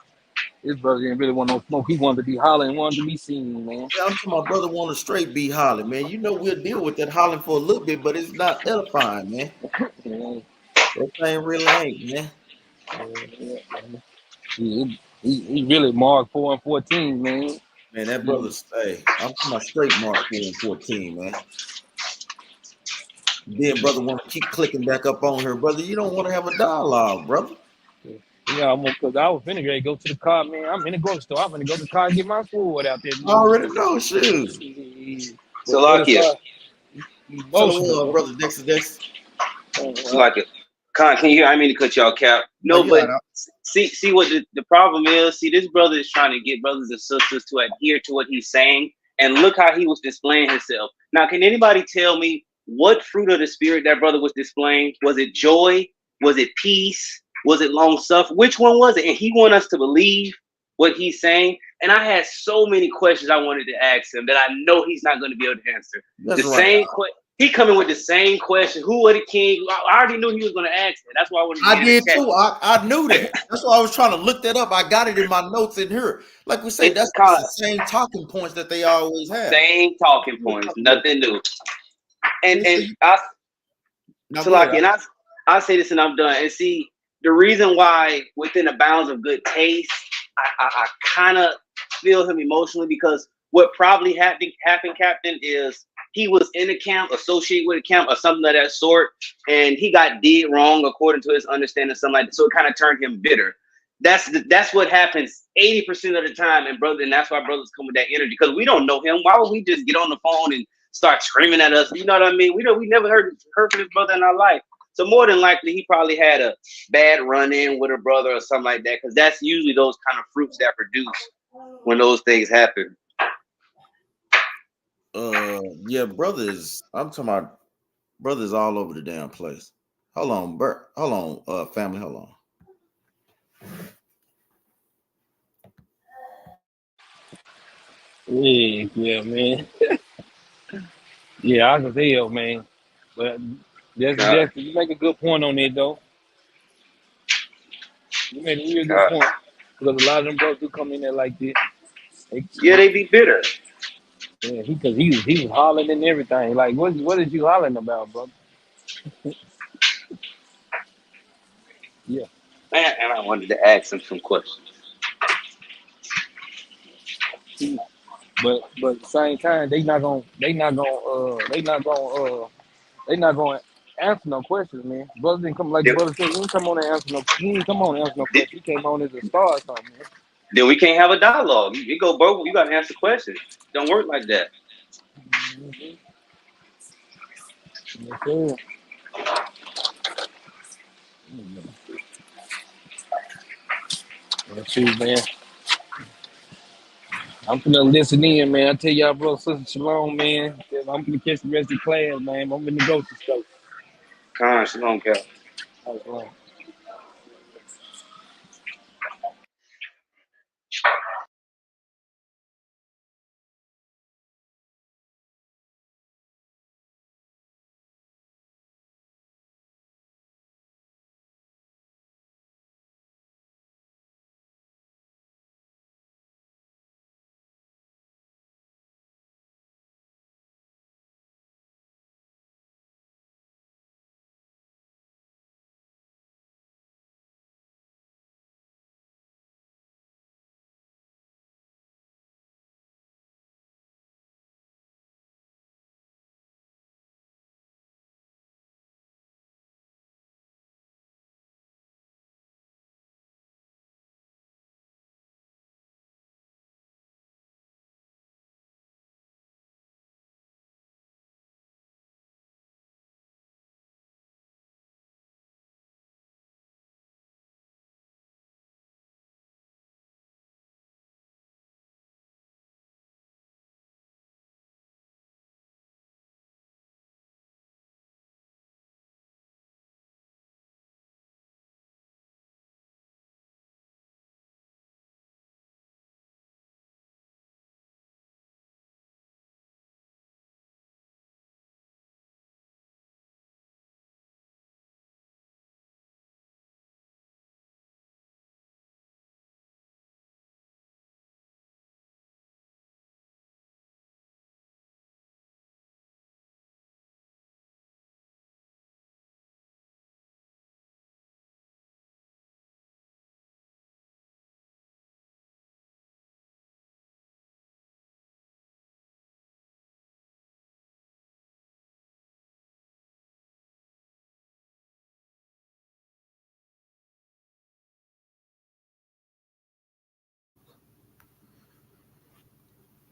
[SPEAKER 3] this brother didn't really want no smoke. He wanted to be hollering, wanted to be seen, man.
[SPEAKER 1] Yeah, I'm talking my brother want to straight be hollering, man. You know we'll deal with that hollering for a little bit, but it's not edifying, man.
[SPEAKER 3] Yeah,
[SPEAKER 1] That thing really ain't, man.
[SPEAKER 3] he really marked 4 and 14, man.
[SPEAKER 1] Man, that brother's I'm talking about straight Mark 4 and 14, man. Then brother want to keep clicking back up on her, brother. You don't want to have a dialogue, brother.
[SPEAKER 3] Yeah, because I was finna go to the car, man. I'm in the grocery store. I'm finna go to the car and get my food out there.
[SPEAKER 1] I already know, shoot.
[SPEAKER 4] Salakia.
[SPEAKER 1] Shalom,
[SPEAKER 3] Emotional.
[SPEAKER 1] brother Dexter.
[SPEAKER 4] Salakia. Can you hear? I mean to cut y'all cap.
[SPEAKER 1] No,
[SPEAKER 4] No,
[SPEAKER 1] you
[SPEAKER 4] but
[SPEAKER 1] not.
[SPEAKER 4] see what the problem is. See, this brother is trying to get brothers and sisters to adhere to what he's saying, and look how he was displaying himself. Now, can anybody tell me what fruit of the spirit that brother was displaying? Was it joy? Was it peace? Was it long suffering? Which one was it? And he want us to believe what he's saying. And I had so many questions I wanted to ask him that I know he's not going to be able to answer.
[SPEAKER 1] That's
[SPEAKER 4] The
[SPEAKER 1] right.
[SPEAKER 4] same question. He coming with the same question. Who are the king? I already knew he was going to ask that. That's why I wanted to
[SPEAKER 1] I
[SPEAKER 4] get
[SPEAKER 1] did
[SPEAKER 4] in the chat.
[SPEAKER 1] too. I knew that. That's why I was trying to look that up. I got it in my notes in here. Like we say,
[SPEAKER 4] It's
[SPEAKER 1] that's
[SPEAKER 4] kind
[SPEAKER 1] the same talking points that they always have.
[SPEAKER 4] same talking points, nothing new. And
[SPEAKER 1] Now
[SPEAKER 4] so
[SPEAKER 1] go
[SPEAKER 4] like,
[SPEAKER 1] ahead.
[SPEAKER 4] and I say this and I'm done. And see, the reason why within the bounds of good taste, I kind of feel him emotionally because what probably happened, Captain, is he was in a camp, associated with a camp or something of that sort, and he got did wrong according to his understanding, something like that. So it kind of turned him bitter. That's what happens 80% of the time, and that's why brothers come with that energy because we don't know him. Why would we just get on the phone and start screaming at us. You know what I mean? We never heard from this brother in our life. So more than likely, he probably had a bad run-in with a brother or something like that, because that's usually those kind of fruits that produce when those things happen.
[SPEAKER 1] Yeah, brothers. I'm talking about brothers all over the damn place. Hold on, Bert. Hold on, family. Hold on.
[SPEAKER 3] Yeah, man. Yeah, I can tell, man. But
[SPEAKER 4] God,
[SPEAKER 3] you make a good point on it though. You made a real good
[SPEAKER 4] God.
[SPEAKER 3] point. Because a lot of them brothers do come in there like this. They,
[SPEAKER 4] Yeah, they be bitter.
[SPEAKER 3] yeah, he was hollering and everything. Like, what is you hollering about, brother? Yeah.
[SPEAKER 4] Man, and I wanted to ask him some questions.
[SPEAKER 3] But at the same time, they not gonna answer no questions, man. Brother didn't come like the
[SPEAKER 4] Then,
[SPEAKER 3] brother said. He didn't come on and answer no. He didn't come on and answer no
[SPEAKER 4] then
[SPEAKER 3] questions. He came on as a star or something, man.
[SPEAKER 4] then we can't have a dialogue. You go, bro. You got to answer questions. Don't work like that.
[SPEAKER 3] Mm-hmm. Yes, sir. That's true, man. I'm finna listen in, man. I tell y'all, bro, sister Shalom, man. I'm finna catch the rest of the class, man. I'm in the grocery store.
[SPEAKER 4] Con, shalom, Cal.
[SPEAKER 3] All right.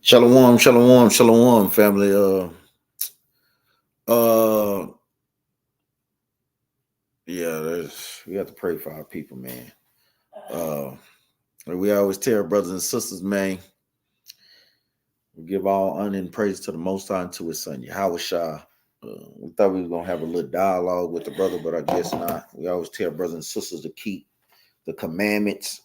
[SPEAKER 1] Shalom, shalom, shalom, family. Uh, yeah, we have to pray for our people, man. Like we always tell brothers and sisters, man, we give all honor and praise to the Most High and to His Son, Yahweh Shah. We thought we were gonna have a little dialogue with the brother, but I guess not. We always tell brothers and sisters to keep the commandments.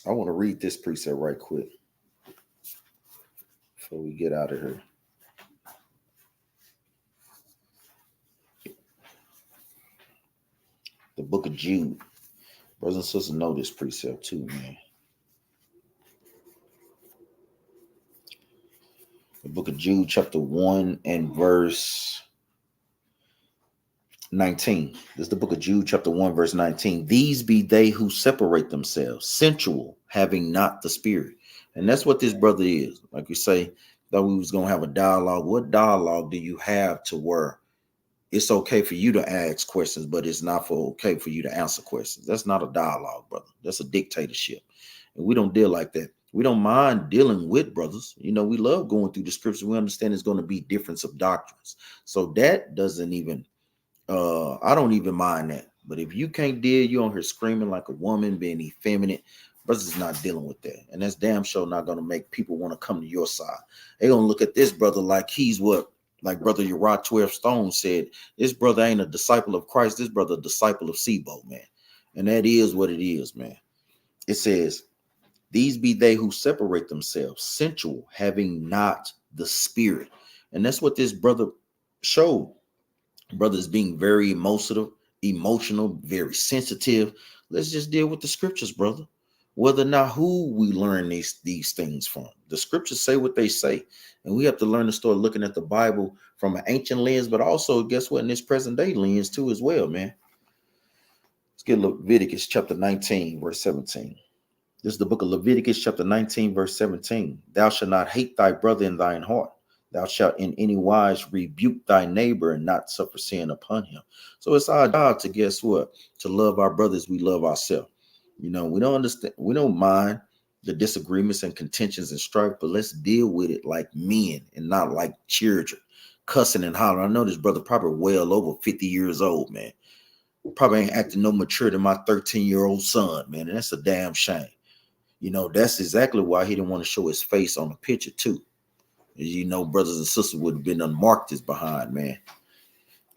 [SPEAKER 1] I want to read this precept right quick before we get out of here. The book of Jude. Brothers and sisters know this precept too, man. The book of Jude, chapter 1 and verse 19. This is the book of Jude, chapter 1, verse 19. These be they who separate themselves, sensual, having not the spirit. And that's what this brother is. Like you say, that we was going to have a dialogue. What dialogue do you have to where it's okay for you to ask questions, but it's not okay for you to answer questions? That's not a dialogue, brother. That's a dictatorship. And we don't deal like that. We don't mind dealing with brothers. You know, we love going through the scriptures. We understand there's going to be difference of doctrines. So that doesn't even, I don't even mind that. But if you can't deal, you on here screaming like a woman, being effeminate, brothers not dealing with that. And that's damn sure not going to make people want to come to your side. They're going to look at this brother like he's what, like Brother Uriah 12 Stone said, this brother ain't a disciple of Christ. This brother a disciple of Sebo, man. And that is what it is, man. It says, these be they who separate themselves, sensual, having not the spirit. And that's what this brother showed. Brother is being very emotional, very sensitive. Let's just deal with the scriptures, brother. Whether or not who we learn these things from. The scriptures say what they say. And we have to learn to start looking at the Bible from an ancient lens, but also, guess what, in this present day lens too as well, man. Let's get Leviticus chapter 19, verse 17. This is the book of Leviticus chapter 19, verse 17. Thou shalt not hate thy brother in thine heart. Thou shalt in any wise rebuke thy neighbor and not suffer sin upon him. So it's our job to, guess what? To love our brothers, we love ourselves. You know, we don't understand, we don't mind the disagreements and contentions and strife, but let's deal with it like men and not like children, cussing and hollering. I know this brother probably well over 50 years old, man. Probably ain't acting no mature than my 13-year-old son, man. And that's a damn shame. You know, that's exactly why he didn't want to show his face on the picture too. You know, brothers and sisters would have been unmarked his behind, man.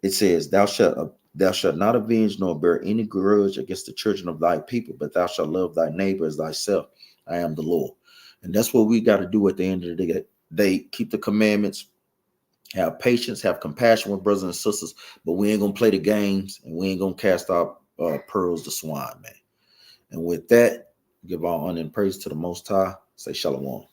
[SPEAKER 1] It says, thou shalt not avenge nor bear any grudge against the children of thy people, but thou shalt love thy neighbor as thyself. I am the Lord. And that's what we got to do at the end of the day. Keep the commandments, have patience, have compassion with brothers and sisters, but we ain't going to play the games and we ain't going to cast out pearls to swine, man. And with that, give all honor and praise to the Most High. Say shalom.